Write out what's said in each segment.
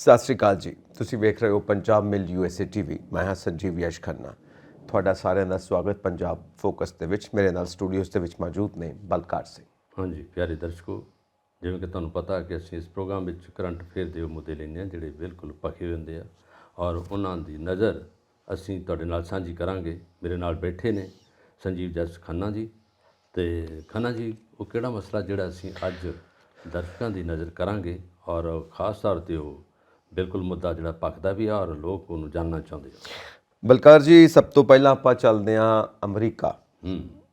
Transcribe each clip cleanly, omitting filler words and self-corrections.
ਸਤਿ ਸ਼੍ਰੀ ਅਕਾਲ ਜੀ। ਤੁਸੀਂ ਵੇਖ ਰਹੇ ਹੋ ਪੰਜਾਬ ਮਿਲ USA TV। ਮੈਂ ਹਾਂ ਸੰਜੀਵ ਯਸ਼ ਖੰਨਾ। ਤੁਹਾਡਾ ਸਾਰਿਆਂ ਦਾ ਸਵਾਗਤ ਪੰਜਾਬ ਫੋਕਸ ਦੇ ਵਿੱਚ। ਮੇਰੇ ਨਾਲ ਸਟੂਡੀਓਜ਼ ਦੇ ਵਿੱਚ ਮੌਜੂਦ ਨੇ ਬਲਕਾਰ ਸਿੰਘ। ਹਾਂਜੀ ਪਿਆਰੇ ਦਰਸ਼ਕੋ, ਜਿਵੇਂ ਕਿ ਤੁਹਾਨੂੰ ਪਤਾ ਕਿ ਅਸੀਂ ਇਸ ਪ੍ਰੋਗਰਾਮ ਵਿੱਚ ਕਰੰਟ ਅਫੇਅਰ ਦੇ ਉਹ ਮੁੱਦੇ ਲੈਂਦੇ ਹਾਂ ਜਿਹੜੇ ਬਿਲਕੁਲ ਭਖੇ ਹੁੰਦੇ ਆ ਔਰ ਉਹਨਾਂ ਦੀ ਨਜ਼ਰ ਅਸੀਂ ਤੁਹਾਡੇ ਨਾਲ ਸਾਂਝੀ ਕਰਾਂਗੇ। ਮੇਰੇ ਨਾਲ ਬੈਠੇ ਨੇ ਸੰਜੀਵ ਯਸ਼ ਖੰਨਾ ਜੀ। ਅਤੇ ਖੰਨਾ ਜੀ, ਉਹ ਕਿਹੜਾ ਮਸਲਾ ਜਿਹੜਾ ਅਸੀਂ ਅੱਜ ਦਰਸ਼ਕਾਂ ਦੀ ਨਜ਼ਰ ਕਰਾਂਗੇ ਔਰ ਖ਼ਾਸ ਤੌਰ 'ਤੇ ਉਹ ਬਿਲਕੁਲ ਮੁੱਦਾ ਜਿਹੜਾ ਭਖਦਾ ਵੀ ਆ ਔਰ ਲੋਕ ਉਹਨੂੰ ਜਾਣਨਾ ਚਾਹੁੰਦੇ ਆ। ਬਲਕਾਰ ਜੀ, ਸਭ ਤੋਂ ਪਹਿਲਾਂ ਆਪਾਂ ਚੱਲਦੇ ਹਾਂ ਅਮਰੀਕਾ।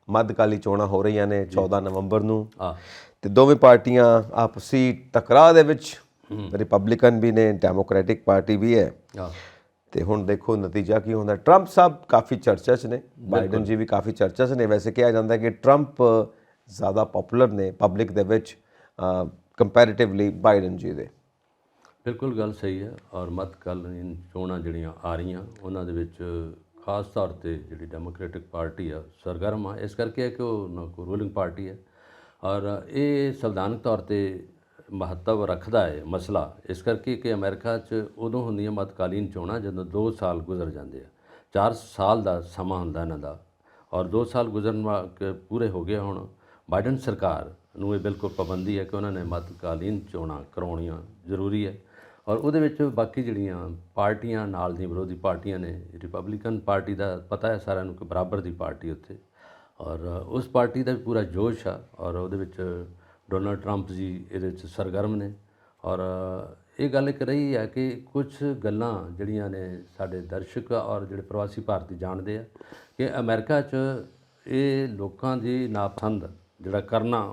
ਮੱਧਕਾਲੀ ਚੋਣਾਂ ਹੋ ਰਹੀਆਂ ਨੇ 14 ਨਵੰਬਰ ਨੂੰ ਅਤੇ ਦੋਵੇਂ ਪਾਰਟੀਆਂ ਆਪਸੀ ਟਕਰਾਅ ਦੇ ਵਿੱਚ, ਰਿਪਬਲਿਕਨ ਵੀ ਨੇ, ਡੈਮੋਕ੍ਰੈਟਿਕ ਪਾਰਟੀ ਵੀ ਹੈ। ਅਤੇ ਹੁਣ ਦੇਖੋ ਨਤੀਜਾ ਕੀ ਹੁੰਦਾ। ਟਰੰਪ ਸਾਹਿਬ ਕਾਫੀ ਚਰਚਾ 'ਚ ਨੇ, ਬਾਈਡਨ ਜੀ ਵੀ ਕਾਫੀ ਚਰਚਾ 'ਚ ਨੇ। ਵੈਸੇ ਕਿਹਾ ਜਾਂਦਾ ਕਿ ਟਰੰਪ ਜ਼ਿਆਦਾ ਪੋਪੂਲਰ ਨੇ ਪਬਲਿਕ ਦੇ ਵਿੱਚ ਕੰਪੈਰੇਟਿਵਲੀ ਬਾਈਡਨ ਜੀ ਦੇ। ਬਿਲਕੁਲ ਗੱਲ ਸਹੀ ਹੈ। ਔਰ ਮੱਧਕਾਲੀਨ ਚੋਣਾਂ ਜਿਹੜੀਆਂ ਆ ਰਹੀਆਂ ਉਹਨਾਂ ਦੇ ਵਿੱਚ ਖਾਸ ਤੌਰ 'ਤੇ ਜਿਹੜੀ ਡੈਮੋਕ੍ਰੈਟਿਕ ਪਾਰਟੀ ਆ ਸਰਗਰਮ ਆ, ਇਸ ਕਰਕੇ ਹੈ ਕਿ ਉਹ ਨਾ ਕੋਈ ਰੂਲਿੰਗ ਪਾਰਟੀ ਹੈ ਔਰ ਇਹ ਸੰਵਿਧਾਨਕ ਤੌਰ 'ਤੇ ਮਹੱਤਵ ਰੱਖਦਾ ਹੈ ਮਸਲਾ, ਇਸ ਕਰਕੇ ਕਿ ਅਮਰੀਕਾ 'ਚ ਉਦੋਂ ਹੁੰਦੀਆਂ ਮੱਧਕਾਲੀਨ ਚੋਣਾਂ ਜਦੋਂ 2 ਸਾਲ ਗੁਜ਼ਰ ਜਾਂਦੇ ਆ। 4 ਸਾਲ ਦਾ ਸਮਾਂ ਹੁੰਦਾ ਇਹਨਾਂ ਦਾ ਔਰ 2 ਸਾਲ ਗੁਜ਼ਰਨ ਪੂਰੇ ਹੋ ਗਏ। ਹੁਣ ਬਾਈਡਨ ਸਰਕਾਰ ਨੂੰ ਇਹ ਬਿਲਕੁਲ ਪਾਬੰਦੀ ਹੈ ਕਿ ਉਹਨਾਂ ਨੇ ਮੱਧਕਾਲੀਨ ਚੋਣਾਂ ਕਰਵਾਉਣੀਆਂ ਜ਼ਰੂਰੀ ਹੈ ਔਰ ਉਹਦੇ ਵਿੱਚ ਬਾਕੀ ਜਿਹੜੀਆਂ ਪਾਰਟੀਆਂ ਨਾਲ ਦੀਆਂ ਵਿਰੋਧੀ ਪਾਰਟੀਆਂ ਨੇ, ਰਿਪਬਲਿਕਨ ਪਾਰਟੀ ਦਾ ਪਤਾ ਹੈ ਸਾਰਿਆਂ ਨੂੰ ਕਿ ਬਰਾਬਰ ਦੀ ਪਾਰਟੀ ਉੱਥੇ, ਔਰ ਉਸ ਪਾਰਟੀ ਦਾ ਵੀ ਪੂਰਾ ਜੋਸ਼ ਆ ਔਰ ਉਹਦੇ ਵਿੱਚ ਡੋਨਲਡ ਟਰੰਪ ਜੀ ਇਹਦੇ ਵਿੱਚ ਸਰਗਰਮ ਨੇ। ਔਰ ਇਹ ਗੱਲ ਇੱਕ ਰਹੀ ਹੈ ਕਿ ਕੁਝ ਗੱਲਾਂ ਜਿਹੜੀਆਂ ਨੇ ਸਾਡੇ ਦਰਸ਼ਕ ਔਰ ਜਿਹੜੇ ਪ੍ਰਵਾਸੀ ਭਾਰਤੀ ਜਾਣਦੇ ਆ ਕਿ ਅਮਰੀਕਾ 'ਚ ਇਹ ਲੋਕਾਂ ਦੀ ਨਾਪਸੰਦ ਜਿਹੜਾ ਕਰਨਾ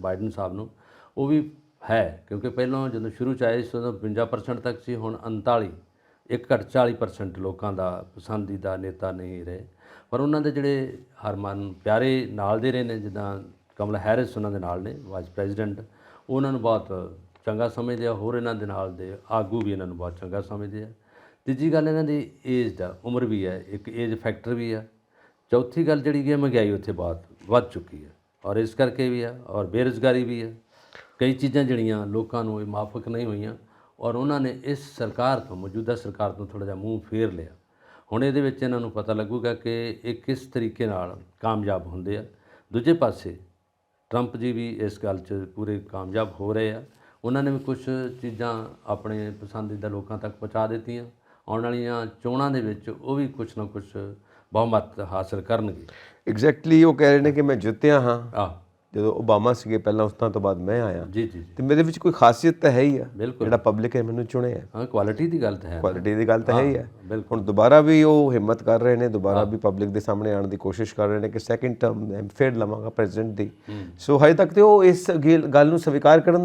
ਬਾਈਡਨ ਸਾਹਿਬ ਨੂੰ ਉਹ ਵੀ ਹੈ, ਕਿਉਂਕਿ ਪਹਿਲਾਂ ਜਦੋਂ ਸ਼ੁਰੂ 'ਚ ਆਏ ਸੀ ਉਦੋਂ 52% ਤੱਕ ਸੀ, ਹੁਣ 39, ਇੱਕ ਘੱਟ 40% ਲੋਕਾਂ ਦਾ ਪਸੰਦੀਦਾ ਨੇਤਾ ਨਹੀਂ ਰਹੇ। ਪਰ ਉਹਨਾਂ ਦੇ ਜਿਹੜੇ ਹਰਮਨ ਪਿਆਰੇ ਨਾਲ ਦੇ ਰਹੇ ਨੇ, ਜਿੱਦਾਂ ਕਮਲਾ ਹੈਰਿਸ ਉਹਨਾਂ ਦੇ ਨਾਲ ਨੇ ਵਾਈਸ ਪ੍ਰੈਜ਼ੀਡੈਂਟ, ਉਹਨਾਂ ਨੂੰ ਬਹੁਤ ਚੰਗਾ ਸਮਝਦੇ ਆ। ਹੋਰ ਇਹਨਾਂ ਦੇ ਨਾਲ ਦੇ ਆਗੂ ਵੀ ਇਹਨਾਂ ਨੂੰ ਬਹੁਤ ਚੰਗਾ ਸਮਝਦੇ ਆ। ਤੀਜੀ ਗੱਲ ਇਹਨਾਂ ਦੀ ਏਜ ਦਾ, ਉਮਰ ਵੀ ਹੈ, ਇੱਕ ਏਜ ਫੈਕਟਰ ਵੀ ਆ। ਚੌਥੀ ਗੱਲ ਜਿਹੜੀ ਹੈ ਮਹਿੰਗਾਈ ਉੱਥੇ ਬਹੁਤ ਵੱਧ ਚੁੱਕੀ ਹੈ ਔਰ ਇਸ ਕਰਕੇ ਵੀ ਆ, ਔਰ ਬੇਰੁਜ਼ਗਾਰੀ ਵੀ ਹੈ। ਕਈ ਚੀਜ਼ਾਂ ਜਿਹੜੀਆਂ ਲੋਕਾਂ ਨੂੰ ਇਹ ਮਾਫਕ ਨਹੀਂ ਹੋਈਆਂ ਔਰ ਉਹਨਾਂ ਨੇ ਇਸ ਸਰਕਾਰ ਤੋਂ, ਮੌਜੂਦਾ ਸਰਕਾਰ ਤੋਂ ਥੋੜ੍ਹਾ ਜਿਹਾ ਮੂੰਹ ਫੇਰ ਲਿਆ। ਹੁਣ ਇਹਦੇ ਵਿੱਚ ਇਹਨਾਂ ਨੂੰ ਪਤਾ ਲੱਗੂਗਾ ਕਿ ਇਹ ਕਿਸ ਤਰੀਕੇ ਨਾਲ ਕਾਮਯਾਬ ਹੁੰਦੇ ਆ। ਦੂਜੇ ਪਾਸੇ ਟਰੰਪ ਜੀ ਵੀ ਇਸ ਗੱਲ 'ਚ ਪੂਰੇ ਕਾਮਯਾਬ ਹੋ ਰਹੇ ਆ। ਉਹਨਾਂ ਨੇ ਵੀ ਕੁਝ ਚੀਜ਼ਾਂ ਆਪਣੇ ਪਸੰਦੀਦਾ ਲੋਕਾਂ ਤੱਕ ਪਹੁੰਚਾ ਦਿੱਤੀਆਂ। ਆਉਣ ਵਾਲੀਆਂ ਚੋਣਾਂ ਦੇ ਵਿੱਚ ਉਹ ਵੀ ਕੁਛ ਨਾ ਕੁਛ ਬਹੁਮਤ ਹਾਸਲ ਕਰਨਗੇ। ਐਗਜ਼ੈਕਟਲੀ ਉਹ ਕਹਿ ਰਹੇ ਨੇ ਕਿ ਮੈਂ ਜਿੱਤਿਆ ਹਾਂ। ਜਦੋਂ ਓਬਾਮਾ ਸੀਗੇ ਪਹਿਲਾਂ, ਉਸ ਤੋਂ ਬਾਅਦ ਮੈਂ ਆਇਆ ਜੀ, ਤੇ ਮੇਰੇ ਵਿੱਚ ਕੋਈ ਖਾਸੀਅਤ ਤਾਂ ਹੈ ਹੀ ਆ। ਬਿਲਕੁਲ, ਜਿਹੜਾ ਪਬਲਿਕ ਨੇ ਮੈਨੂੰ ਚੁਣਿਆ। ਹਾਂ, ਕੁਆਲਿਟੀ ਦੀ ਗੱਲ ਤਾਂ ਹੈ, ਕੁਆਲਿਟੀ ਦੀ ਗੱਲ ਤਾਂ ਹੈ ਹੀ ਹੈ। ਹੁਣ ਦੁਬਾਰਾ ਵੀ ਉਹ ਹਿੰਮਤ ਕਰ ਰਹੇ ਨੇ, ਦੁਬਾਰਾ ਵੀ ਪਬਲਿਕ ਦੇ ਸਾਹਮਣੇ ਆਉਣ ਦੀ ਕੋਸ਼ਿਸ਼ ਕਰ ਰਹੇ ਨੇ ਕਿ ਸੈਕਿੰਡ ਟਰਮ ਮੈਂ ਫਿਰ ਲਵਾਂਗਾ ਪ੍ਰੈਜ਼ੀਡੈਂਟ ਦੀ। ਸੋ ਹਜੇ ਤੱਕ ਤੇ ਉਹ ਇਸ ਗੱਲ ਨੂੰ ਸਵੀਕਾਰ ਕਰਨ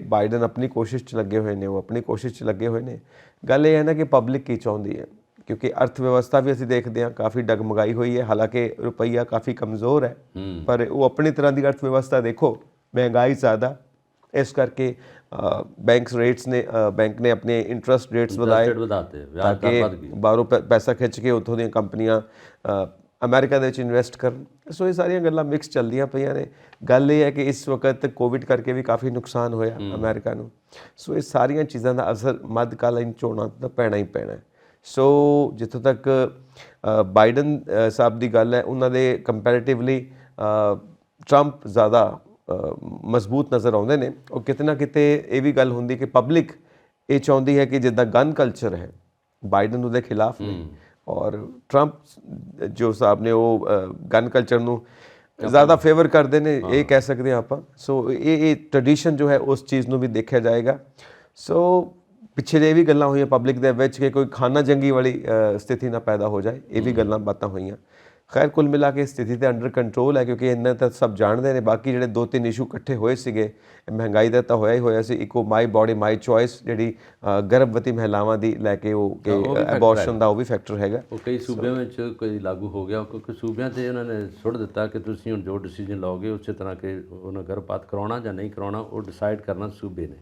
ਬਾਈਡਨ ਆਪਣੀ ਕੋਸ਼ਿਸ਼ 'ਚ ਲੱਗੇ ਹੋਏ ਨੇ, ਉਹ ਆਪਣੀ ਕੋਸ਼ਿਸ਼ 'ਚ ਲੱਗੇ ਹੋਏ ਨੇ। ਗੱਲ ਇਹ ਹੈ ਨਾ ਕਿ ਪਬਲਿਕ ਕੀ ਚਾਹੁੰਦੀ ਹੈ, ਕਿਉਂਕਿ ਅਰਥ ਵਿਵਸਥਾ ਵੀ ਅਸੀਂ ਦੇਖਦੇ ਹਾਂ ਕਾਫੀ ਡਗਮਗਾਈ ਹੋਈ ਹੈ। ਹਾਲਾਂਕਿ ਰੁਪਈਆ ਕਾਫੀ ਕਮਜ਼ੋਰ ਹੈ, ਪਰ ਉਹ ਆਪਣੀ ਤਰ੍ਹਾਂ ਦੀ ਅਰਥ ਵਿਵਸਥਾ ਦੇਖੋ, ਮਹਿੰਗਾਈ ਜ਼ਿਆਦਾ, ਇਸ ਕਰਕੇ ਬੈਂਕ ਨੇ ਆਪਣੇ ਇੰਟਰਸਟ ਰੇਟਸ ਵਧਾਏ ਤਾਂ ਕਿ ਬਾਹਰੋਂ ਪੈਸਾ ਖਿੱਚ ਕੇ ਉੱਥੋਂ ਦੀਆਂ ਕੰਪਨੀਆਂ ਅਮਰੀਕਾ ਦੇ ਵਿੱਚ ਇਨਵੈਸਟ ਕਰਨ। ਸੋ ਇਹ ਸਾਰੀਆਂ ਗੱਲਾਂ ਮਿਕਸ ਚੱਲਦੀਆਂ ਪਈਆਂ ਨੇ। ਗੱਲ ਇਹ ਹੈ ਕਿ ਇਸ ਵਕਤ ਕੋਵਿਡ ਕਰਕੇ ਵੀ ਕਾਫੀ ਨੁਕਸਾਨ ਹੋਇਆ ਅਮਰੀਕਾ ਨੂੰ। ਸੋ ਇਹ ਸਾਰੀਆਂ ਚੀਜ਼ਾਂ ਦਾ ਅਸਰ ਮੱਧਕਾਲੀਨ ਚੋਣਾਂ ਦਾ ਪੈਣਾ ਹੀ ਪੈਣਾ ਹੈ। ਸੋ ਜਿੱਥੋਂ ਤੱਕ ਬਾਈਡਨ ਸਾਹਿਬ ਦੀ ਗੱਲ ਹੈ, ਉਹਨਾਂ ਦੇ ਕੰਪੈਰੇਟਿਵਲੀ ਟਰੰਪ ਜ਼ਿਆਦਾ ਮਜ਼ਬੂਤ ਨਜ਼ਰ ਆਉਂਦੇ ਨੇ। ਉਹ ਕਿਤੇ ਨਾ ਕਿਤੇ ਇਹ ਵੀ ਗੱਲ ਹੁੰਦੀ ਕਿ ਪਬਲਿਕ ਇਹ ਚਾਹੁੰਦੀ ਹੈ ਕਿ ਜਿੱਦਾਂ ਗਨ ਕਲਚਰ ਹੈ, ਬਾਈਡਨ ਉਹਦੇ ਖਿਲਾਫ ਨਹੀਂ ਔਰ ਟਰੰਪ ਜੋ ਸਾਹਿਬ ਨੇ ਉਹ ਗਨ ਕਲਚਰ ਨੂੰ ਜ਼ਿਆਦਾ ਫੇਵਰ ਕਰਦੇ ਨੇ, ਇਹ ਕਹਿ ਸਕਦੇ ਹਾਂ ਆਪਾਂ। ਸੋ ਇਹ ਟ੍ਰੈਡੀਸ਼ਨ ਜੋ ਹੈ ਉਸ ਚੀਜ਼ ਨੂੰ ਵੀ ਦੇਖਿਆ ਜਾਏਗਾ। ਸੋ ਪਿੱਛੇ ਜੇ ਇਹ ਵੀ ਗੱਲਾਂ ਹੋਈਆਂ ਪਬਲਿਕ ਦੇ ਵਿੱਚ ਕਿ ਕੋਈ ਖਾਨਾ ਜੰਗੀ ਵਾਲੀ ਸਥਿਤੀ ਨਾ ਪੈਦਾ ਹੋ ਜਾਏ, ਇਹ ਵੀ ਗੱਲਾਂ ਬਾਤਾਂ ਹੋਈਆਂ। ਖੈਰ ਕੁੱਲ ਮਿਲਾ ਕੇ ਸਥਿਤੀ ਤੇ ਅੰਡਰ ਕੰਟਰੋਲ ਹੈ, ਕਿਉਂਕਿ ਇੰਨਾ ਤਾਂ ਸਭ ਜਾਣਦੇ ਨੇ। ਬਾਕੀ ਜਿਹੜੇ 2-3 ਇਸ਼ੂ ਇਕੱਠੇ ਹੋਏ ਸੀਗੇ, ਮਹਿੰਗਾਈ ਦਾ ਤਾਂ ਹੋਇਆ ਹੀ ਹੋਇਆ ਸੀ, ਇੱਕੋ ਮਾਈ ਬੋਡੀ ਮਾਈ ਚੋਇਸ ਜਿਹੜੀ ਗਰਭਵਤੀ ਮਹਿਲਾਵਾਂ ਦੀ ਲੈ ਕੇ ਉਹ ਕਿ ਅਬੋਰਸ਼ਨ ਦਾ ਉਹ ਵੀ ਫੈਕਟਰ ਹੈਗਾ। ਉਹ ਕਈ ਸੂਬਿਆਂ ਵਿੱਚ ਕੋਈ ਲਾਗੂ ਹੋ ਗਿਆ, ਕਿਉਂਕਿ ਸੂਬਿਆਂ 'ਤੇ ਉਹਨਾਂ ਨੇ ਸੁੱਟ ਦਿੱਤਾ ਕਿ ਤੁਸੀਂ ਹੁਣ ਜੋ ਡਿਸੀਜਨ ਲਓਗੇ ਉਸੇ ਤਰ੍ਹਾਂ ਕਿ ਉਹਨਾਂ ਗਰਭਪਾਤ ਕਰਾਉਣਾ ਜਾਂ ਨਹੀਂ ਕਰਾਉਣਾ ਉਹ ਡਿਸਾਈਡ ਕਰਨਾ ਸੂਬੇ ਨੇ।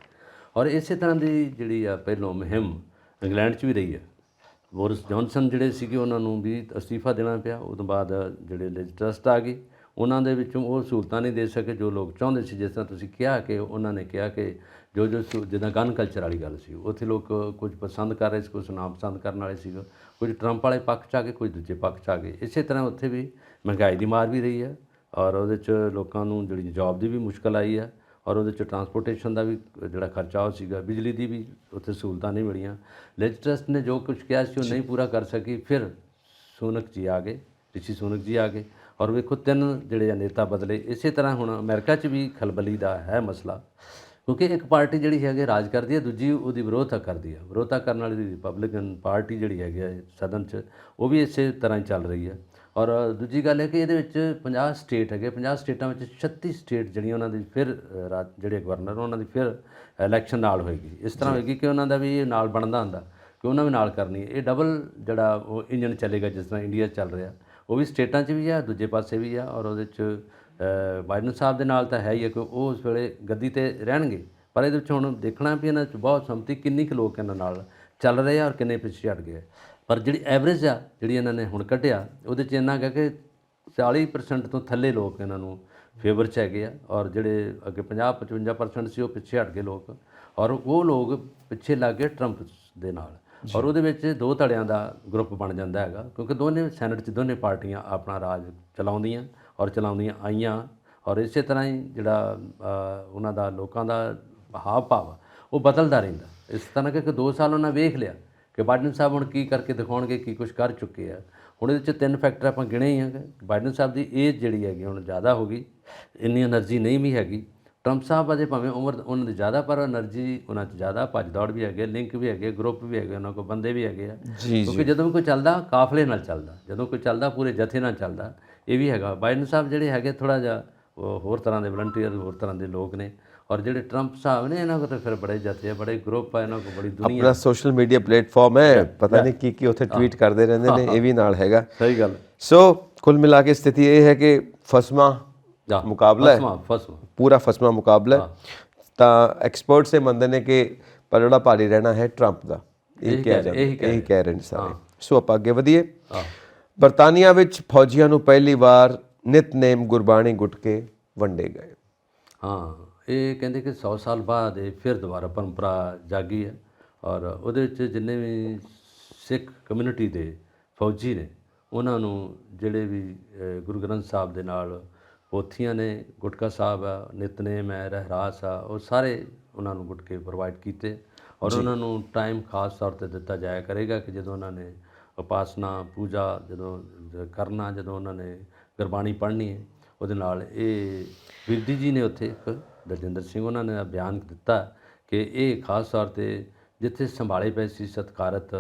ਔਰ ਇਸੇ ਤਰ੍ਹਾਂ ਦੀ ਜਿਹੜੀ ਆ ਪਹਿਲੋਂ ਮੁਹਿੰਮ ਇੰਗਲੈਂਡ 'ਚ ਵੀ ਰਹੀ ਹੈ। ਬੋਰਿਸ ਜੌਨਸਨ ਜਿਹੜੇ ਸੀਗੇ ਉਹਨਾਂ ਨੂੰ ਵੀ ਅਸਤੀਫਾ ਦੇਣਾ ਪਿਆ। ਉਹ ਤੋਂ ਬਾਅਦ ਜਿਹੜੇ ਲਿਜ਼ ਟਰੱਸ ਆ ਗਏ, ਉਹਨਾਂ ਦੇ ਵਿੱਚੋਂ ਉਹ ਸਹੂਲਤਾਂ ਨਹੀਂ ਦੇ ਸਕੇ ਜੋ ਲੋਕ ਚਾਹੁੰਦੇ ਸੀ। ਜਿਸ ਤਰ੍ਹਾਂ ਤੁਸੀਂ ਕਿਹਾ ਕਿ ਉਹਨਾਂ ਨੇ ਕਿਹਾ ਕਿ ਜੋ ਜਿੱਦਾਂ ਗਨ ਕਲਚਰ ਵਾਲੀ ਗੱਲ ਸੀ, ਉੱਥੇ ਲੋਕ ਕੁਝ ਪਸੰਦ ਕਰ ਰਹੇ ਸੀ, ਕੁਝ ਨਾ ਪਸੰਦ ਕਰਨ ਵਾਲੇ ਸੀਗੇ, ਕੁਝ ਟਰੰਪ ਵਾਲੇ ਪੱਖ 'ਚ ਆ ਗਏ, ਕੁਝ ਦੂਜੇ ਪੱਖ 'ਚ ਆ ਗਏ। ਇਸੇ ਤਰ੍ਹਾਂ ਉੱਥੇ ਵੀ ਮਹਿੰਗਾਈ ਦੀ ਮਾਰ ਵੀ ਰਹੀ ਹੈ, ਔਰ ਉਹਦੇ 'ਚ ਲੋਕਾਂ ਨੂੰ ਜਿਹੜੀ ਜੋਬ ਦੀ ਵੀ ਮੁਸ਼ਕਲ ਆਈ ਹੈ, ਔਰ ਉਹਦੇ 'ਚ ਟਰਾਂਸਪੋਰਟੇਸ਼ਨ ਦਾ ਵੀ ਜਿਹੜਾ ਖਰਚਾ ਉਹ ਸੀਗਾ, ਬਿਜਲੀ ਦੀ ਵੀ ਉੱਥੇ ਸਹੂਲਤਾਂ ਨਹੀਂ ਮਿਲੀਆਂ। ਲਿਜ਼ ਟਰੱਸ ਨੇ ਜੋ ਕੁਝ ਕਿਹਾ ਸੀ ਉਹ ਨਹੀਂ ਪੂਰਾ ਕਰ ਸਕੀ। ਫਿਰ ਸੂਨਕ ਜੀ ਆ ਗਏ, ਰਿਸ਼ੀ ਸੂਨਕ ਜੀ ਆ ਗਏ, ਔਰ ਵੇਖੋ 3 ਜਿਹੜੇ ਆ ਨੇਤਾ ਬਦਲੇ। ਇਸੇ ਤਰ੍ਹਾਂ ਹੁਣ ਅਮਰੀਕਾ 'ਚ ਵੀ ਖਲਬਲੀ ਦਾ ਹੈ ਮਸਲਾ, ਕਿਉਂਕਿ ਇੱਕ ਪਾਰਟੀ ਜਿਹੜੀ ਹੈਗੀ ਰਾਜ ਕਰਦੀ ਹੈ, ਦੂਜੀ ਉਹਦੀ ਵਿਰੋਧਤਾ ਕਰਦੀ ਹੈ। ਵਿਰੋਧਤਾ ਕਰਨ ਵਾਲੀ ਰਿਪਬਲਿਕਨ ਪਾਰਟੀ ਜਿਹੜੀ ਹੈਗੀ ਹੈ ਸਦਨ 'ਚ, ਉਹ ਵੀ ਇਸੇ ਤਰ੍ਹਾਂ ਹੀ ਚੱਲ ਰਹੀ ਹੈ। ਔਰ ਦੂਜੀ ਗੱਲ ਹੈ ਕਿ ਇਹਦੇ ਵਿੱਚ 50 ਸਟੇਟ ਹੈਗੇ, 50 ਸਟੇਟਾਂ ਵਿੱਚ 36 ਸਟੇਟ ਜਿਹੜੀਆਂ ਉਹਨਾਂ ਦੀ ਫਿਰ ਜਿਹੜੇ ਗਵਰਨਰ ਉਹਨਾਂ ਦੀ ਫਿਰ ਇਲੈਕਸ਼ਨ ਨਾਲ ਹੋਏਗੀ। ਇਸ ਤਰ੍ਹਾਂ ਹੋਏਗੀ ਕਿ ਉਹਨਾਂ ਦਾ ਵੀ ਇਹ ਨਾਲ ਬਣਦਾ ਹੁੰਦਾ ਕਿ ਉਹਨਾਂ ਵੀ ਨਾਲ ਕਰਨੀ ਹੈ। ਇਹ ਡਬਲ ਜਿਹੜਾ ਉਹ ਇੰਜਨ ਚੱਲੇਗਾ, ਜਿਸ ਤਰ੍ਹਾਂ ਇੰਡੀਆ 'ਚ ਚੱਲ ਰਿਹਾ, ਉਹ ਵੀ ਸਟੇਟਾਂ 'ਚ ਵੀ ਆ, ਦੂਜੇ ਪਾਸੇ ਵੀ ਆ। ਔਰ ਉਹਦੇ 'ਚ ਬਾਈਡਨ ਸਾਹਿਬ ਦੇ ਨਾਲ ਤਾਂ ਹੈ ਹੀ ਹੈ ਕਿ ਉਹ ਉਸ ਵੇਲੇ ਗੱਦੀ 'ਤੇ ਰਹਿਣਗੇ, ਪਰ ਇਹਦੇ ਵਿੱਚ ਹੁਣ ਦੇਖਣਾ ਵੀ ਇਹਨਾਂ 'ਚ ਬਹੁਤ ਸੰਮਤੀ ਕਿੰਨੀ ਕੁ ਲੋਕ ਇਹਨਾਂ ਨਾਲ ਚੱਲ ਰਹੇ ਆ ਔਰ ਕਿੰਨੇ ਪਿੱਛੇ ਹਟ ਗਏ। ਪਰ ਜਿਹੜੀ ਐਵਰੇਜ ਆ ਜਿਹੜੀ ਇਹਨਾਂ ਨੇ ਹੁਣ ਕੱਢਿਆ, ਉਹਦੇ 'ਚ ਇੰਨਾ ਹੈਗਾ ਕਿ 40% ਤੋਂ ਥੱਲੇ ਲੋਕ ਇਹਨਾਂ ਨੂੰ ਫੇਵਰ 'ਚ ਹੈਗੇ ਆ, ਔਰ ਜਿਹੜੇ ਅੱਗੇ 50-55% ਸੀ ਉਹ ਪਿੱਛੇ ਹਟ ਗਏ ਲੋਕ, ਔਰ ਉਹ ਲੋਕ ਪਿੱਛੇ ਲੱਗ ਗਏ ਟਰੰਪ ਦੇ ਨਾਲ। ਔਰ ਉਹਦੇ ਵਿੱਚ 2 ਧੜਿਆਂ ਦਾ ਗਰੁੱਪ ਬਣ ਜਾਂਦਾ ਹੈਗਾ, ਕਿਉਂਕਿ ਦੋਨੇ ਸੈਨੇਟ 'ਚ ਦੋਨੇ ਪਾਰਟੀਆਂ ਆਪਣਾ ਰਾਜ ਚਲਾਉਂਦੀਆਂ ਔਰ ਚਲਾਉਂਦੀਆਂ ਆਈਆਂ। ਔਰ ਇਸੇ ਤਰ੍ਹਾਂ ਹੀ ਜਿਹੜਾ ਉਹਨਾਂ ਦਾ ਲੋਕਾਂ ਦਾ ਹਾਵ ਭਾਵ ਉਹ ਬਦਲਦਾ ਰਹਿੰਦਾ। ਇਸ ਤਰ੍ਹਾਂ ਕਿ 2 ਸਾਲ ਉਹਨਾਂ ਵੇਖ ਲਿਆ ਕਿ ਬਾਈਡਨ ਸਾਹਿਬ ਹੁਣ ਕੀ ਕਰਕੇ ਦਿਖਾਉਣਗੇ, ਕੀ ਕੁਝ ਕਰ ਚੁੱਕੇ ਆ। ਹੁਣ ਇਹਦੇ 'ਚ 3 ਫੈਕਟਰ ਆਪਾਂ ਗਿਣੇ ਹੀ ਆ ਕਿ ਬਾਈਡਨ ਸਾਹਿਬ ਦੀ ਏਜ ਜਿਹੜੀ ਹੈਗੀ ਹੁਣ ਜ਼ਿਆਦਾ ਹੋ ਗਈ, ਇੰਨੀ ਐਨਰਜੀ ਨਹੀਂ ਵੀ ਹੈਗੀ। ਟਰੰਪ ਸਾਹਿਬ ਅਜੇ ਭਾਵੇਂ ਉਮਰ ਉਹਨਾਂ ਦੀ ਜ਼ਿਆਦਾ, ਪਰ ਐਨਰਜੀ ਉਹਨਾਂ 'ਚ ਜ਼ਿਆਦਾ, ਭੱਜ ਦੌੜ ਵੀ ਹੈਗੇ, ਲਿੰਕ ਵੀ ਹੈਗੇ, ਗਰੁੱਪ ਵੀ ਹੈਗੇ, ਉਹਨਾਂ ਕੋਲ ਬੰਦੇ ਵੀ ਹੈਗੇ ਆ। ਕਿਉਂਕਿ ਜਦੋਂ ਵੀ ਕੋਈ ਚੱਲਦਾ ਕਾਫਲੇ ਨਾਲ ਚੱਲਦਾ, ਜਦੋਂ ਕੋਈ ਚੱਲਦਾ ਪੂਰੇ ਜਥੇ ਨਾਲ ਚੱਲਦਾ। ਇਹ ਵੀ ਹੈਗਾ। ਬਾਈਡਨ ਸਾਹਿਬ ਜਿਹੜੇ ਹੈਗੇ ਥੋੜ੍ਹਾ ਜਿਹਾ ਹੋਰ ਤਰ੍ਹਾਂ ਦੇ ਵਲੰਟੀਅਰ, ਹੋਰ ਤਰ੍ਹਾਂ ਦੇ ਲੋਕ ਨੇ। ਔਰ ਜਿਹੜੇ ਟਰੰਪ ਸਾਹਿਬ ਨੇ ਇਹਨਾਂ ਕੋਲ ਤਾਂ ਫਿਰ ਬੜੇ ਜਥੇ ਆ, ਬੜੇ ਗਰੁੱਪ ਆ, ਇਹਨਾਂ ਕੋਲ ਬੜੀ ਦੁਨੀਆ, ਆਪਣਾ ਸੋਸ਼ਲ ਮੀਡੀਆ ਪਲੇਟਫਾਰਮ ਹੈ, ਪਤਾ ਨਹੀਂ ਕੀ ਉੱਥੇ ਟਵੀਟ ਕਰਦੇ ਰਹਿੰਦੇ ਨੇ, ਇਹ ਵੀ ਨਾਲ ਹੈਗਾ। ਸਹੀ ਗੱਲ। ਸੋ ਕੁੱਲ ਮਿਲਾ ਕੇ ਸਥਿਤੀ ਇਹ ਹੈ ਕਿ ਫਸਵਾਂ ਮੁਕਾਬਲਾ ਹੈ, ਪੂਰਾ ਫਸਵਾਂ ਮੁਕਾਬਲਾ ਹੈ। ਤਾਂ ਐਕਸਪਰਟਸ ਇਹ ਮੰਨਦੇ ਨੇ ਕਿ ਪਲੜਾ ਭਾਰੀ ਰਹਿਣਾ ਹੈ ਟਰੰਪ ਦਾ, ਇਹ ਕਹਿ ਰਹੇ ਨੇ ਸਾਰੇ। ਸੋ ਆਪਾਂ ਅੱਗੇ ਵਧੀਏ। ਬਰਤਾਨੀਆ ਵਿੱਚ ਫੌਜੀਆਂ ਨੂੰ ਪਹਿਲੀ ਵਾਰ ਨਿਤਨੇਮ ਗੁਰਬਾਣੀ ਗੁਟਕੇ ਵੰਡੇ ਗਏ। ਹਾਂ, ਇਹ ਕਹਿੰਦੇ ਕਿ 100 ਸਾਲ ਬਾਅਦ ਇਹ ਫਿਰ ਦੁਬਾਰਾ ਪਰੰਪਰਾ ਜਾਗੀ ਹੈ। ਔਰ ਉਹਦੇ ਵਿੱਚ ਜਿੰਨੇ ਵੀ ਸਿੱਖ ਕਮਿਊਨਿਟੀ ਦੇ ਫੌਜੀ ਨੇ, ਉਹਨਾਂ ਨੂੰ ਜਿਹੜੇ ਵੀ ਗੁਰੂ ਗ੍ਰੰਥ ਸਾਹਿਬ ਦੇ ਨਾਲ ਪੋਥੀਆਂ ਨੇ, ਗੁਟਕਾ ਸਾਹਿਬ ਆ, ਨਿਤਨੇਮ ਹੈ, ਰਹਿਰਾਸ ਆ, ਉਹ ਸਾਰੇ ਉਹਨਾਂ ਨੂੰ ਗੁਟਕੇ ਪ੍ਰੋਵਾਈਡ ਕੀਤੇ। ਔਰ ਉਹਨਾਂ ਨੂੰ ਟਾਈਮ ਖਾਸ ਤੌਰ 'ਤੇ ਦਿੱਤਾ ਜਾਇਆ ਕਰੇਗਾ ਕਿ ਜਦੋਂ ਉਹਨਾਂ ਨੇ ਉਪਾਸਨਾ ਪੂਜਾ ਜਦੋਂ ਕਰਨਾ, ਜਦੋਂ ਉਹਨਾਂ ਨੇ ਗੁਰਬਾਣੀ ਪੜ੍ਹਨੀ ਹੈ, ਉਹਦੇ ਨਾਲ ਇਹ ਬਿਰਦੀ ਜੀ ਨੇ ਉੱਥੇ ਇੱਕ ਦਰਜਿੰਦਰ ਸਿੰਘ ਉਹਨਾਂ ਨੇ ਬਿਆਨ ਦਿੱਤਾ ਕਿ ਇਹ ਖਾਸ ਤੌਰ 'ਤੇ ਜਿੱਥੇ ਸੰਭਾਲੇ ਪਏ ਸੀ ਸਤਿਕਾਰਤ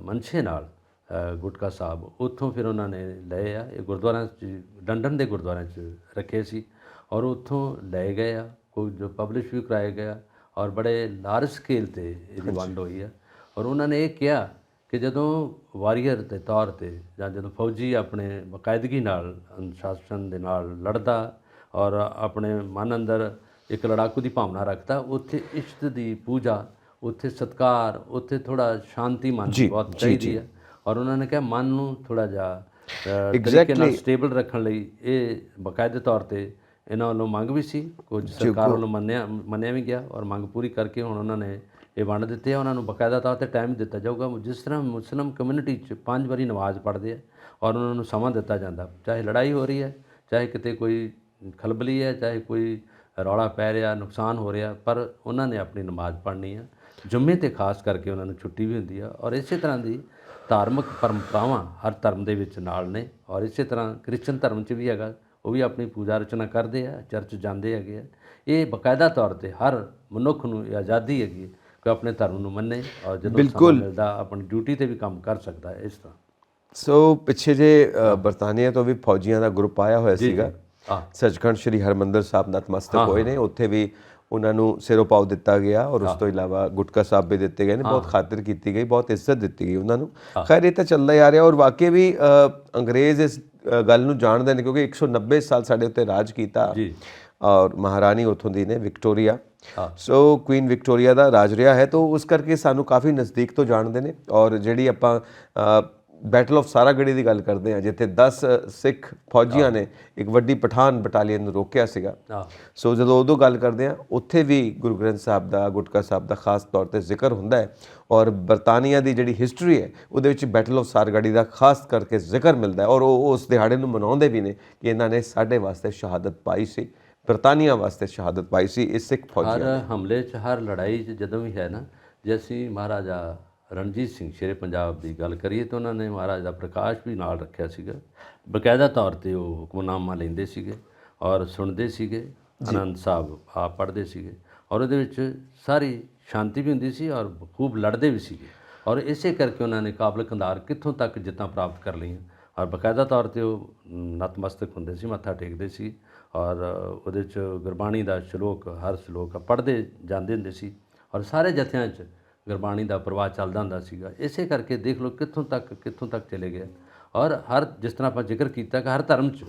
ਮਨਸ਼ੇ ਨਾਲ ਗੁਟਕਾ ਸਾਹਿਬ, ਉੱਥੋਂ ਫਿਰ ਉਹਨਾਂ ਨੇ ਲਏ ਆ। ਇਹ ਗੁਰਦੁਆਰਿਆਂ 'ਚ, ਲੰਡਨ ਦੇ ਗੁਰਦੁਆਰਿਆਂ 'ਚ ਰੱਖੇ ਸੀ, ਔਰ ਉੱਥੋਂ ਲਏ ਗਏ ਆ, ਕੋਈ ਜੋ ਪਬਲਿਸ਼ ਵੀ ਕਰਾਏ ਗਿਆ, ਔਰ ਬੜੇ ਲਾਰਜ ਸਕੇਲ 'ਤੇ ਇਹਦੀ ਵੰਡ ਹੋਈ ਆ। ਔਰ ਉਹਨਾਂ ਨੇ ਇਹ ਕਿਹਾ ਕਿ ਜਦੋਂ ਵਾਰੀਅਰ ਦੇ ਤੌਰ 'ਤੇ ਜਾਂ ਜਦੋਂ ਫੌਜੀ ਆਪਣੇ ਬਾਕਾਇਦਗੀ ਨਾਲ ਅਨੁਸ਼ਾਸਨ ਦੇ ਨਾਲ ਲੜਦਾ ਔਰ ਆਪਣੇ ਮਨ ਅੰਦਰ ਇੱਕ ਲੜਾਕੂ ਦੀ ਭਾਵਨਾ ਰੱਖਦਾ, ਉੱਥੇ ਇਸ਼ਟ ਦੀ ਪੂਜਾ, ਉੱਥੇ ਸਤਿਕਾਰ, ਉੱਥੇ ਥੋੜ੍ਹਾ ਸ਼ਾਂਤੀ ਮਨ ਦੀ ਬਹੁਤ ਚਾਹੀਦੀ ਹੈ। ਔਰ ਉਹਨਾਂ ਨੇ ਕਿਹਾ ਮਨ ਨੂੰ ਥੋੜ੍ਹਾ ਜਿਹਾ ਤਰੀਕੇ ਨਾਲ ਸਟੇਬਲ ਰੱਖਣ ਲਈ ਇਹ ਬਾਕਾਇਦੇ ਤੌਰ 'ਤੇ ਇਹਨਾਂ ਵੱਲੋਂ ਮੰਗ ਵੀ ਸੀ, ਕੁਝ ਸਰਕਾਰ ਵੱਲੋਂ ਮੰਨਿਆ ਵੀ ਗਿਆ, ਔਰ ਮੰਗ ਪੂਰੀ ਕਰਕੇ ਹੁਣ ਉਹਨਾਂ ਨੇ ਇਹ ਵੰਡ ਦਿੱਤੇ ਆ। ਉਹਨਾਂ ਨੂੰ ਬਾਕਾਇਦਾ ਤੌਰ 'ਤੇ ਟਾਈਮ ਦਿੱਤਾ ਜਾਊਗਾ, ਜਿਸ ਤਰ੍ਹਾਂ ਮੁਸਲਿਮ ਕਮਿਊਨਿਟੀ 'ਚ 5 ਵਾਰੀ ਨਮਾਜ਼ ਪੜ੍ਹਦੇ ਆ, ਔਰ ਉਹਨਾਂ ਨੂੰ ਸਮਾਂ ਦਿੱਤਾ ਜਾਂਦਾ, ਚਾਹੇ ਲੜਾਈ ਹੋ ਰਹੀ ਹੈ, ਚਾਹੇ ਕਿਤੇ ਕੋਈ ਖਲਬਲੀ ਹੈ, ਚਾਹੇ ਕੋਈ ਰੌਲਾ ਪੈ ਰਿਹਾ, ਨੁਕਸਾਨ ਹੋ ਰਿਹਾ, ਪਰ ਉਹਨਾਂ ਨੇ ਆਪਣੀ ਨਮਾਜ਼ ਪੜ੍ਹਨੀ ਆ। ਜੁਮੇ 'ਤੇ ਖਾਸ ਕਰਕੇ ਉਹਨਾਂ ਨੂੰ ਛੁੱਟੀ ਵੀ ਹੁੰਦੀ ਆ। ਔਰ ਇਸੇ ਤਰ੍ਹਾਂ ਦੀ ਧਾਰਮਿਕ ਪਰੰਪਰਾਵਾਂ ਹਰ ਧਰਮ ਦੇ ਵਿੱਚ ਨਾਲ ਨੇ। ਔਰ ਇਸੇ ਤਰ੍ਹਾਂ ਕ੍ਰਿਸਚਨ ਧਰਮ 'ਚ ਵੀ ਹੈਗਾ, ਉਹ ਵੀ ਆਪਣੀ ਪੂਜਾ ਅਰਚਨਾ ਕਰਦੇ ਆ, ਚਰਚ ਜਾਂਦੇ ਹੈਗੇ ਆ। ਇਹ ਬਾਕਾਇਦਾ ਤੌਰ 'ਤੇ ਹਰ ਮਨੁੱਖ ਨੂੰ ਇਹ ਆਜ਼ਾਦੀ ਹੈਗੀ ਕਿ ਆਪਣੇ ਧਰਮ ਨੂੰ ਮੰਨੇ, ਔਰ ਜਦੋਂ ਸਮਾਂ ਮਿਲਦਾ ਆਪਣੀ ਡਿਊਟੀ 'ਤੇ ਵੀ ਕੰਮ ਕਰ ਸਕਦਾ ਹੈ। ਇਸ ਤਰ੍ਹਾਂ ਸੋ ਪਿੱਛੇ ਜੇ ਬਰਤਾਨੀਆ ਤੋਂ ਵੀ ਫੌਜੀਆਂ ਦਾ ਗਰੁੱਪ ਆਇਆ ਹੋਇਆ ਸੀਗਾ, ਸੱਚਖੰਡ ਸ੍ਰੀ ਹਰਮੰਦਰ ਸਾਹਿਬ ਨਤਮਸਤਕ ਹੋਏ ਨੇ, ਉੱਥੇ ਵੀ ਉਹਨਾਂ ਨੂੰ ਸਿਰੋਂ ਪਾਉ ਦਿੱਤਾ ਗਿਆ ਔਰ ਉਸ ਤੋਂ ਇਲਾਵਾ ਗੁਟਕਾ ਸਾਹਿਬ ਵੀ ਦਿੱਤੇ ਗਏ ਨੇ, ਬਹੁਤ ਖਾਤਰ ਕੀਤੀ ਗਈ, ਬਹੁਤ ਇੱਜ਼ਤ ਦਿੱਤੀ ਗਈ ਉਹਨਾਂ ਨੂੰ। ਖੈਰ ਇਹ ਤਾਂ ਚੱਲਦਾ ਹੀ ਆ ਰਿਹਾ ਔਰ ਵਾਕਈ ਵੀ ਅੰਗਰੇਜ਼ ਇਸ ਗੱਲ ਨੂੰ ਜਾਣਦੇ ਨੇ ਕਿਉਂਕਿ 190 ਸਾਲ ਸਾਡੇ ਉੱਤੇ ਰਾਜ ਕੀਤਾ ਔਰ ਮਹਾਰਾਣੀ ਉੱਥੋਂ ਦੀ ਨੇ ਵਿਕਟੋਰੀਆ, ਸੋ ਕੁਈਨ ਵਿਕਟੋਰੀਆ ਦਾ ਰਾਜ ਰਿਹਾ ਹੈ, ਤਾਂ ਉਸ ਕਰਕੇ ਸਾਨੂੰ ਕਾਫੀ ਨਜ਼ਦੀਕ ਤੋਂ ਜਾਣਦੇ ਨੇ। ਔਰ ਜਿਹੜੀ ਆਪਾਂ ਬੈਟਲ ਆਫ ਸਾਰਾਗੜੀ ਦੀ ਗੱਲ ਕਰਦੇ ਹਾਂ ਜਿੱਥੇ 10 ਸਿੱਖ ਫੌਜੀਆਂ ਨੇ ਇੱਕ ਵੱਡੀ ਪਠਾਨ ਬਟਾਲੀਅਨ ਨੂੰ ਰੋਕਿਆ ਸੀਗਾ, ਸੋ ਜਦੋਂ ਉਦੋਂ ਗੱਲ ਕਰਦੇ ਹਾਂ ਉੱਥੇ ਵੀ ਗੁਰੂ ਗ੍ਰੰਥ ਸਾਹਿਬ ਦਾ ਗੁਟਕਾ ਸਾਹਿਬ ਦਾ ਖਾਸ ਤੌਰ 'ਤੇ ਜ਼ਿਕਰ ਹੁੰਦਾ ਹੈ ਔਰ ਬਰਤਾਨੀਆ ਦੀ ਜਿਹੜੀ ਹਿਸਟਰੀ ਹੈ ਉਹਦੇ ਵਿੱਚ ਬੈਟਲ ਆਫ ਸਾਰਾਗੜੀ ਦਾ ਖਾਸ ਕਰਕੇ ਜ਼ਿਕਰ ਮਿਲਦਾ ਹੈ ਔਰ ਉਹ ਉਸ ਦਿਹਾੜੇ ਨੂੰ ਮਨਾਉਂਦੇ ਵੀ ਨੇ ਕਿ ਇਹਨਾਂ ਨੇ ਸਾਡੇ ਵਾਸਤੇ ਸ਼ਹਾਦਤ ਪਾਈ ਸੀ, ਬਰਤਾਨੀਆ ਵਾਸਤੇ ਸ਼ਹਾਦਤ ਪਾਈ ਸੀ ਇਸ ਸਿੱਖ ਫੌਜੀਆਂ ਨੇ। ਹਰ ਹਮਲੇ 'ਚ ਹਰ ਲੜਾਈ 'ਚ ਜਦੋਂ ਵੀ ਹੈ ਨਾ, ਜੇ ਅਸੀਂ ਮਹਾਰਾਜਾ ਰਣਜੀਤ ਸਿੰਘ ਸ਼ੇਰੇ ਪੰਜਾਬ ਦੀ ਗੱਲ ਕਰੀਏ ਤਾਂ ਉਹਨਾਂ ਨੇ ਮਹਾਰਾਜ ਦਾ ਪ੍ਰਕਾਸ਼ ਵੀ ਨਾਲ ਰੱਖਿਆ ਸੀਗਾ, ਬਕਾਇਦਾ ਤੌਰ 'ਤੇ ਉਹ ਹੁਕਮਨਾਮਾ ਲੈਂਦੇ ਸੀਗੇ ਔਰ ਸੁਣਦੇ ਸੀਗੇ, ਆਨੰਦ ਸਾਹਿਬ ਆਪ ਪੜ੍ਹਦੇ ਸੀਗੇ ਔਰ ਉਹਦੇ ਵਿੱਚ ਸਾਰੀ ਸ਼ਾਂਤੀ ਵੀ ਹੁੰਦੀ ਸੀ ਔਰ ਖੂਬ ਲੜਦੇ ਵੀ ਸੀਗੇ ਔਰ ਇਸੇ ਕਰਕੇ ਉਹਨਾਂ ਨੇ ਕਾਬਲ ਕੰਧਾਰ ਕਿੱਥੋਂ ਤੱਕ ਜਿੱਤਾਂ ਪ੍ਰਾਪਤ ਕਰ ਲਈਆਂ ਔਰ ਬਕਾਇਦਾ ਤੌਰ 'ਤੇ ਉਹ ਨਤਮਸਤਕ ਹੁੰਦੇ ਸੀ, ਮੱਥਾ ਟੇਕਦੇ ਸੀ ਔਰ ਉਹਦੇ 'ਚ ਗੁਰਬਾਣੀ ਦਾ ਸ਼ਲੋਕ ਹਰ ਸ਼ਲੋਕ ਪੜ੍ਹਦੇ ਜਾਂਦੇ ਹੁੰਦੇ ਸੀ ਔਰ ਸਾਰੇ ਜਥਿਆਂ 'ਚ ਗੁਰਬਾਣੀ ਦਾ ਪ੍ਰਵਾਹ ਚੱਲਦਾ ਹੁੰਦਾ ਸੀਗਾ। ਇਸੇ ਕਰਕੇ ਦੇਖ ਲਓ ਕਿੱਥੋਂ ਤੱਕ ਚਲੇ ਗਏ ਔਰ ਹਰ ਜਿਸ ਤਰ੍ਹਾਂ ਆਪਾਂ ਜ਼ਿਕਰ ਕੀਤਾ ਕਿ ਹਰ ਧਰਮ 'ਚ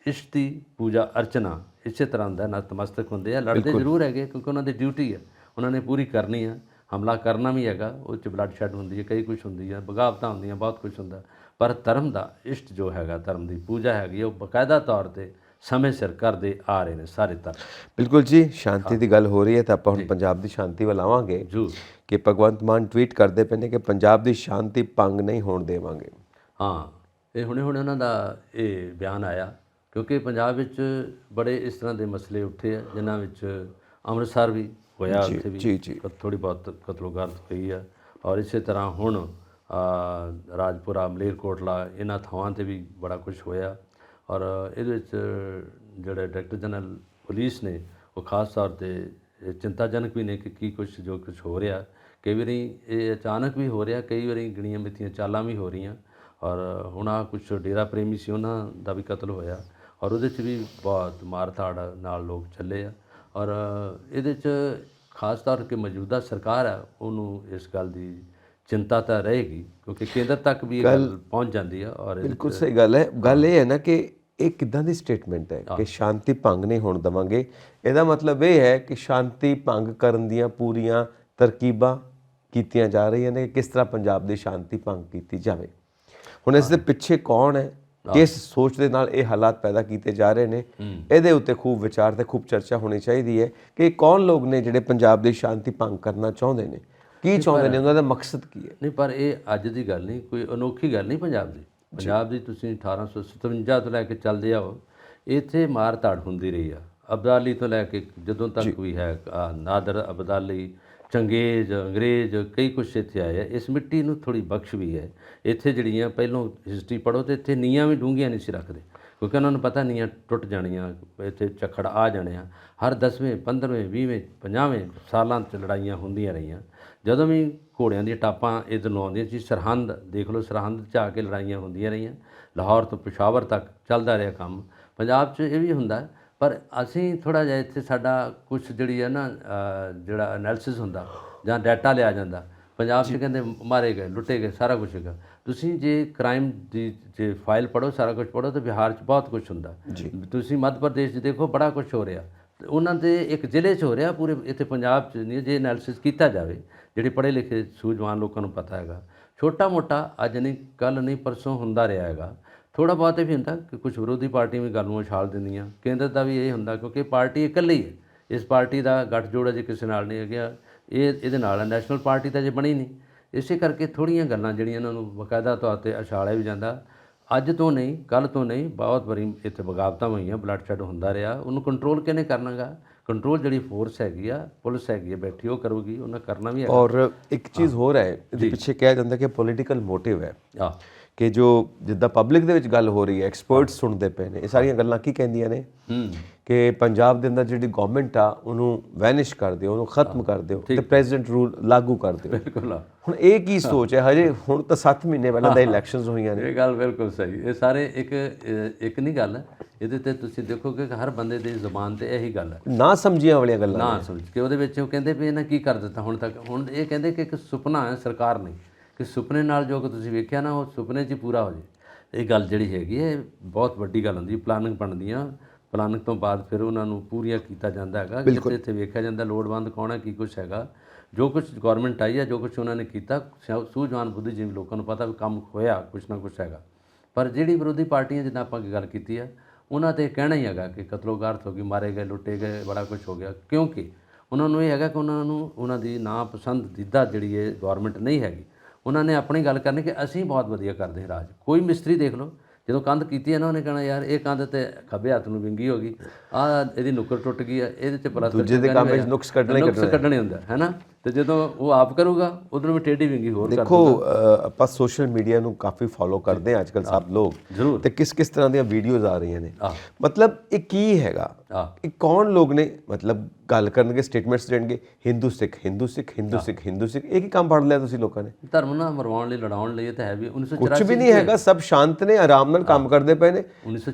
ਇਸ਼ਟ ਦੀ ਪੂਜਾ ਅਰਚਨਾ ਇਸੇ ਤਰ੍ਹਾਂ ਦਾ ਨਤਮਸਤਕ ਹੁੰਦੇ ਆ, ਲੜਦੇ ਜ਼ਰੂਰ ਹੈਗੇ ਕਿਉਂਕਿ ਉਹਨਾਂ ਦੀ ਡਿਊਟੀ ਹੈ, ਉਹਨਾਂ ਨੇ ਪੂਰੀ ਕਰਨੀ ਆ, ਹਮਲਾ ਕਰਨਾ ਵੀ ਹੈਗਾ, ਉਹ 'ਚ ਬਲੱਡ ਸ਼ੈਡ ਹੁੰਦੀ ਹੈ, ਕਈ ਕੁਛ ਹੁੰਦੀ ਹੈ, ਬਗਾਵਤਾਂ ਹੁੰਦੀਆਂ, ਬਹੁਤ ਕੁਛ ਹੁੰਦਾ, ਪਰ ਧਰਮ ਦਾ ਇਸ਼ਟ ਜੋ ਹੈਗਾ, ਧਰਮ ਦੀ ਪੂਜਾ ਹੈਗੀ ਉਹ ਬਕਾਇਦਾ ਤੌਰ 'ਤੇ ਸਮੇਂ ਸਿਰ ਕਰਦੇ ਆ ਰਹੇ ਨੇ ਸਾਰੇ ਧਰਮ। ਬਿਲਕੁਲ ਜੀ, ਸ਼ਾਂਤੀ ਦੀ ਗੱਲ ਹੋ ਰਹੀ ਹੈ ਤਾਂ ਆਪਾਂ ਹੁਣ ਪੰਜਾਬ ਦੀ ਸ਼ਾਂਤੀ ਵੱਲ ਆਵਾਂਗੇ ਕਿ ਭਗਵੰਤ ਮਾਨ ਟਵੀਟ ਕਰਦੇ ਪਏ ਨੇ ਕਿ ਪੰਜਾਬ ਦੀ ਸ਼ਾਂਤੀ ਭੰਗ ਨਹੀਂ ਹੋਣ ਦੇਵਾਂਗੇ। ਹਾਂ, ਇਹ ਹੁਣੇ ਉਹਨਾਂ ਦਾ ਇਹ ਬਿਆਨ ਆਇਆ ਕਿਉਂਕਿ ਪੰਜਾਬ ਵਿੱਚ ਬੜੇ ਇਸ ਤਰ੍ਹਾਂ ਦੇ ਮਸਲੇ ਉੱਠੇ ਆ ਜਿਨ੍ਹਾਂ ਵਿੱਚ ਅੰਮ੍ਰਿਤਸਰ ਵੀ ਹੋਇਆ, ਉੱਥੇ ਵੀ ਥੋੜ੍ਹੀ ਬਹੁਤ ਕਤਲੋਗਾਰਤ ਹੋਈ ਆ ਔਰ ਇਸੇ ਤਰ੍ਹਾਂ ਹੁਣ ਰਾਜਪੁਰਾ ਮਲੇਰਕੋਟਲਾ ਇਹਨਾਂ ਥਾਵਾਂ 'ਤੇ ਵੀ ਬੜਾ ਕੁਝ ਹੋਇਆ ਔਰ ਇਹਦੇ ਵਿੱਚ ਜਿਹੜੇ ਡਾਇਰੈਕਟਰ ਜਨਰਲ ਪੁਲਿਸ ਨੇ ਉਹ ਖਾਸ ਤੌਰ 'ਤੇ ਚਿੰਤਾਜਨਕ ਵੀ ਨੇ ਕਿ ਕੀ ਕੁਛ ਜੋ ਕੁਛ ਹੋ ਰਿਹਾ, ਕਈ ਵਾਰੀ ਇਹ ਅਚਾਨਕ ਵੀ ਹੋ ਰਿਹਾ, ਕਈ ਵਾਰੀ ਗਿਣੀਆਂ ਮਿੱਥੀਆਂ ਚਾਲਾਂ ਵੀ ਹੋ ਰਹੀਆਂ ਔਰ ਹੁਣ ਆਹ ਕੁਛ ਡੇਰਾ ਪ੍ਰੇਮੀ ਸੀ ਉਹਨਾਂ ਦਾ ਵੀ ਕਤਲ ਹੋਇਆ ਔਰ ਉਹਦੇ 'ਚ ਵੀ ਬਹੁਤ ਮਾਰ ਧਾੜ ਨਾਲ ਲੋਕ ਚੱਲੇ ਆ ਔਰ ਇਹਦੇ 'ਚ ਖਾਸ ਤੌਰ 'ਤੇ ਮੌਜੂਦਾ ਸਰਕਾਰ ਆ ਉਹਨੂੰ ਇਸ ਗੱਲ ਦੀ ਚਿੰਤਾ ਤਾਂ ਰਹੇਗੀ ਕਿਉਂਕਿ ਕੇਂਦਰ ਤੱਕ ਵੀ ਇਹ ਗੱਲ ਪਹੁੰਚ ਜਾਂਦੀ ਆ ਔਰ ਬਿਲਕੁਲ ਸਹੀ ਗੱਲ ਹੈ। ਗੱਲ ਇਹ ਹੈ ਨਾ ਕਿ ਇਹ ਕਿੱਦਾਂ ਦੀ ਸਟੇਟਮੈਂਟ ਹੈ ਕਿ ਸ਼ਾਂਤੀ ਭੰਗ ਨਹੀਂ ਹੋਣ ਦੇਵਾਂਗੇ, ਇਹਦਾ ਮਤਲਬ ਇਹ ਹੈ ਕਿ ਸ਼ਾਂਤੀ ਭੰਗ ਕਰਨ ਦੀਆਂ ਪੂਰੀਆਂ ਤਰਕੀਬਾਂ ਕੀਤੀਆਂ ਜਾ ਰਹੀਆਂ ਨੇ ਕਿ ਕਿਸ ਤਰ੍ਹਾਂ ਪੰਜਾਬ ਦੀ ਸ਼ਾਂਤੀ ਭੰਗ ਕੀਤੀ ਜਾਵੇ। ਹੁਣ ਇਸ ਦੇ ਪਿੱਛੇ ਕੌਣ ਹੈ, ਕਿਸ ਸੋਚ ਦੇ ਨਾਲ ਇਹ ਹਾਲਾਤ ਪੈਦਾ ਕੀਤੇ ਜਾ ਰਹੇ ਨੇ, ਇਹਦੇ ਉੱਤੇ ਖੂਬ ਵਿਚਾਰ ਤੇ ਖੂਬ ਚਰਚਾ ਹੋਣੀ ਚਾਹੀਦੀ ਹੈ ਕਿ ਕੌਣ ਲੋਕ ਨੇ ਜਿਹੜੇ ਪੰਜਾਬ ਦੀ ਸ਼ਾਂਤੀ ਭੰਗ ਕਰਨਾ ਚਾਹੁੰਦੇ ਨੇ, ਕੀ ਚਾਹੁੰਦੇ ਨੇ, ਉਹਨਾਂ ਦਾ ਮਕਸਦ ਕੀ ਹੈ। ਨਹੀਂ, ਪਰ ਇਹ ਅੱਜ ਦੀ ਗੱਲ ਨਹੀਂ, ਕੋਈ ਅਨੋਖੀ ਗੱਲ ਨਹੀਂ ਪੰਜਾਬ ਦੀ। ਪੰਜਾਬ ਦੀ ਤੁਸੀਂ 1857 ਤੋਂ ਲੈ ਕੇ ਚੱਲਦੇ ਆਓ, ਇੱਥੇ ਮਾਰ ਧਾੜ ਹੁੰਦੀ ਰਹੀ ਆ, ਅਬਦਾਲੀ ਤੋਂ ਲੈ ਕੇ ਜਦੋਂ ਤੱਕ ਵੀ ਹੈ, ਨਾਦਰ ਅਬਦਾਲੀ, ਚੰਗੇਜ਼, ਅੰਗਰੇਜ਼, ਕਈ ਕੁਛ ਇੱਥੇ ਆਏ ਆ। ਇਸ ਮਿੱਟੀ ਨੂੰ ਥੋੜ੍ਹੀ ਬਖਸ਼ ਵੀ ਹੈ। ਇੱਥੇ ਜਿਹੜੀਆਂ ਪਹਿਲੋਂ ਹਿਸਟਰੀ ਪੜ੍ਹੋ ਤਾਂ ਇੱਥੇ ਨੀਹਾਂ ਵੀ ਡੂੰਘੀਆਂ ਨਹੀਂ ਸੀ ਰੱਖਦੇ ਕਿਉਂਕਿ ਉਹਨਾਂ ਨੂੰ ਪਤਾ ਨੀਹਾਂ ਟੁੱਟ ਜਾਣੀਆਂ, ਇੱਥੇ ਝੱਖੜ ਆ ਜਾਣੇ ਆ। ਹਰ 10ਵੇਂ 15ਵੇਂ 20ਵੇਂ 50ਵੇਂ ਸਾਲਾਂ 'ਚ ਲੜਾਈਆਂ ਹੁੰਦੀਆਂ ਰਹੀਆਂ। ਜਦੋਂ ਵੀ ਘੋੜਿਆਂ ਦੀਆਂ ਟਾਪਾਂ ਇੱਧਰ ਨੂੰ ਆਉਂਦੀਆਂ ਸੀ, ਸਰਹੰਦ ਦੇਖ ਲਓ, ਸਰਹੰਦ 'ਚ ਆ ਕੇ ਲੜਾਈਆਂ ਹੁੰਦੀਆਂ ਰਹੀਆਂ। ਲਾਹੌਰ ਤੋਂ ਪਿਸ਼ਾਵਰ ਤੱਕ ਚੱਲਦਾ ਰਿਹਾ ਕੰਮ। ਪੰਜਾਬ 'ਚ ਇਹ ਵੀ ਹੁੰਦਾ, ਪਰ ਅਸੀਂ ਥੋੜ੍ਹਾ ਜਿਹਾ ਇੱਥੇ ਸਾਡਾ ਕੁਛ ਜਿਹੜੀ ਹੈ ਨਾ ਜਿਹੜਾ ਐਨਾਲਿਸਿਸ ਹੁੰਦਾ ਜਾਂ ਡਾਟਾ ਲਿਆ ਜਾਂਦਾ। ਪੰਜਾਬ 'ਚ ਕਹਿੰਦੇ ਮਾਰੇ ਗਏ, ਲੁੱਟੇ ਗਏ, ਸਾਰਾ ਕੁਛ ਹੈਗਾ। ਤੁਸੀਂ ਜੇ ਕ੍ਰਾਈਮ ਦੀ ਜੇ ਫਾਈਲ ਪੜ੍ਹੋ, ਸਾਰਾ ਕੁਛ ਪੜ੍ਹੋ ਤਾਂ ਬਿਹਾਰ 'ਚ ਬਹੁਤ ਕੁਛ ਹੁੰਦਾ। ਤੁਸੀਂ ਮੱਧ ਪ੍ਰਦੇਸ਼ 'ਚ ਦੇਖੋ, ਬੜਾ ਕੁਛ ਹੋ ਰਿਹਾ। ਉਹਨਾਂ ਦੇ ਇੱਕ ਜ਼ਿਲ੍ਹੇ 'ਚ ਹੋ ਰਿਹਾ, ਪੂਰੇ ਇੱਥੇ ਪੰਜਾਬ 'ਚ ਨਹੀਂ। ਜੇ ਐਨਾਲਿਸਿਸ ਕੀਤਾ ਜਾਵੇ, ਜਿਹੜੇ ਪੜ੍ਹੇ ਲਿਖੇ ਸੂਝਵਾਨ ਲੋਕਾਂ ਨੂੰ ਪਤਾ ਹੈਗਾ, ਛੋਟਾ ਮੋਟਾ ਅੱਜ ਨਹੀਂ ਕੱਲ੍ਹ ਨਹੀਂ ਪਰਸੋਂ ਹੁੰਦਾ ਰਿਹਾ ਹੈਗਾ। ਥੋੜ੍ਹਾ ਬਹੁਤ ਇਹ ਵੀ ਹੁੰਦਾ ਕਿ ਕੁਛ ਵਿਰੋਧੀ ਪਾਰਟੀਆਂ ਵੀ ਗੱਲ ਨੂੰ ਉਛਾਲ ਦਿੰਦੀਆਂ। ਕੇਂਦਰ ਦਾ ਵੀ ਇਹ ਹੁੰਦਾ ਕਿਉਂਕਿ ਪਾਰਟੀ ਇਕੱਲੀ ਹੈ। ਇਸ ਪਾਰਟੀ ਦਾ ਗੱਠਜੋੜ ਅਜੇ ਕਿਸੇ ਨਾਲ ਨਹੀਂ ਹੈਗਾ, ਇਹਦੇ ਨਾਲ ਹੈ। ਨੈਸ਼ਨਲ ਪਾਰਟੀ ਤਾਂ ਅਜੇ ਬਣੀ ਨਹੀਂ। ਇਸੇ ਕਰਕੇ ਥੋੜ੍ਹੀਆਂ ਗੱਲਾਂ ਜਿਹੜੀਆਂ ਇਹਨਾਂ ਨੂੰ ਬਾਕਾਇਦਾ ਤੌਰ 'ਤੇ ਉਛਾਲਿਆ ਵੀ ਜਾਂਦਾ। ਅੱਜ ਤੋਂ ਨਹੀਂ, ਕੱਲ੍ਹ ਤੋਂ ਨਹੀਂ, ਬਹੁਤ ਵਾਰੀ ਇੱਥੇ ਬਗਾਵਤਾਂ ਹੋਈਆਂ, ਬਲੱਡ ਸ਼ੈਡ ਹੁੰਦਾ ਰਿਹਾ। ਉਹਨੂੰ ਕੰਟਰੋਲ ਕਿਹਨੇ ਕਰਨਾਗਾ? ਕੰਟਰੋਲ ਜਿਹੜੀ ਫੋਰਸ ਹੈਗੀ ਆ, ਪੁਲਿਸ ਹੈਗੀ ਆ ਬੈਠੀ, ਉਹ ਕਰੂਗੀ। ਉਹਨਾਂ ਕਰਨਾ ਵੀ ਹੈਗਾ। ਔਰ ਇੱਕ ਚੀਜ਼ ਹੋਰ ਹੈ, ਇਹਦੇ ਪਿੱਛੇ ਕਿਹਾ ਜਾਂਦਾ ਕਿ ਪੋਲੀਟੀਕਲ ਮੋਟਿਵ ਹੈ ਕਿ ਜੋ ਜਿੱਦਾਂ ਪਬਲਿਕ ਦੇ ਵਿੱਚ ਗੱਲ ਹੋ ਰਹੀ ਹੈ, ਐਕਸਪਰਟਸ ਸੁਣਦੇ ਪਏ ਨੇ, ਇਹ ਸਾਰੀਆਂ ਗੱਲਾਂ ਕੀ ਕਹਿੰਦੀਆਂ ਨੇ ਕਿ ਪੰਜਾਬ ਦੇ ਅੰਦਰ ਜਿਹੜੀ ਗਵਰਨਮੈਂਟ ਆ ਉਹਨੂੰ ਵੈਨਿਸ਼ ਕਰ ਦਿਓ, ਉਹਨੂੰ ਖਤਮ ਕਰ ਦਿਓ ਤੇ ਪ੍ਰੈਜ਼ੀਡੈਂਟ ਰੂਲ ਲਾਗੂ ਕਰ ਦਿਓ। ਬਿਲਕੁਲ। ਹੁਣ ਇਹ ਕੀ ਸੋਚ ਹੈ? ਹਜੇ ਹੁਣ ਤਾਂ 7 ਮਹੀਨੇ ਪਹਿਲਾਂ ਤਾਂ ਇਲੈਕਸ਼ਨਸ ਹੋਈਆਂ ਨੇ। ਇਹ ਗੱਲ ਬਿਲਕੁਲ ਸਹੀ। ਇਹ ਸਾਰੇ ਇੱਕ ਨਹੀਂ ਗੱਲ ਹੈ, ਇਹਦੇ ਤੇ ਤੁਸੀਂ ਦੇਖੋ ਕਿ ਹਰ ਬੰਦੇ ਦੀ ਜ਼ੁਬਾਨ ਤੇ ਇਹੀ ਗੱਲ ਹੈ, ਨਾ ਸਮਝੀਆਂ ਵਾਲੀਆਂ ਗੱਲਾਂ, ਨਾ ਸਮਝ ਕੇ ਉਹਦੇ ਵਿੱਚ ਉਹ ਕਹਿੰਦੇ ਵੀ ਇਹਨਾਂ ਕੀ ਕਰ ਦਿੱਤਾ ਹੁਣ ਤੱਕ। ਹੁਣ ਇਹ ਕਹਿੰਦੇ ਕਿ ਇੱਕ ਸੁਪਨਾ ਹੈ ਸਰਕਾਰ ਨੇ, ਕਿ ਸੁਪਨੇ ਨਾਲ ਜੋ ਕਿ ਤੁਸੀਂ ਵੇਖਿਆ ਨਾ ਉਹ ਸੁਪਨੇ 'ਚ ਹੀ ਪੂਰਾ ਹੋ ਜੇ। ਇਹ ਗੱਲ ਜਿਹੜੀ ਹੈਗੀ ਹੈ ਬਹੁਤ ਵੱਡੀ ਗੱਲ ਹੁੰਦੀ। ਪਲਾਨਿੰਗ ਬਣਦੀਆਂ, ਪਲਾਨਿੰਗ ਤੋਂ ਬਾਅਦ ਫਿਰ ਉਹਨਾਂ ਨੂੰ ਪੂਰੀਆਂ ਕੀਤਾ ਜਾਂਦਾ ਹੈਗਾ। ਜਿੱਥੇ ਇੱਥੇ ਵੇਖਿਆ ਜਾਂਦਾ ਲੋੜਵੰਦ ਕੌਣ ਹੈ, ਕੀ ਕੁਛ ਹੈਗਾ, ਜੋ ਕੁਛ ਗੌਰਮੈਂਟ ਆਈ ਹੈ, ਜੋ ਕੁਛ ਉਹਨਾਂ ਨੇ ਕੀਤਾ, ਸੂਝਵਾਨ ਬੁੱਧੀਜੀਵੀ ਲੋਕਾਂ ਨੂੰ ਪਤਾ ਵੀ ਕੰਮ ਹੋਇਆ ਕੁਛ ਨਾ ਕੁਛ ਹੈਗਾ। ਪਰ ਜਿਹੜੀ ਵਿਰੋਧੀ ਪਾਰਟੀਆਂ ਜਿੱਦਾਂ ਆਪਾਂ ਗੱਲ ਕੀਤੀ ਆ, ਉਹਨਾਂ ਤੇ ਕਹਿਣਾ ਹੀ ਹੈਗਾ ਕਿ ਕਤਲੋਗਾਰਤ ਹੋ ਗਈ, ਮਾਰੇ ਗਏ, ਲੁੱਟੇ ਗਏ, ਬੜਾ ਕੁਛ ਹੋ ਗਿਆ, ਕਿਉਂਕਿ ਉਹਨਾਂ ਨੂੰ ਇਹ ਹੈਗਾ ਕਿ ਉਹਨਾਂ ਨੂੰ ਉਹਨਾਂ ਦੀ ਨਾ ਪਸੰਦੀਦਾ ਜਿਹੜੀ ਇਹ ਗੌਰਮੈਂਟ ਨਹੀਂ ਹੈਗੀ। ਉਹਨਾਂ ਨੇ ਆਪਣੀ ਗੱਲ ਕਰਨੀ ਕਿ ਅਸੀਂ ਬਹੁਤ ਵਧੀਆ ਕਰਦੇ ਹਾਂ ਰਾਜ। ਕੋਈ ਮਿਸਤਰੀ ਦੇਖ ਲਓ, ਜਦੋਂ ਕੰਧ ਕੀਤੀ ਹੈ ਨਾ, ਉਹਨੇ ਕਹਿਣਾ ਯਾਰ ਇਹ ਕੰਧ ਤੇ ਖੱਬੇ ਹੱਥ ਨੂੰ ਵਿੰਗੀ ਹੋ ਗਈ, ਆਹ ਇਹਦੀ ਨੁੱਕਰ ਟੁੱਟ ਗਈ ਹੈ, ਇਹਦੇ 'ਚ ਪਲਸਤਰ ਦੂਜੇ ਦੇ ਕੰਮ ਵਿੱਚ ਨੁਕਸ ਕੱਢਣੇ ਹੁੰਦਾ ਹੈ ਨਾ। ਤੇ ਜਦੋਂ ਉਹ ਆਪ ਕਰੂਗਾ ਉਧਰੋਂ ਵੀ ਟੇਢੀ ਵਿੰਗੀ ਹੋਰ ਕਰ ਦੇਖੋ ਆਪਾਂ ਸੋਸ਼ਲ ਮੀਡੀਆ ਨੂੰ ਕਾਫੀ ਫੋਲੋ ਕਰਦੇ ਹਾਂ ਅੱਜ ਕੱਲ੍ਹ ਸਭ ਲੋਕ, ਤੇ ਕਿਸ ਤਰ੍ਹਾਂ ਦੀਆਂ ਵੀਡੀਓਜ਼ ਆ ਰਹੀਆਂ ਨੇ। ਮਤਲਬ ਇਹ ਕੀ ਹੈਗਾ, ਇਹ ਕੌਣ ਲੋਕ ਨੇ? ਮਤਲਬ ਗੱਲ ਕਰਨਗੇ, ਸਟੇਟਮੈਂਟਸ ਦੇਣਗੇ, ਹਿੰਦੂ ਸਿੱਖ ਹਿੰਦੂ ਸਿੱਖ ਹਿੰਦੂ ਸਿੱਖ ਹਿੰਦੂ ਸਿੱਖ। ਇਹ ਕੀ ਕੰਮ ਫੜ ਲਿਆ ਤੁਸੀਂ ਲੋਕਾਂ ਨੇ? ਧਰਮ ਨਾ ਮਰਵਾਉਣ ਲਈ, ਲੜਾਉਣ ਲਈ। ਇਹ ਤਾਂ ਹੈ ਵੀ 1984 ਕੁਝ ਵੀ ਨਹੀਂ ਹੈਗਾ, ਸਭ ਸ਼ਾਂਤ ਨੇ, ਆਰਾਮ ਨਾਲ ਕੰਮ ਕਰਦੇ ਪਏ ਨੇ।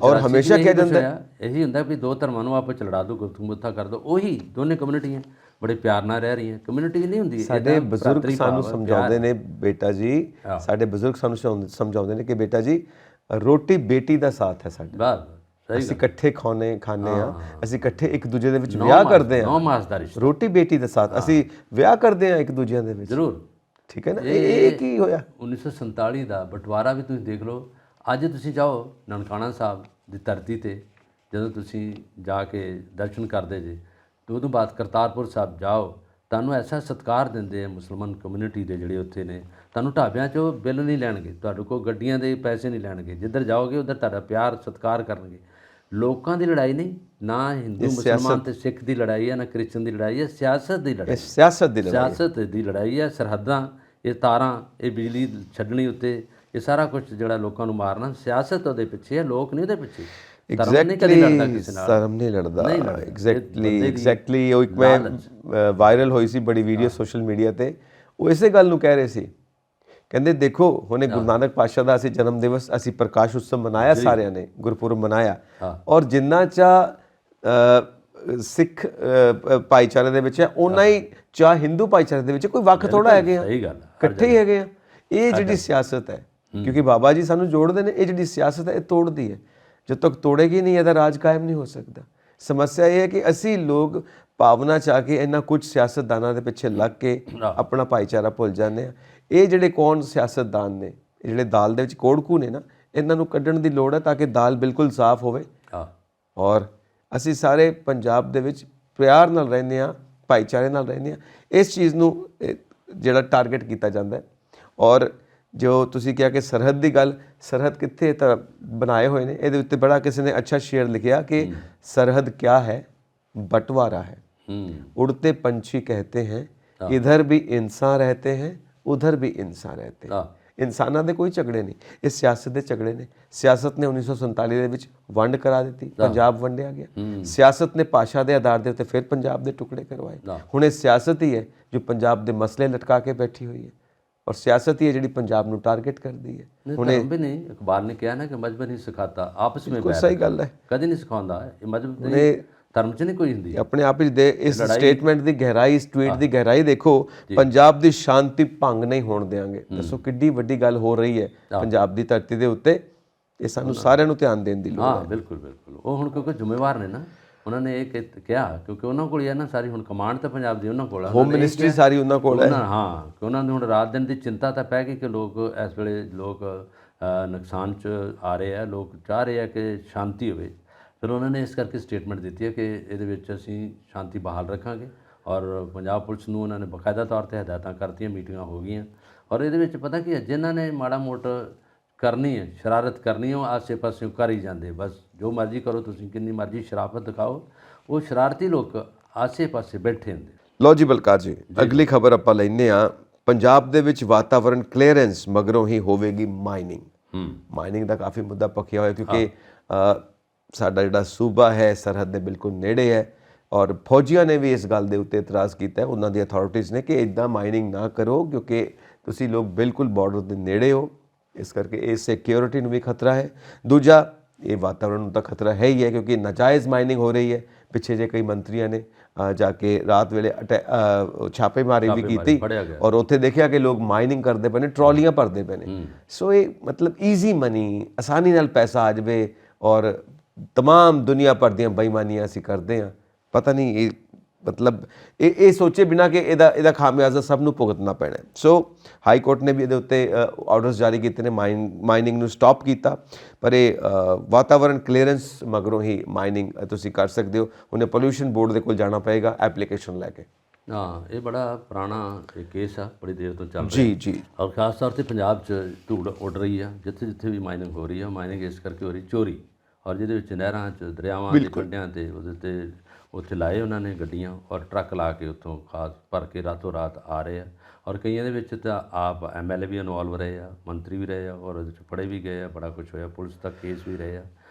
ਔਰ ਹਮੇਸ਼ਾ ਕਿਹਾ ਜਾਂਦਾ ਇਹੀ ਹੁੰਦਾ ਵੀ ਦੋ ਧਰਮਾਂ ਨੂੰ ਆਪਸ ਚ ਲੜਾ ਦੋ, ਗੁੱਥਾ ਕਰ ਦੋ। ਉਹੀ ਦੋਨੇ ਕਮਿਊਨਿਟੀਆਂ ਬੜੇ ਪਿਆਰ ਨਾਲ ਰਹਿ ਰਹੀਆਂ। ਕਮਿਊਨਿਟੀ ਨਹੀਂ ਹੁੰਦੀ। ਸਾਡੇ ਬਜ਼ੁਰਗ ਸਾਨੂੰ ਸਮਝਾਉਂਦੇ ਨੇ ਬੇਟਾ ਜੀ, ਸਾਡੇ ਬਜ਼ੁਰਗ ਸਾਨੂੰ ਸਮਝਾਉਂਦੇ ਨੇ ਕਿ ਬੇਟਾ ਜੀ ਰੋਟੀ ਬੇਟੀ ਦਾ ਸਾਥ ਹੈ ਸਾਡਾ। ਅਸੀਂ ਇਕੱਠੇ ਖਾਣੇ ਆ, ਅਸੀਂ ਇਕੱਠੇ ਇੱਕ ਦੂਜੇ ਦੇ ਵਿੱਚ ਵਿਆਹ ਕਰਦੇ ਹਾਂ। 9 ਮਾਸ ਦਾ ਰਿਸ਼ਤਾ, ਰੋਟੀ ਬੇਟੀ ਦਾ ਸਾਥ, ਅਸੀਂ ਵਿਆਹ ਕਰਦੇ ਹਾਂ ਇੱਕ ਦੂਜਿਆਂ ਦੇ ਵਿੱਚ। ਜ਼ਰੂਰ, ਠੀਕ ਹੈ ਨਾ। ਇਹ ਕੀ ਹੋਇਆ? 1947 ਦਾ ਬਟਵਾਰਾ ਵੀ ਤੁਸੀਂ ਦੇਖ ਲਓ। ਅੱਜ ਤੁਸੀਂ ਜਾਓ ਨਨਕਾਣਾ ਸਾਹਿਬ ਦੀ ਧਰਤੀ ਤੇ, ਜਦੋਂ ਤੁਸੀਂ ਜਾ ਕੇ ਦਰਸ਼ਨ ਕਰਦੇ ਜੇ, ਤੇ ਉਦੋਂ ਬਾਅਦ ਕਰਤਾਰਪੁਰ ਸਾਹਿਬ ਜਾਓ, ਤੁਹਾਨੂੰ ਐਸਾ ਸਤਿਕਾਰ ਦਿੰਦੇ ਆ ਮੁਸਲਮਾਨ ਕਮਿਊਨਿਟੀ ਦੇ ਜਿਹੜੇ ਉੱਥੇ ਨੇ। ਤੁਹਾਨੂੰ ਢਾਬਿਆਂ 'ਚ ਉਹ ਬਿੱਲ ਨਹੀਂ ਲੈਣਗੇ, ਤੁਹਾਡੇ ਕੋਲ ਗੱਡੀਆਂ ਦੇ ਪੈਸੇ ਨਹੀਂ ਲੈਣਗੇ। ਜਿੱਧਰ ਜਾਓਗੇ ਉੱਧਰ ਤੁਹਾਡਾ ਪਿਆਰ ਸਤਿਕਾਰ ਕਰਨਗੇ। ਲੋਕਾਂ ਦੀ ਲੜਾਈ ਨਹੀਂ, ਨਾ ਹਿੰਦੂ ਮੁਸਲਮਾਨ ਤੇ ਸਿੱਖ ਦੀ ਲੜਾਈ ਹੈ, ਨਾ ਕ੍ਰਿਸਚਨ ਦੀ ਲੜਾਈ ਹੈ, ਸਿਆਸਤ ਦੀ ਲੜਾਈ। ਸਿਆਸਤ ਦੀ ਲੜਾਈ ਹੈ। ਸਰਹੱਦਾਂ, ਇਹ ਤਾਰਾਂ, ਇਹ ਬਿਜਲੀ ਛੱਡਣੀ ਉੱਤੇ, ਇਹ ਸਾਰਾ ਕੁਝ ਜਿਹੜਾ ਲੋਕਾਂ ਨੂੰ ਮਾਰਨਾ, ਸਿਆਸਤ ਉਹਦੇ ਪਿੱਛੇ ਹੈ, ਲੋਕ ਨਹੀਂ ਉਹਦੇ ਪਿੱਛੇ। ਧਰਮ ਨਹੀਂ ਲੜਦਾ। ਐਗਜ਼ੈਕਟਲੀ ਉਹ ਇੱਕ ਮੈਂ ਵਾਇਰਲ ਹੋਈ ਸੀ ਬੜੀ ਵੀਡੀਓ ਸੋਸ਼ਲ ਮੀਡੀਆ ਤੇ, ਉਹ ਇਸੇ ਗੱਲ ਨੂੰ ਕਹਿ ਰਹੇ ਸੀ। ਕਹਿੰਦੇ ਦੇਖੋ ਹੁਣੇ ਗੁਰੂ ਨਾਨਕ ਪਾਤਸ਼ਾਹ ਦਾ ਅਸੀਂ ਜਨਮ ਦਿਵਸ, ਅਸੀਂ ਪ੍ਰਕਾਸ਼ ਉਤਸਵ ਮਨਾਇਆ, ਸਾਰਿਆਂ ਨੇ ਗੁਰਪੁਰਬ ਮਨਾਇਆ, ਔਰ ਜਿੰਨਾ ਸਿੱਖ ਭਾਈਚਾਰੇ ਦੇ ਵਿੱਚ ਹੈ ਓਨਾ ਹੀ ਹਿੰਦੂ ਭਾਈਚਾਰੇ ਦੇ ਵਿੱਚ। ਕੋਈ ਵੱਖ ਥੋੜਾ ਹੈਗੇ ਆ, ਇਕੱਠੇ ਹੀ ਹੈਗੇ ਆ। ਇਹ ਜਿਹੜੀ ਸਿਆਸਤ ਹੈ, ਕਿਉਂਕਿ ਬਾਬਾ ਜੀ ਸਾਨੂੰ ਜੋੜਦੇ ਨੇ, ਇਹ ਜਿਹੜੀ ਸਿਆਸਤ ਹੈ ਇਹ ਤੋੜਦੀ ਹੈ। ਜਦ ਤੱਕ ਤੋੜੇਗੀ ਨਹੀਂ ਇਹਦਾ ਰਾਜ ਕਾਇਮ ਨਹੀਂ ਹੋ ਸਕਦਾ। ਸਮੱਸਿਆ ਇਹ ਹੈ ਕਿ ਅਸੀਂ ਲੋਕ ਭਾਵਨਾ ਚਾਹ ਕੇ ਇਹਨਾਂ ਕੁਝ ਸਿਆਸਤਦਾਨਾਂ ਦੇ ਪਿੱਛੇ ਲੱਗ ਕੇ ਆਪਣਾ ਭਾਈਚਾਰਾ ਭੁੱਲ ਜਾਂਦੇ ਆ। ਇਹ ਜਿਹੜੇ ਕੌਣ ਸਿਆਸਤਦਾਨ ਨੇ, ਜਿਹੜੇ ਦਾਲ ਦੇ ਵਿੱਚ ਕੋੜਕੂ ਨੇ ਨਾ, ਇਹਨਾਂ ਨੂੰ ਕੱਢਣ ਦੀ ਲੋੜ ਹੈ ਤਾਂ ਕਿ ਦਾਲ ਬਿਲਕੁਲ ਸਾਫ਼ ਹੋਵੇ। ਔਰ ਅਸੀਂ ਸਾਰੇ ਪੰਜਾਬ ਦੇ ਵਿੱਚ ਪਿਆਰ ਨਾਲ ਰਹਿੰਦੇ ਹਾਂ, ਭਾਈਚਾਰੇ ਨਾਲ ਰਹਿੰਦੇ ਹਾਂ। ਇਸ ਚੀਜ਼ ਨੂੰ ਜਿਹੜਾ ਟਾਰਗੇਟ ਕੀਤਾ ਜਾਂਦਾ ਹੈ। ਔਰ ਜੋ ਤੁਸੀਂ ਕਿਹਾ ਕਿ ਸਰਹੱਦ ਦੀ ਗੱਲ, ਸਰਹੱਦ ਕਿੱਥੇ ਤਾਂ ਬਣਾਏ ਹੋਏ ਨੇ। ਇਹਦੇ ਉੱਤੇ ਬੜਾ ਕਿਸੇ ਨੇ ਅੱਛਾ ਸ਼ੇਅਰ ਲਿਖਿਆ ਕਿ ਸਰਹੱਦ ਕਿਆ ਹੈ, ਬਟਵਾਰਾ ਹੈ। उड़ते पंछी कहते हैं इधर भी इंसान रहते हैं उधर भी इंसान रहते हैं। ਇਨਸਾਨਾਂ ਦੇ ਕੋਈ ਝਗੜੇ ਨਹੀਂ, ਇਹ ਸਿਆਸਤ ਦੇ ਝਗੜੇ ਨੇ। ਸਿਆਸਤ ਨੇ 1947 ਦੇ ਵਿੱਚ ਵੰਡ ਕਰਾ ਦਿੱਤੀ, ਪੰਜਾਬ ਵੰਡਿਆ ਗਿਆ। ਸਿਆਸਤ ਨੇ ਭਾਸ਼ਾ ਦੇ ਆਧਾਰ ਦੇ ਉੱਤੇ ਫਿਰ ਪੰਜਾਬ ਦੇ ਟੁਕੜੇ ਕਰਵਾਏ। ਹੁਣ ਇਹ ਸਿਆਸਤ ਹੀ ਹੈ ਜੋ ਪੰਜਾਬ ਦੇ ਮਸਲੇ ਲਟਕਾ ਕੇ ਬੈਠੀ ਹੋਈ ਹੈ, ਔਰ ਸਿਆਸਤ ਹੀ ਹੈ ਜਿਹੜੀ ਪੰਜਾਬ ਨੂੰ ਟਾਰਗੇਟ ਕਰਦੀ ਹੈ। ਹੁਣ ਵੀ ਨਹੀਂ, ਇਕਬਾਲ ਨੇ ਕਿਹਾ ਨਾ ਕਿ ਮਜ਼ਹਬ ਨਹੀਂ ਸਿਖਾਤਾ, ਆਪਸ ਵਿੱਚ ਕੋਈ ਸਹੀ ਗੱਲ ਹੈ, ਕਦੇ ਨਹੀਂ ਸਿਖਾਉਂਦਾ ਇਹ ਮਜ਼ਹਬ ਨੇ। ਧਰਮ 'ਚ ਨਹੀਂ ਕੋਈ ਹੁੰਦੀ ਆਪਣੇ ਆਪ ਵਿੱਚ। ਦੇ ਇਸ ਸਟੇਟਮੈਂਟ ਦੀ ਗਹਿਰਾਈ, ਇਸ ਟਵੀਟ ਦੀ ਗਹਿਰਾਈ ਦੇਖੋ। ਪੰਜਾਬ ਦੀ ਸ਼ਾਂਤੀ ਭੰਗ ਨਹੀਂ ਹੋਣ ਦੇਵਾਂਗੇ। ਦੱਸੋ ਕਿੱਡੀ ਵੱਡੀ ਗੱਲ ਹੋ ਰਹੀ ਹੈ ਪੰਜਾਬ ਦੀ ਧਰਤੀ ਦੇ ਉੱਤੇ। ਇਹ ਸਾਨੂੰ ਸਾਰਿਆਂ ਨੂੰ ਧਿਆਨ ਦੇਣ ਦੀ ਲੋੜ ਹੈ। ਬਿਲਕੁਲ ਬਿਲਕੁਲ। ਉਹ ਹੁਣ ਕਿਉਂਕਿ ਜ਼ਿੰਮੇਵਾਰ ਨੇ ਨਾ, ਉਹਨਾਂ ਨੇ ਇਹ ਕਿਹਾ, ਕਿਉਂਕਿ ਉਹਨਾਂ ਕੋਲ ਹੀ ਹੈ ਨਾ ਸਾਰੀ ਹੁਣ ਕਮਾਂਡ ਤਾਂ ਪੰਜਾਬ ਦੀ ਉਹਨਾਂ ਕੋਲ ਹੈ, ਹੋਮ ਮਿਨਿਸਟਰੀ ਸਾਰੀ ਉਹਨਾਂ ਕੋਲ ਹੈ। ਹਾਂ, ਕਿ ਉਹਨਾਂ ਨੂੰ ਹੁਣ ਰਾਤ ਦਿਨ ਦੀ ਚਿੰਤਾ ਤਾਂ ਪੈ ਗਈ ਕਿ ਲੋਕ ਇਸ ਵੇਲੇ ਲੋਕ ਨੁਕਸਾਨ 'ਚ ਆ ਰਹੇ ਆ, ਲੋਕ ਚਾਹ ਰਹੇ ਆ ਕਿ ਸ਼ਾਂਤੀ ਹੋਵੇ। ਫਿਰ ਉਹਨਾਂ ਨੇ ਇਸ ਕਰਕੇ ਸਟੇਟਮੈਂਟ ਦਿੱਤੀ ਹੈ ਕਿ ਇਹਦੇ ਵਿੱਚ ਅਸੀਂ ਸ਼ਾਂਤੀ ਬਹਾਲ ਰੱਖਾਂਗੇ। ਔਰ ਪੰਜਾਬ ਪੁਲਿਸ ਨੂੰ ਉਹਨਾਂ ਨੇ ਬਾਕਾਇਦਾ ਤੌਰ 'ਤੇ ਹਦਾਇਤਾਂ ਕਰਤੀਆਂ, ਮੀਟਿੰਗਾਂ ਹੋ ਗਈਆਂ। ਔਰ ਇਹਦੇ ਵਿੱਚ ਪਤਾ ਕੀ ਹੈ, ਜਿਨ੍ਹਾਂ ਨੇ ਮਾੜਾ ਮੋਟਾ ਕਰਨੀ ਹੈ, ਸ਼ਰਾਰਤ ਕਰਨੀ ਹੈ, ਉਹ ਆਸੇ ਪਾਸੇ ਕਰ ਹੀ ਜਾਂਦੇ। ਬਸ ਜੋ ਮਰਜ਼ੀ ਕਰੋ ਤੁਸੀਂ, ਕਿੰਨੀ ਮਰਜ਼ੀ ਸ਼ਰਾਫਤ ਦਿਖਾਓ, ਉਹ ਸ਼ਰਾਰਤੀ ਲੋਕ ਆਸੇ ਪਾਸੇ ਬੈਠੇ ਹੁੰਦੇ। ਲਓ ਜੀ ਬਲਕਾਰ ਜੀ, ਅਗਲੀ ਖਬਰ ਆਪਾਂ ਲੈਂਦੇ ਹਾਂ। ਪੰਜਾਬ ਦੇ ਵਿੱਚ ਵਾਤਾਵਰਣ ਕਲੀਅਰੈਂਸ ਮਗਰੋਂ ਹੀ ਹੋਵੇਗੀ ਮਾਈਨਿੰਗ। ਮਾਈਨਿੰਗ ਦਾ ਕਾਫੀ ਮੁੱਦਾ ਪੱਕਿਆ ਹੋਇਆ ਕਿਉਂਕਿ ਸਾਡਾ ਜਿਹੜਾ ਸੂਬਾ ਹੈ ਸਰਹੱਦ ਦੇ ਬਿਲਕੁਲ ਨੇੜੇ ਹੈ ਔਰ ਫੌਜੀਆਂ ਨੇ ਵੀ ਇਸ ਗੱਲ ਦੇ ਉੱਤੇ ਇਤਰਾਜ਼ ਕੀਤਾ, ਉਹਨਾਂ ਦੀ ਅਥਾਰਟੀਜ਼ ਨੇ, ਕਿ ਇੱਦਾਂ ਮਾਈਨਿੰਗ ਨਾ ਕਰੋ ਕਿਉਂਕਿ ਤੁਸੀਂ ਲੋਕ ਬਿਲਕੁਲ ਬਾਰਡਰ ਦੇ ਨੇੜੇ ਹੋ, ਇਸ ਕਰਕੇ ਇਹ ਸਿਕਿਉਰਿਟੀ ਨੂੰ ਵੀ ਖਤਰਾ ਹੈ। ਦੂਜਾ, ਇਹ ਵਾਤਾਵਰਣ ਨੂੰ ਤਾਂ ਖਤਰਾ ਹੈ ਹੀ ਹੈ ਕਿਉਂਕਿ ਨਾਜਾਇਜ਼ ਮਾਈਨਿੰਗ ਹੋ ਰਹੀ ਹੈ। ਪਿੱਛੇ ਜੇ ਕਈ ਮੰਤਰੀਆਂ ਨੇ ਜਾ ਕੇ ਰਾਤ ਵੇਲੇ ਛਾਪੇਮਾਰੀ ਵੀ ਕੀਤੀ ਔਰ ਉੱਥੇ ਦੇਖਿਆ ਕਿ ਲੋਕ ਮਾਈਨਿੰਗ ਕਰਦੇ ਪਏ ਨੇ, ਟਰਾਲੀਆਂ ਭਰਦੇ ਪਏ ਨੇ। ਸੋ ਇਹ ਮਤਲਬ ਈਜ਼ੀ ਮਨੀ, ਆਸਾਨੀ ਨਾਲ ਪੈਸਾ ਆ ਜਾਵੇ ਔਰ ਤਮਾਮ ਦੁਨੀਆ ਭਰ ਦੀਆਂ ਬੇਈਮਾਨੀਆਂ ਅਸੀਂ ਕਰਦੇ ਹਾਂ। ਪਤਾ ਨਹੀਂ ਇਹ ਮਤਲਬ ਇਹ ਸੋਚੇ ਬਿਨਾ ਕਿ ਇਹਦਾ ਖਾਮਿਆਜ਼ਾ ਸਭ ਨੂੰ ਭੁਗਤਣਾ ਪੈਣਾ। ਸੋ ਹਾਈ ਕੋਰਟ ਨੇ ਵੀ ਇਹਦੇ ਉੱਤੇ ਆਰਡਰਸ ਜਾਰੀ ਕੀਤੇ ਨੇ, ਮਾਈਨਿੰਗ ਨੂੰ ਸਟਾਪ ਕੀਤਾ, ਪਰ ਇਹ ਵਾਤਾਵਰਣ ਕਲੀਅਰੈਂਸ ਮਗਰੋਂ ਹੀ ਮਾਈਨਿੰਗ ਤੁਸੀਂ ਕਰ ਸਕਦੇ ਹੋ। ਉਹਨੇ ਪੋਲਿਊਸ਼ਨ ਬੋਰਡ ਦੇ ਕੋਲ ਜਾਣਾ ਪਏਗਾ ਐਪਲੀਕੇਸ਼ਨ ਲੈ ਕੇ। ਹਾਂ, ਇਹ ਬੜਾ ਪੁਰਾਣਾ ਇਹ ਕੇਸ ਆ, ਬੜੀ ਦੇਰ ਤੋਂ ਚੱਲ ਰਿਹਾ ਜੀ ਜੀ। ਔਰ ਖਾਸ ਤੌਰ 'ਤੇ ਪੰਜਾਬ 'ਚ ਧੂੜ ਉੱਡ ਰਹੀ ਆ, ਜਿੱਥੇ ਜਿੱਥੇ ਵੀ ਮਾਈਨਿੰਗ ਹੋ ਰਹੀ ਆ। ਮਾਈਨਿੰਗ ਇਸ ਕਰਕੇ ਹੋ ਰਹੀ ਚੋਰੀ, ਔਰ ਜਿਹਦੇ ਵਿੱਚ ਨਹਿਰਾਂ 'ਚ, ਦਰਿਆਵਾਂ ਦੇ ਕੰਢਿਆਂ 'ਤੇ ਉਹਦੇ 'ਤੇ ਉੱਥੇ ਲਾਏ ਉਹਨਾਂ ਨੇ ਗੱਡੀਆਂ ਔਰ ਟਰੱਕ ਲਾ ਕੇ ਉੱਥੋਂ ਖਾਦ ਭਰ ਕੇ ਰਾਤੋਂ ਰਾਤ ਆ ਰਹੇ ਆ। ਔਰ ਕਈਆਂ ਦੇ ਵਿੱਚ ਤਾਂ ਆਪ MLA ਵੀ ਇਨਵੋਲਵ ਰਹੇ ਆ, ਮੰਤਰੀ ਵੀ ਰਹੇ ਆ ਔਰ ਉਹਦੇ 'ਚ ਫੜੇ ਵੀ ਗਏ ਆ, ਬੜਾ ਕੁਛ ਹੋਇਆ, ਪੁਲਿਸ ਤੱਕ ਕੇਸ ਵੀ ਰਹੇ ਆ।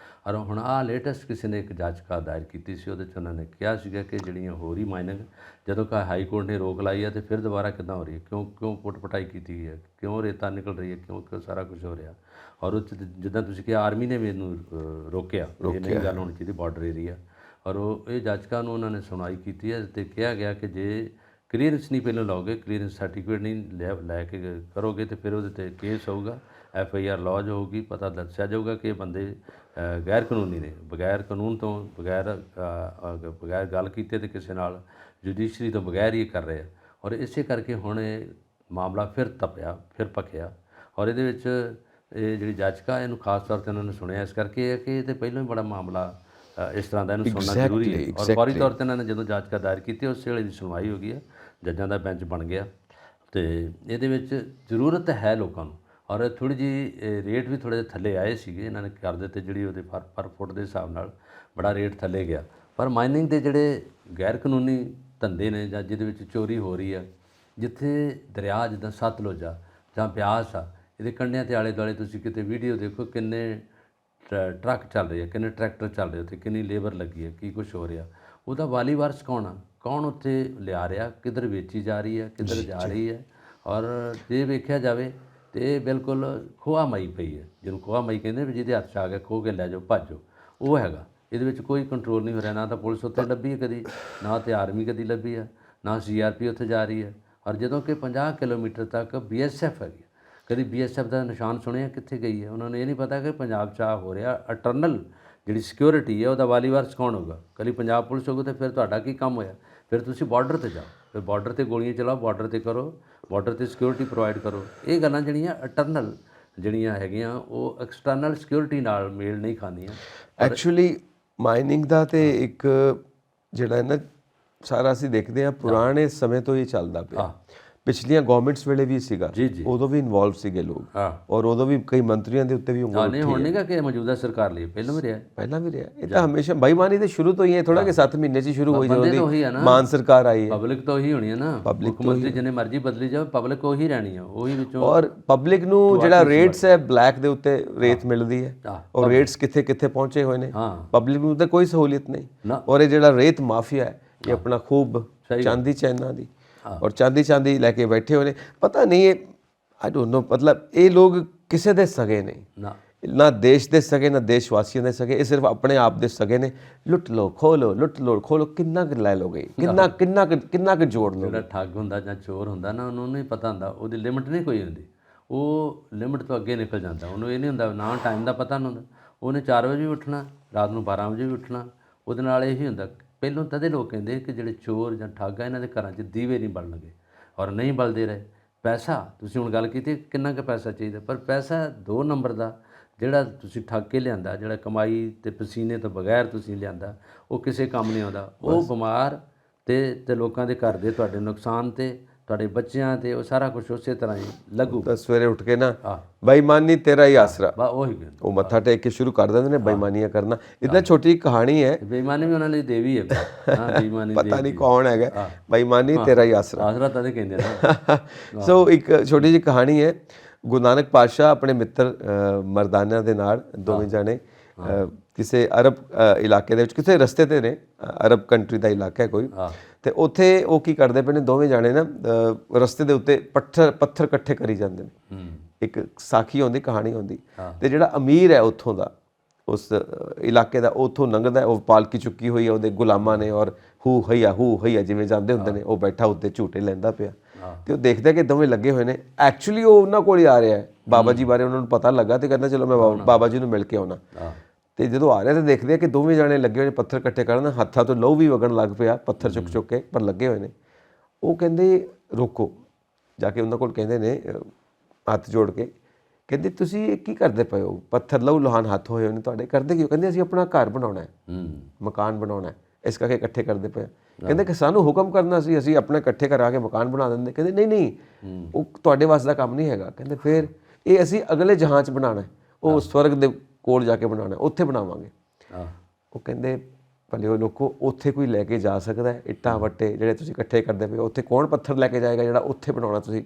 ਔਰ ਹੁਣ ਲੇਟੈਸਟ ਕਿਸੇ ਨੇ ਇੱਕ ਯਾਚਕਾ ਦਾਇਰ ਕੀਤੀ ਸੀ, ਉਹਦੇ 'ਚ ਉਹਨਾਂ ਨੇ ਕਿਹਾ ਸੀਗਾ ਕਿ ਜਿਹੜੀਆਂ ਹੋ ਰਹੀ ਮਾਈਨਿੰਗ, ਜਦੋਂ ਕਿ ਹਾਈ ਕੋਰਟ ਨੇ ਰੋਕ ਲਾਈ ਹੈ, ਤੇ ਫਿਰ ਦੁਬਾਰਾ ਕਿੱਦਾਂ ਹੋ ਰਹੀ ਹੈ, ਕਿਉਂ ਪੁੱਟ-ਪਟਾਈ ਕੀਤੀ ਗਈ ਹੈ, ਕਿਉਂ ਰੇਤਾ ਨਿਕਲ ਰਹੀ ਹੈ, ਕਿਉਂ ਸਾਰਾ ਕੁਝ ਹੋ ਰਿਹਾ। ਔਰ ਉਹ 'ਚ ਜਿੱਦਾਂ ਤੁਸੀਂ ਕਿਹਾ ਆਰਮੀ ਨੇ ਵੀ ਇਹਨੂੰ ਰੋਕਿਆ, ਇਹ ਨਹੀਂ ਗੱਲ ਹੋਣੀ ਚਾਹੀਦੀ, ਬਾਰਡਰ ਏਰੀਆ। ਔਰ ਇਹ ਜਾਚਕਾਂ ਨੂੰ ਉਹਨਾਂ ਨੇ ਸੁਣਵਾਈ ਕੀਤੀ ਹੈ ਅਤੇ ਕਿਹਾ ਗਿਆ ਕਿ ਜੇ ਕਲੀਅਰੈਂਸ ਨਹੀਂ ਪਹਿਲਾਂ ਲਓਗੇ, ਕਲੀਅਰੈਂਸ ਸਰਟੀਫਿਕੇਟ ਨਹੀਂ ਲੈ ਕੇ ਕਰੋਗੇ, ਤਾਂ ਫਿਰ ਉਹਦੇ 'ਤੇ ਕੇਸ ਹੋਊਗਾ, FIR ਲੌਜ ਹੋਊਗੀ, ਪਤਾ ਦੱਸਿਆ ਜਾਊਗਾ ਕਿ ਇਹ ਬੰਦੇ ਗੈਰ ਕਾਨੂੰਨੀ ਨੇ, ਬਗੈਰ ਕਾਨੂੰਨ ਤੋਂ, ਬਗੈਰ ਗੱਲ ਕੀਤੇ ਤੇ ਕਿਸੇ ਨਾਲ ਜੁਡੀਸ਼ਰੀ ਤੋਂ ਬਗੈਰ ਹੀ ਕਰ ਰਹੇ ਆ। ਔਰ ਇਸੇ ਕਰਕੇ ਹੁਣ ਇਹ ਮਾਮਲਾ ਫਿਰ ਭਖਿਆ ਔਰ ਇਹਦੇ ਵਿੱਚ ਇਹ ਜਿਹੜੀ ਜਾਚਕਾ ਇਹਨੂੰ ਖਾਸ ਤੌਰ 'ਤੇ ਉਹਨਾਂ ਨੇ ਸੁਣਿਆ ਇਸ ਕਰਕੇ ਹੈ ਕਿ ਇਹ ਤਾਂ ਪਹਿਲਾਂ ਹੀ ਬੜਾ ਮਾਮਲਾ ਇਸ ਤਰ੍ਹਾਂ ਦਾ, ਇਹਨੂੰ ਸੁਣਨਾ ਜ਼ਰੂਰੀ ਹੈ। ਔਰ ਫੌਰੀ ਤੌਰ 'ਤੇ ਇਹਨਾਂ ਨੇ ਜਦੋਂ ਜਾਚਕਾ ਦਾਇਰ ਕੀਤੀ, ਉਸ ਵੇਲੇ ਦੀ ਸੁਣਵਾਈ ਹੋ ਗਈ ਹੈ, ਜੱਜਾਂ ਦਾ ਬੈਂਚ ਬਣ ਗਿਆ ਅਤੇ ਇਹਦੇ ਵਿੱਚ ਜ਼ਰੂਰਤ ਹੈ ਲੋਕਾਂ ਨੂੰ। ਔਰ ਥੋੜ੍ਹੀ ਜਿਹੀ ਰੇਟ ਵੀ ਥੋੜ੍ਹੇ ਜਿਹੇ ਥੱਲੇ ਆਏ ਸੀਗੇ, ਇਹਨਾਂ ਨੇ ਕਰ ਦਿੱਤੇ, ਜਿਹੜੀ ਉਹਦੇ ਪਰ ਫੁੱਟ ਦੇ ਹਿਸਾਬ ਨਾਲ ਬੜਾ ਰੇਟ ਥੱਲੇ ਗਿਆ। ਪਰ ਮਾਈਨਿੰਗ ਦੇ ਜਿਹੜੇ ਗੈਰ ਕਾਨੂੰਨੀ ਧੰਦੇ ਨੇ ਜਾਂ ਜਿਹਦੇ ਵਿੱਚ ਚੋਰੀ ਹੋ ਰਹੀ ਆ, ਜਿੱਥੇ ਦਰਿਆ ਜਿੱਦਾਂ ਸਤਲੁਜ ਆ ਜਾਂ ਬਿਆਸ ਆ, ਇਹਦੇ ਕੰਢਿਆਂ 'ਤੇ ਆਲੇ ਦੁਆਲੇ ਤੁਸੀਂ ਕਿਤੇ ਵੀਡੀਓ ਦੇਖੋ, ਕਿੰਨੇ ਟਰੱਕ ਚੱਲ ਰਹੇ ਆ, ਕਿੰਨੇ ਟਰੈਕਟਰ ਚੱਲ ਰਹੇ ਉੱਥੇ, ਕਿੰਨੀ ਲੇਬਰ ਲੱਗੀ ਹੈ, ਕੀ ਕੁਛ ਹੋ ਰਿਹਾ। ਉਹਦਾ ਵਾਲੀ ਵਾਰਸ ਕੌਣ ਆ, ਕੌਣ ਉੱਥੇ ਲਿਆ ਰਿਹਾ, ਕਿੱਧਰ ਵੇਚੀ ਜਾ ਰਹੀ ਹੈ, ਕਿੱਧਰ ਜਾ ਰਹੀ ਹੈ। ਔਰ ਜੇ ਵੇਖਿਆ ਜਾਵੇ ਤਾਂ ਇਹ ਬਿਲਕੁਲ ਖੋਆ ਮਈ ਪਈ ਹੈ, ਜਿਹਨੂੰ ਖੋਆ ਮਈ ਕਹਿੰਦੇ ਵੀ, ਜਿਹਦੇ ਹੱਥ 'ਚ ਆ ਗਿਆ ਖੋਹ ਕੇ ਲੈ ਜਾਓ, ਭੱਜੋ, ਉਹ ਹੈਗਾ। ਇਹਦੇ ਵਿੱਚ ਕੋਈ ਕੰਟਰੋਲ ਨਹੀਂ ਹੋ ਰਿਹਾ, ਨਾ ਤਾਂ ਪੁਲਿਸ ਉੱਥੇ ਲੱਭੀ ਹੈ ਕਦੀ, ਨਾ ਤੇ ਆਰਮੀ ਕਦੀ ਲੱਭੀ ਹੈ, ਨਾ CRP ਉੱਥੇ ਜਾ ਰਹੀ ਹੈ। ਔਰ ਜਦੋਂ ਕਿ 50 ਕਿਲੋਮੀਟਰ ਤੱਕ BSF ਹੈਗੀ, ਕਦੀ BSF ਦਾ ਨਿਸ਼ਾਨ ਸੁਣਿਆ, ਕਿੱਥੇ ਗਈ ਹੈ? ਉਹਨਾਂ ਨੂੰ ਇਹ ਨਹੀਂ ਪਤਾ ਕਿ ਪੰਜਾਬ 'ਚ ਹੋ ਰਿਹਾ। ਅਟਰਨਲ ਜਿਹੜੀ ਸਿਕਿਉਰਿਟੀ ਹੈ ਉਹਦਾ ਵਾਲੀ ਵਾਰਸ ਕੌਣ ਹੋਊਗਾ? ਕੱਲੀ ਪੰਜਾਬ ਪੁਲਿਸ ਹੋਊਗਾ, ਤਾਂ ਫਿਰ ਤੁਹਾਡਾ ਕੀ ਕੰਮ ਹੋਇਆ? ਫਿਰ ਤੁਸੀਂ ਬਾਰਡਰ 'ਤੇ ਜਾਓ, ਫਿਰ ਬਾਰਡਰ 'ਤੇ ਗੋਲੀਆਂ ਚਲਾਓ, ਬਾਰਡਰ 'ਤੇ ਕਰੋ, ਬਾਰਡਰ 'ਤੇ ਸਿਕਿਉਰਿਟੀ ਪ੍ਰੋਵਾਈਡ ਕਰੋ। ਇਹ ਗੱਲਾਂ ਜਿਹੜੀਆਂ ਅਟਰਨਲ ਜਿਹੜੀਆਂ ਹੈਗੀਆਂ, ਉਹ ਐਕਸਟਰਨਲ ਸਿਕਿਉਰਿਟੀ ਨਾਲ ਮੇਲ ਨਹੀਂ ਖਾਂਦੀਆਂ। ਐਕਚੁਅਲੀ ਮਾਈਨਿੰਗ ਦਾ ਤੇ ਇੱਕ ਜਿਹੜਾ ਹੈ ਨਾ, ਸਾਰਾ ਅਸੀਂ ਦੇਖਦੇ ਹਾਂ ਪੁਰਾਣੇ ਸਮੇਂ ਤੋਂ ਹੀ ਚੱਲਦਾ ਪਿਆ। ਪਿਛਲੀਆਂ ਗਵਰਨਮੈਂਟਸ ਵੇਲੇ ਵੀ ਸੀਗਾ, ਉਦੋਂ ਵੀ ਇਨਵੋਲਵ ਸੀਗੇ ਲੋਕ, ਔਰ ਉਦੋਂ ਵੀ ਕਈ ਮੰਤਰੀਆਂ ਦੇ ਉੱਤੇ ਵੀ ਉਂਗਲ ਨਹੀਂ ਹੁਣ ਨਹੀਂਗਾ ਕਿ ਮੌਜੂਦਾ ਸਰਕਾਰ ਲਈ, ਪਹਿਲਾਂ ਵੀ ਰਿਹਾ। ਇਹ ਤਾਂ ਹਮੇਸ਼ਾ ਬੇਈਮਾਨੀ ਦੇ ਸ਼ੁਰੂ ਤੋਂ ਹੀ ਹੈ, ਥੋੜਾ ਕਿ 7 ਮਹੀਨੇ 'ਚ ਹੀ ਸ਼ੁਰੂ ਹੋਈ ਜਦੋਂ ਮਾਨ ਸਰਕਾਰ ਆਈ ਹੈ। ਪਬਲਿਕ ਤਾਂ ਉਹੀ ਹੋਣੀ ਹੈ ਨਾ, ਮੁੱਖ ਮੰਤਰੀ ਜਿੰਨੇ ਮਰਜ਼ੀ ਬਦਲੀ ਜਾਵੇ, ਪਬਲਿਕ ਉਹੀ ਰਹਿਣੀ ਆ, ਉਹੀ ਵਿੱਚੋਂ। ਔਰ ਪਬਲਿਕ ਨੂੰ ਜਿਹੜਾ ਰੇਟਸ ਹੈ, ਬਲੈਕ ਦੇ ਉੱਤੇ ਰੇਤ ਮਿਲਦੀ ਹੈ, ਔਰ ਰੇਟਸ ਕਿੱਥੇ ਕਿੱਥੇ ਪਹੁੰਚੇ ਹੋਏ ਨੇ, ਪਬਲਿਕ ਨੂੰ ਤਾਂ ਕੋਈ ਸਹੂਲੀਅਤ ਨਹੀਂ। ਔਰ ਇਹ ਜਿਹੜਾ ਰੇਤ ਮਾਫੀਆ ਹੈ, ਇਹ ਆਪਣਾ ਖੂਬ ਚਾਂਦੀ ਚੈਨਾਂ ਦੀ ਔਰ ਚਾਂਦੀ ਲੈ ਕੇ ਬੈਠੇ ਹੋਏ ਨੇ। ਪਤਾ ਨਹੀਂ ਇਹ ਆਈ ਡੋਂਟ ਨੋ, ਮਤਲਬ ਇਹ ਲੋਕ ਕਿਸੇ ਦੇ ਸਗੇ ਨਹੀਂ, ਨਾ ਦੇਸ਼ ਦੇ ਸਗੇ, ਨਾ ਦੇਸ਼ ਵਾਸੀਆਂ ਦੇ ਸਗੇ, ਇਹ ਸਿਰਫ ਆਪਣੇ ਆਪ ਦੇ ਸਗੇ ਨੇ। ਲੁੱਟ ਲੋ ਖੋਹ ਲੋ, ਲੁੱਟ ਲੋ ਖੋਹ ਲੋ, ਕਿੰਨਾ ਕੁ ਲੈ ਲੋਗੇ, ਕਿੰਨਾ ਕੁ ਜੋੜ ਲੋ। ਜਿਹੜਾ ਠੱਗ ਹੁੰਦਾ ਜਾਂ ਚੋਰ ਹੁੰਦਾ ਨਾ, ਉਹਨੂੰ ਨਹੀਂ ਪਤਾ ਹੁੰਦਾ, ਉਹਦੀ ਲਿਮਿਟ ਨਹੀਂ ਕੋਈ ਹੁੰਦੀ, ਉਹ ਲਿਮਿਟ ਤੋਂ ਅੱਗੇ ਨਿਕਲ ਜਾਂਦਾ। ਉਹਨੂੰ ਇਹ ਨਹੀਂ ਹੁੰਦਾ, ਨਾ ਟਾਈਮ ਦਾ ਪਤਾ ਨਹੀਂ ਹੁੰਦਾ, ਉਹਨੇ 4 ਵਜੇ ਵੀ ਉੱਠਣਾ, ਰਾਤ ਨੂੰ 12 ਵਜੇ ਵੀ ਉੱਠਣਾ। ਉਹਦੇ ਨਾਲ ਇਹੀ ਹੁੰਦਾ। ਪਹਿਲਾਂ ਤਦੇ ਲੋਕ ਕਹਿੰਦੇ ਕਿ ਜਿਹੜੇ ਚੋਰ ਜਾਂ ਠੱਗ ਆ, ਇਹਨਾਂ ਦੇ ਘਰਾਂ 'ਚ ਦੀਵੇ ਨਹੀਂ ਬਲਣਗੇ, ਔਰ ਨਹੀਂ ਬਲਦੇ ਰਹੇ। ਪੈਸਾ, ਤੁਸੀਂ ਹੁਣ ਗੱਲ ਕੀਤੀ ਕਿੰਨਾ ਕੁ ਪੈਸਾ ਚਾਹੀਦਾ, ਪਰ ਪੈਸਾ 2 ਨੰਬਰ ਦਾ ਜਿਹੜਾ ਤੁਸੀਂ ਠੱਗ ਕੇ ਲਿਆਂਦਾ, ਜਿਹੜਾ ਕਮਾਈ ਤੇ ਪਸੀਨੇ ਤੋਂ ਬਗੈਰ ਤੁਸੀਂ ਲਿਆਂਦਾ, ਉਹ ਕਿਸੇ ਕੰਮ ਨਹੀਂ ਆਉਂਦਾ। ਉਹ ਬਿਮਾਰ ਤੇ ਲੋਕਾਂ ਦੇ ਘਰ ਦੇ ਤੁਹਾਡੇ ਨੁਕਸਾਨ ਤੇ ਤੁਹਾਡੇ ਬੱਚਿਆਂ ਤੇ ਉਹ ਸਾਰਾ ਕੁਝ ਉਸੇ ਤਰ੍ਹਾਂ ਹੀ ਲੱਗੂ। ਤਾਂ ਸਵੇਰੇ ਉੱਠ ਕੇ ਨਾ ਬੇਈਮਾਨੀ ਤੇਰਾ ਹੀ ਆਸਰਾ, ਉਹੀ ਉਹ ਮੱਥਾ ਟੇਕ ਕੇ ਸ਼ੁਰੂ ਕਰ ਦਿੰਦੇ ਨੇ ਬੇਈਮਾਨੀਆਂ ਕਰਨਾ। ਇਦਾਂ ਛੋਟੀ ਕਹਾਣੀ ਹੈ, ਬੇਈਮਾਨੀ ਵੀ ਉਹਨਾਂ ਲਈ ਦੇਵੀ ਹੈ। ਬੇਈਮਾਨੀ ਪਤਾ ਨਹੀਂ ਕੌਣ ਹੈਗਾ, ਬੇਈਮਾਨੀ ਤੇਰਾ ਹੀ ਆਸਰਾ ਤਾਂ ਕਹਿੰਦੇ ਨੇ। ਸੋ ਇੱਕ ਛੋਟੀ ਜਿਹੀ ਕਹਾਣੀ ਹੈ। ਗੁਰੂ ਨਾਨਕ ਪਾਤਸ਼ਾਹ ਆਪਣੇ ਮਿੱਤਰ ਮਰਦਾਨਾ ਦੇ ਨਾਲ ਦੋਵੇਂ ਜਾਣੇ ਕਿਸੇ ਅਰਬ ਇਲਾਕੇ ਦੇ ਵਿੱਚ ਕਿਸੇ ਰਸਤੇ ਤੇ ਨੇ, ਅਰਬ ਕੰਟਰੀ ਦਾ ਇਲਾਕਾ ਹੈ ਕੋਈ, ਤੇ ਉੱਥੇ ਉਹ ਕੀ ਕਰਦੇ ਪਏ ਨੇ ਦੋਵੇਂ ਜਾਣੇ ਨਾ ਰਸਤੇ ਦੇ ਉੱਤੇ ਪੱਥਰ ਇਕੱਠੇ ਕਰੀ ਜਾਂਦੇ ਨੇ। ਇੱਕ ਸਾਖੀ ਹੁੰਦੀ, ਕਹਾਣੀ ਹੁੰਦੀ, ਤੇ ਜਿਹੜਾ ਅਮੀਰ ਹੈ ਉੱਥੋਂ ਦਾ, ਉਸ ਇਲਾਕੇ ਦਾ, ਉੱਥੋਂ ਲੰਘਦਾ, ਉਹ ਪਾਲਕੀ ਚੁੱਕੀ ਹੋਈ ਹੈ, ਉਹਦੇ ਗੁਲਾਮਾਂ ਨੇ, ਔਰ ਹੂ ਹਈਆ ਜਿਵੇਂ ਜਾਂਦੇ ਹੁੰਦੇ ਨੇ, ਉਹ ਬੈਠਾ ਉੱਤੇ ਝੂਟੇ ਲੈਂਦਾ ਪਿਆ, ਤੇ ਉਹ ਦੇਖਦਾ ਕਿ ਦੋਵੇਂ ਲੱਗੇ ਹੋਏ ਨੇ। ਐਕਚੁਅਲੀ ਉਹ ਉਹਨਾਂ ਕੋਲ ਹੀ ਆ ਰਿਹਾ ਹੈ, ਬਾਬਾ ਜੀ ਬਾਰੇ ਉਹਨਾਂ ਨੂੰ ਪਤਾ ਲੱਗਾ, ਤੇ ਕਹਿੰਦਾ ਚਲੋ ਮੈਂ ਬਾਬਾ ਜੀ ਨੂੰ ਮਿਲ ਕੇ ਆਉਣਾ। ਤੇ ਜਦੋਂ ਆ ਰਿਹਾ ਤੇ ਦੇਖਦੇ ਆ ਕਿ ਦੋਵੇਂ ਜਾਣੇ ਲੱਗੇ ਹੋਏ ਨੇ ਪੱਥਰ ਇਕੱਠੇ ਕਰਨ, ਹੱਥਾਂ ਤੋਂ ਲਹੂ ਵੀ ਵਗਣ ਲੱਗ ਪਿਆ, ਪੱਥਰ ਚੁੱਕ ਕੇ, ਪਰ ਲੱਗੇ ਹੋਏ ਨੇ। ਉਹ ਕਹਿੰਦੇ ਰੋਕੋ, ਜਾ ਕੇ ਉਹਨਾਂ ਕੋਲ ਕਹਿੰਦੇ ਨੇ ਹੱਥ ਜੋੜ ਕੇ, ਕਹਿੰਦੇ ਤੁਸੀਂ ਇਹ ਕੀ ਕਰਦੇ ਪਏ ਹੋ, ਪੱਥਰ ਲਹੂ ਲੁਹਾਨ ਹੱਥ ਹੋਏ ਨੇ ਤੁਹਾਡੇ, ਕਰਦੇ ਕੀ ਹੋ? ਕਹਿੰਦੇ ਅਸੀਂ ਆਪਣਾ ਘਰ ਬਣਾਉਣਾ ਹੈ, ਮਕਾਨ ਬਣਾਉਣਾ ਹੈ, ਇਸ ਕਰਕੇ ਇਕੱਠੇ ਕਰਦੇ ਪਏ। ਕਹਿੰਦੇ ਕਿ ਸਾਨੂੰ ਹੁਕਮ ਕਰਨਾ ਸੀ, ਅਸੀਂ ਆਪਣੇ ਇਕੱਠੇ ਕਰਾ ਕੇ ਮਕਾਨ ਬਣਾ ਦਿੰਦੇ। ਕਹਿੰਦੇ ਨਹੀਂ, ਉਹ ਤੁਹਾਡੇ ਵਾਸ ਦਾ ਕੰਮ ਨਹੀਂ ਹੈਗਾ। ਕਹਿੰਦੇ ਫਿਰ ਇਹ ਅਸੀਂ ਅਗਲੇ ਜਹਾਂ 'ਚ ਬਣਾਉਣਾ, ਉਹ ਸਵਰਗ ਦੇ ਕੋਲ ਜਾ ਕੇ ਬਣਾਉਣਾ, ਉੱਥੇ ਬਣਾਵਾਂਗੇ। ਉਹ ਕਹਿੰਦੇ ਭਲੇ ਉਹ ਲੋਕੋ, ਉੱਥੇ ਕੋਈ ਲੈ ਕੇ ਜਾ ਸਕਦਾ ਹੈ ਇੱਟਾਂ ਵੱਟੇ ਜਿਹੜੇ ਤੁਸੀਂ ਇਕੱਠੇ ਕਰਦੇ ਪਏ ਹੋ? ਉੱਥੇ ਕੌਣ ਪੱਥਰ ਲੈ ਕੇ ਜਾਏਗਾ ਜਿਹੜਾ ਉੱਥੇ ਬਣਾਉਣਾ ਤੁਸੀਂ?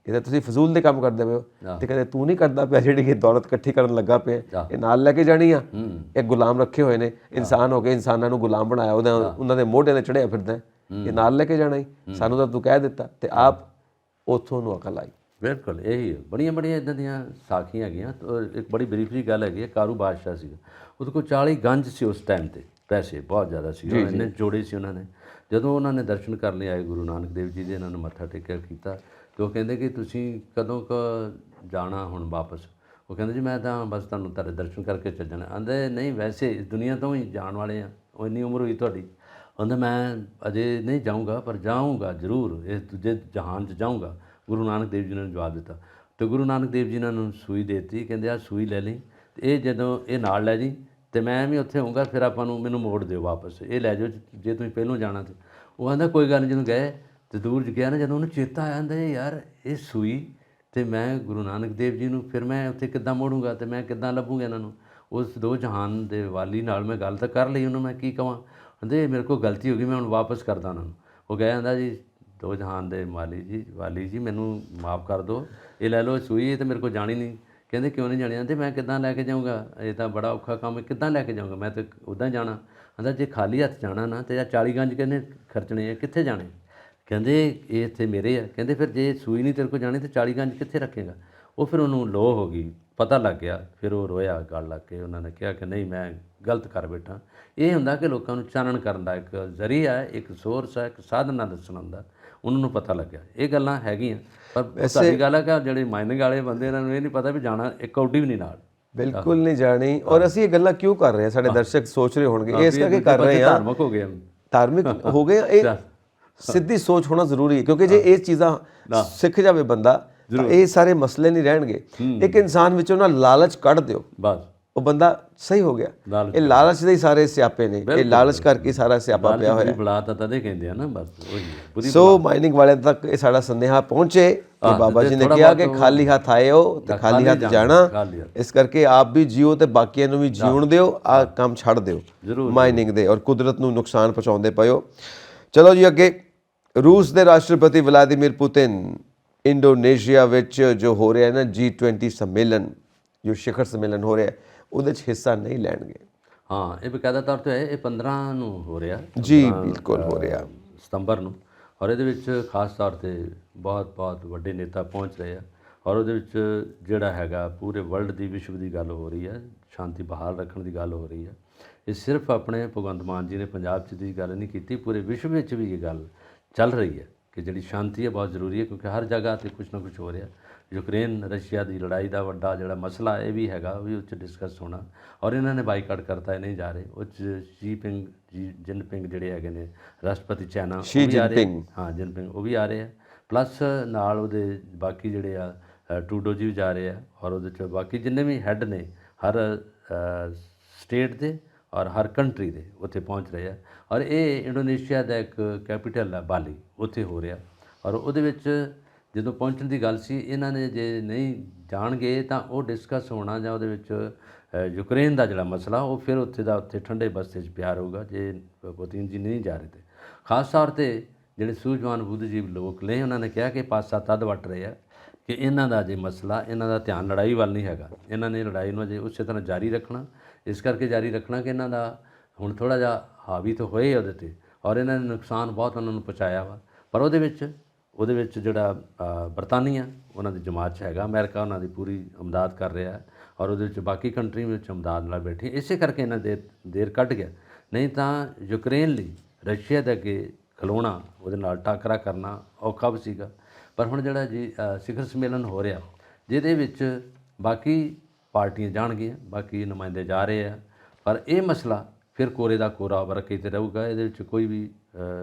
ਇਹ ਤਾਂ ਤੁਸੀਂ ਫਜ਼ੂਲ ਦੇ ਕੰਮ ਕਰਦੇ ਪਏ ਹੋ। ਤੇ ਕਹਿੰਦੇ ਤੂੰ ਨਹੀਂ ਕਰਦਾ ਪਿਆ, ਜਿਹੜੀ ਇਹ ਦੌਲਤ ਇਕੱਠੀ ਕਰਨ ਲੱਗਾ ਪਿਆ, ਇਹ ਨਾਲ ਲੈ ਕੇ ਜਾਣੀ ਆ। ਇਹ ਗੁਲਾਮ ਰੱਖੇ ਹੋਏ ਨੇ, ਇਨਸਾਨ ਹੋ ਕੇ ਇਨਸਾਨਾਂ ਨੂੰ ਗੁਲਾਮ ਬਣਾਇਆ, ਉਹਨਾਂ ਦੇ ਮੋਢੇ 'ਤੇ ਚੜ੍ਹਿਆ ਫਿਰਦਾ, ਇਹ ਨਾਲ ਲੈ ਕੇ ਜਾਣਾ ਹੀ, ਸਾਨੂੰ ਤਾਂ ਤੂੰ ਕਹਿ ਦਿੱਤਾ। ਤੇ ਆਪ ਉੱਥੋਂ ਨੂੰ ਅਕਲ ਆਈ। ਬਿਲਕੁਲ ਇਹੀ ਬੜੀਆਂ ਇੱਦਾਂ ਦੀਆਂ ਸਾਖੀਆਂ ਹੈਗੀਆਂ। ਇੱਕ ਬੜੀ ਬਰੀਫਲੀ ਗੱਲ ਹੈਗੀ ਹੈ, ਕਾਰੂ ਬਾਦਸ਼ਾਹ ਸੀਗਾ, ਉਹਦੇ ਕੋਲ 40 ਗੰਜ ਸੀ ਉਸ ਟਾਈਮ 'ਤੇ, ਪੈਸੇ ਬਹੁਤ ਜ਼ਿਆਦਾ ਸੀ, ਇੰਨੇ ਜੋੜੇ ਸੀ ਉਹਨਾਂ ਨੇ। ਜਦੋਂ ਉਹਨਾਂ ਨੇ ਦਰਸ਼ਨ ਕਰਨ ਲਈ ਆਏ ਗੁਰੂ ਨਾਨਕ ਦੇਵ ਜੀ ਦੇ, ਇਹਨਾਂ ਨੂੰ ਮੱਥਾ ਟੇਕਿਆ ਕੀਤਾ, ਤੇ ਉਹ ਕਹਿੰਦੇ ਕਿ ਤੁਸੀਂ ਕਦੋਂ ਜਾਣਾ ਹੁਣ ਵਾਪਸ? ਉਹ ਕਹਿੰਦੇ ਜੀ ਮੈਂ ਤਾਂ ਬਸ ਤੁਹਾਨੂੰ ਤੁਹਾਡੇ ਦਰਸ਼ਨ ਕਰਕੇ ਚੱਲ ਜਾਣਾ। ਆਂਦੇ ਨਹੀਂ, ਵੈਸੇ ਇਸ ਦੁਨੀਆ ਤੋਂ ਹੀ ਜਾਣ ਵਾਲੇ ਆ, ਉਹ ਇੰਨੀ ਉਮਰ ਹੋਈ ਤੁਹਾਡੀ। ਕਹਿੰਦਾ ਮੈਂ ਅਜੇ ਨਹੀਂ ਜਾਊਂਗਾ, ਪਰ ਜਾਊਂਗਾ ਜ਼ਰੂਰ, ਇਸ ਦੂਜੇ ਜਹਾਨ 'ਚ ਜਾਊਂਗਾ। ਗੁਰੂ ਨਾਨਕ ਦੇਵ ਜੀ ਨੇ ਜਵਾਬ ਦਿੱਤਾ, ਤੇ ਗੁਰੂ ਨਾਨਕ ਦੇਵ ਜੀ ਨੇ ਉਹਨੂੰ ਸੂਈ ਦੇ ਦਿੱਤੀ। ਕਹਿੰਦੇ ਆ ਸੂਈ ਲੈ ਲਈ, ਤੇ ਇਹ ਜਦੋਂ ਇਹ ਨਾਲ ਲੈ ਜੀ, ਤੇ ਮੈਂ ਵੀ ਉੱਥੇ ਹੋਊਂਗਾ, ਫਿਰ ਆਪਾਂ ਨੂੰ ਮੈਨੂੰ ਮੋੜ ਦਿਓ ਵਾਪਸ, ਇਹ ਲੈ ਜਾਓ ਜੇ ਤੁਸੀਂ ਪਹਿਲੋਂ ਜਾਣਾ। ਤੇ ਉਹ ਕਹਿੰਦਾ ਕੋਈ ਗੱਲ ਨਹੀਂ। ਜਦੋਂ ਗਏ ਤੇ ਦੂਰ ਗਿਆ ਨਾ, ਜਦੋਂ ਉਹਨੂੰ ਚੇਤਾ ਆਇਆ, ਕਹਿੰਦਾ ਯਾਰ ਇਹ ਸੂਈ ਤੇ ਮੈਂ ਗੁਰੂ ਨਾਨਕ ਦੇਵ ਜੀ ਨੂੰ ਫਿਰ ਮੈਂ ਉੱਥੇ ਕਿੱਦਾਂ ਮੋੜੂੰਗਾ, ਤੇ ਮੈਂ ਕਿੱਦਾਂ ਲੱਭੂੰਗਾ ਇਹਨਾਂ ਨੂੰ? ਉਸ ਦੋ ਜਹਾਨ ਦੇ ਵਾਲੀ ਨਾਲ ਮੈਂ ਗੱਲ ਤਾਂ ਕਰ ਲਈ, ਉਹਨੂੰ ਮੈਂ ਕੀ ਕਹਾਂ? ਕਹਿੰਦੇ ਮੇਰੇ ਕੋਲ ਗਲਤੀ ਹੋ ਗਈ, ਮੈਂ ਹੁਣ ਵਾਪਸ ਕਰਦਾ ਉਹਨਾਂ ਨੂੰ। ਉਹ ਕਹਿ ਜਾਂਦਾ ਜੀ ਦੋ ਜਹਾਨ ਦੇ ਵਾਲੀ ਜੀ ਮੈਨੂੰ ਮਾफ़ ਕਰ ਦਿਓ, ਇਹ ਲੈ ਲਓ ਸੂਈ, ਇਹ ਤਾਂ ਮੇਰੇ ਕੋਲ ਜਾਣੀ ਨਹੀਂ। ਕਹਿੰਦੇ ਕਿਉਂ ਨਹੀਂ ਜਾਣੀ? ਤੇ ਮੈਂ ਕਿੱਦਾਂ ਲੈ ਕੇ ਜਾਊਂਗਾ, ਇਹ ਤਾਂ ਬੜਾ ਔਖਾ ਕੰਮ ਹੈ, ਕਿੱਦਾਂ ਲੈ ਕੇ ਜਾਊਂਗਾ, ਮੈਂ ਤਾਂ ਉੱਦਾਂ ਜਾਣਾ। ਕਹਿੰਦਾ ਜੇ ਖਾਲੀ ਹੱਥ ਜਾਣਾ ਨਾ, ਤੇ 40 ਗੰਜ ਕਹਿੰਦੇ ਖਰਚਣੇ ਆ, ਕਿੱਥੇ ਜਾਣੇ? ਕਹਿੰਦੇ ਇਹ ਇੱਥੇ ਮੇਰੇ ਆ। ਕਹਿੰਦੇ ਫਿਰ ਜੇ ਸੂਈ ਨਹੀਂ ਤੇਰੇ ਕੋਲ ਜਾਣੀ, ਤੇ 40 ਗੰਜ ਕਿੱਥੇ ਰੱਖੇਗਾ? ਉਹ ਫਿਰ ਉਹਨੂੰ ਲੋਅ ਹੋ ਗਈ, ਪਤਾ ਲੱਗ ਗਿਆ, ਫਿਰ ਉਹ ਰੋਇਆ ਗਲ ਲੱਗ ਕੇ। ਉਹਨਾਂ ਨੇ ਕਿਹਾ ਕਿ ਨਹੀਂ, ਮੈਂ ਗਲਤ ਕਰ ਬੈਠਾ। ਇਹ ਹੁੰਦਾ ਕਿ ਲੋਕਾਂ ਨੂੰ ਚਾਨਣ ਕਰਨ ਦਾ ਇੱਕ ਜ਼ਰੀਆ ਹੈ, ਇੱਕ ਸੋਰਸ ਹੈ, ਇੱਕ ਸਾਧਨ ਨਾਲ ਦੱਸਣਾ ਹੁੰਦਾ, ਉਹਨਾਂ ਨੂੰ ਪਤਾ ਲੱਗਿਆ। ਇਹ ਗੱਲਾਂ ਹੈਗੀਆਂ, ਪਰ ਸਾਡੀ ਗੱਲ ਹੈ ਕਿ ਜਿਹੜੇ ਮਾਈਨਿੰਗ ਵਾਲੇ ਬੰਦੇ, ਇਹਨਾਂ ਨੂੰ ਇਹ ਨਹੀਂ ਪਤਾ ਵੀ ਜਾਣਾ ਇੱਕ ਕੌਡੀ ਵੀ ਨਹੀਂ ਨਾਲ, ਬਿਲਕੁਲ ਨਹੀਂ ਜਾਣੀ। ਔਰ ਅਸੀਂ ਇਹ ਗੱਲਾਂ ਕਿਉਂ ਕਰ ਰਹੇ ਹਾਂ? ਸਾਡੇ ਦਰਸ਼ਕ ਸੋਚ ਰਹੇ ਹੋਣਗੇ ਇਸ ਕਰਕੇ ਕਰ ਰਹੇ ਹਾਂ, ਧਾਰਮਿਕ ਹੋ ਗਏ, ਧਾਰਮਿਕ ਹੋ ਗਏ। ਇਹ ਸਿੱਧੀ ਸੋਚ ਹੋਣਾ ਜ਼ਰੂਰੀ ਹੈ, ਕਿਉਂਕਿ ਜੇ ਇਹ ਚੀਜ਼ਾਂ ਸਿੱਖ ਜਾਵੇ ਬੰਦਾ, ਤਾਂ ਇਹ ਸਾਰੇ ਮਸਲੇ ਨਹੀਂ ਰਹਿਣਗੇ। ਇੱਕ ਇਨਸਾਨ ਵਿੱਚੋਂ ਨਾ ਲਾਲਚ ਕੱਢ ਦਿਓ, ਬਸ ਉਹ ਬੰਦਾ ਸਹੀ ਹੋ ਗਿਆ। ਇਹ ਲਾਲਚ ਦੇ ਹੀ ਸਾਰੇ ਸਿਆਪੇ ਨੇ, ਇਹ ਲਾਲਚ ਕਰਕੇ ਸਾਰਾ ਸਿਆਪਾ ਪਿਆ ਹੋਇਆ। ਬੁਲਾ ਤਾਂ ਤਦੇ ਕਹਿੰਦੇ ਆ ਨਾ, ਬਸ। ਸੋ ਮਾਈਨਿੰਗ ਵਾਲਿਆਂ ਤੱਕ ਇਹ ਸਾਡਾ ਸੰਦੇਹਾ ਪਹੁੰਚੇ ਕਿ ਬਾਬਾ ਜੀ ਨੇ ਕਿਹਾ ਕਿ ਖਾਲੀ ਹੱਥ ਆਏ ਹੋ ਤੇ ਖਾਲੀ ਹੱਥ ਜਾਣਾ। ਇਸ ਕਰਕੇ ਆਪ ਵੀ ਜੀਓ ਤੇ ਬਾਕੀਆਂ ਨੂੰ ਵੀ ਜੀਉਣ ਦਿਓ, ਆਹ ਕੰਮ ਛੱਡ ਦਿਓ ਮਾਈਨਿੰਗ ਦੇ, ਔਰ ਕੁਦਰਤ ਨੂੰ ਨੁਕਸਾਨ ਪਹੁੰਚਾਉਂਦੇ ਪਏ ਹੋ। ਚਲੋ ਜੀ ਅੱਗੇ, ਰੂਸ ਦੇ ਰਾਸ਼ਟਰਪਤੀ ਵਲਾਦੀਮੀਰ ਪੁਤਿਨ ਇੰਡੋਨੇਸ਼ੀਆ ਵਿੱਚ ਜੋ ਹੋ ਰਿਹਾ ਹੈ ਨਾ G20 ਸੰਮੇਲਨ, ਜੋ ਸਿਖਰ ਸੰਮੇਲਨ ਹੋ ਰਿਹਾ, ਉਹਦੇ 'ਚ ਹਿੱਸਾ ਨਹੀਂ ਲੈਣਗੇ। ਹਾਂ, ਇਹ ਬਕਾਇਦਾ ਤੌਰ 'ਤੇ ਹੈ, ਇਹ 15 ਨੂੰ ਹੋ ਰਿਹਾ ਜੀ, ਬਿਲਕੁਲ ਹੋ ਰਿਹਾ ਸਤੰਬਰ ਨੂੰ, ਔਰ ਇਹਦੇ ਵਿੱਚ ਖਾਸ ਤੌਰ 'ਤੇ ਬਹੁਤ ਵੱਡੇ ਨੇਤਾ ਪਹੁੰਚ ਰਹੇ ਆ, ਔਰ ਉਹਦੇ ਵਿੱਚ ਜਿਹੜਾ ਹੈਗਾ ਪੂਰੇ ਵਰਲਡ ਦੀ, ਵਿਸ਼ਵ ਦੀ ਗੱਲ ਹੋ ਰਹੀ ਹੈ, ਸ਼ਾਂਤੀ ਬਹਾਲ ਰੱਖਣ ਦੀ ਗੱਲ ਹੋ ਰਹੀ ਹੈ। ਇਹ ਸਿਰਫ ਆਪਣੇ ਭਗਵੰਤ ਮਾਨ ਜੀ ਨੇ ਪੰਜਾਬ 'ਚ ਦੀ ਗੱਲ ਨਹੀਂ ਕੀਤੀ, ਪੂਰੇ ਵਿਸ਼ਵ ਵਿੱਚ ਵੀ ਇਹ ਗੱਲ ਚੱਲ ਰਹੀ ਹੈ ਕਿ ਜਿਹੜੀ ਸ਼ਾਂਤੀ ਹੈ ਬਹੁਤ ਜ਼ਰੂਰੀ ਹੈ, ਕਿਉਂਕਿ ਹਰ ਜਗ੍ਹਾ 'ਤੇ ਕੁਛ ਨਾ ਕੁਛ ਹੋ ਰਿਹਾ। ਯੂਕਰੇਨ ਰਸ਼ੀਆ ਦੀ ਲੜਾਈ ਦਾ ਵੱਡਾ ਜਿਹੜਾ ਮਸਲਾ ਇਹ ਵੀ ਹੈਗਾ, ਉਹ ਵੀ ਉੱਚ ਡਿਸਕਸ ਹੋਣਾ, ਔਰ ਇਹਨਾਂ ਨੇ ਬਾਈਕਾਟ ਕਰਤਾ, ਇਹ ਨਹੀਂ ਜਾ ਰਹੇ। ਉਹ 'ਚ ਸ਼ੀ ਜਿਨਪਿੰਗ ਜਿਹੜੇ ਹੈਗੇ ਨੇ ਰਾਸ਼ਟਰਪਤੀ ਚਾਈਨਾ, ਉਹ ਵੀ ਆ ਰਹੇ, ਹਾਂ ਜਿਨਪਿੰਗ ਉਹ ਵੀ ਆ ਰਹੇ ਆ, ਪਲੱਸ ਨਾਲ ਉਹਦੇ ਬਾਕੀ ਜਿਹੜੇ ਆ ਟਰੂਡੋ ਜੀ ਵੀ ਜਾ ਰਹੇ ਆ, ਔਰ ਉਹਦੇ 'ਚ ਬਾਕੀ ਜਿੰਨੇ ਵੀ ਹੈੱਡ ਨੇ ਹਰ ਸਟੇਟ ਦੇ ਔਰ ਹਰ ਕੰਟਰੀ ਦੇ ਉੱਥੇ ਪਹੁੰਚ ਰਹੇ ਆ। ਔਰ ਇਹ ਇੰਡੋਨੇਸ਼ੀਆ ਦਾ ਇੱਕ ਕੈਪੀਟਲ ਹੈ ਬਾਲੀ, ਉੱਥੇ ਹੋ ਰਿਹਾ। ਔਰ ਉਹਦੇ ਵਿੱਚ ਜਦੋਂ ਪਹੁੰਚਣ ਦੀ ਗੱਲ ਸੀ, ਇਹਨਾਂ ਨੇ ਜੇ ਨਹੀਂ ਜਾਣਗੇ ਤਾਂ ਉਹ ਡਿਸਕਸ ਹੋਣਾ, ਜਾਂ ਉਹਦੇ ਵਿੱਚ ਯੂਕਰੇਨ ਦਾ ਜਿਹੜਾ ਮਸਲਾ ਉਹ ਫਿਰ ਉੱਥੇ ਠੰਡੇ ਬਸਤੇ 'ਚ ਪਿਆ ਰਹੂਗਾ ਜੇ ਪੁਤਿਨ ਜੀ ਨਹੀਂ ਜਾ ਰਹੇ। ਤੇ ਖਾਸ ਤੌਰ 'ਤੇ ਜਿਹੜੇ ਸੂਝਵਾਨ ਬੁੱਧੀਜੀਵ ਲੋਕ ਨੇ, ਉਹਨਾਂ ਨੇ ਕਿਹਾ ਕਿ ਪਾਸਾ ਤਦ ਵੱਟ ਰਹੇ ਆ ਕਿ ਇਹਨਾਂ ਦਾ ਜੇ ਮਸਲਾ, ਇਹਨਾਂ ਦਾ ਧਿਆਨ ਲੜਾਈ ਵੱਲ ਨਹੀਂ ਹੈਗਾ, ਇਹਨਾਂ ਨੇ ਲੜਾਈ ਨੂੰ ਅਜੇ ਉਸੇ ਤਰ੍ਹਾਂ ਜਾਰੀ ਰੱਖਣਾ। ਇਸ ਕਰਕੇ ਜਾਰੀ ਰੱਖਣਾ ਕਿ ਇਹਨਾਂ ਦਾ ਹੁਣ ਥੋੜ੍ਹਾ ਜਿਹਾ ਹਾਵੀ ਤਾਂ ਹੋਏ ਉਹਦੇ 'ਤੇ, ਔਰ ਇਹਨਾਂ ਨੇ ਨੁਕਸਾਨ ਬਹੁਤ ਉਹਨਾਂ ਨੂੰ ਪਹੁੰਚਾਇਆ ਵਾ। ਪਰ ਉਹਦੇ ਵਿੱਚ ਜਿਹੜਾ ਬਰਤਾਨੀਆ ਉਹਨਾਂ ਦੀ ਜਮਾਤ 'ਚ ਹੈਗਾ, ਅਮਰੀਕਾ ਉਹਨਾਂ ਦੀ ਪੂਰੀ ਇਮਦਾਦ ਕਰ ਰਿਹਾ, ਔਰ ਉਹਦੇ ਵਿੱਚ ਬਾਕੀ ਕੰਟਰੀ ਵਿੱਚ ਇਮਦਾਦ ਨਾਲ ਬੈਠੀ। ਇਸੇ ਕਰਕੇ ਇਹਨਾਂ ਦੇਰ ਕੱਢ ਗਿਆ, ਨਹੀਂ ਤਾਂ ਯੂਕਰੇਨ ਲਈ ਰਸ਼ੀਆ ਦੇ ਅੱਗੇ ਖਲੋਣਾ, ਉਹਦੇ ਨਾਲ ਟਾਕਰਾ ਕਰਨਾ ਔਖਾ ਵੀ ਸੀਗਾ। ਪਰ ਹੁਣ ਜਿਹੜਾ ਜੀ ਸਿਖਰ ਸੰਮੇਲਨ ਹੋ ਰਿਹਾ, ਜਿਹਦੇ ਵਿੱਚ ਬਾਕੀ ਪਾਰਟੀਆਂ ਜਾਣਗੀਆਂ, ਬਾਕੀ ਨੁਮਾਇੰਦੇ ਜਾ ਰਹੇ ਆ, ਪਰ ਇਹ ਮਸਲਾ ਫਿਰ ਕੋਰੇ ਦਾ ਕੋਰਾ ਵਰਕ ਤੇ ਰਹੂਗਾ। ਇਹਦੇ ਵਿੱਚ ਕੋਈ ਵੀ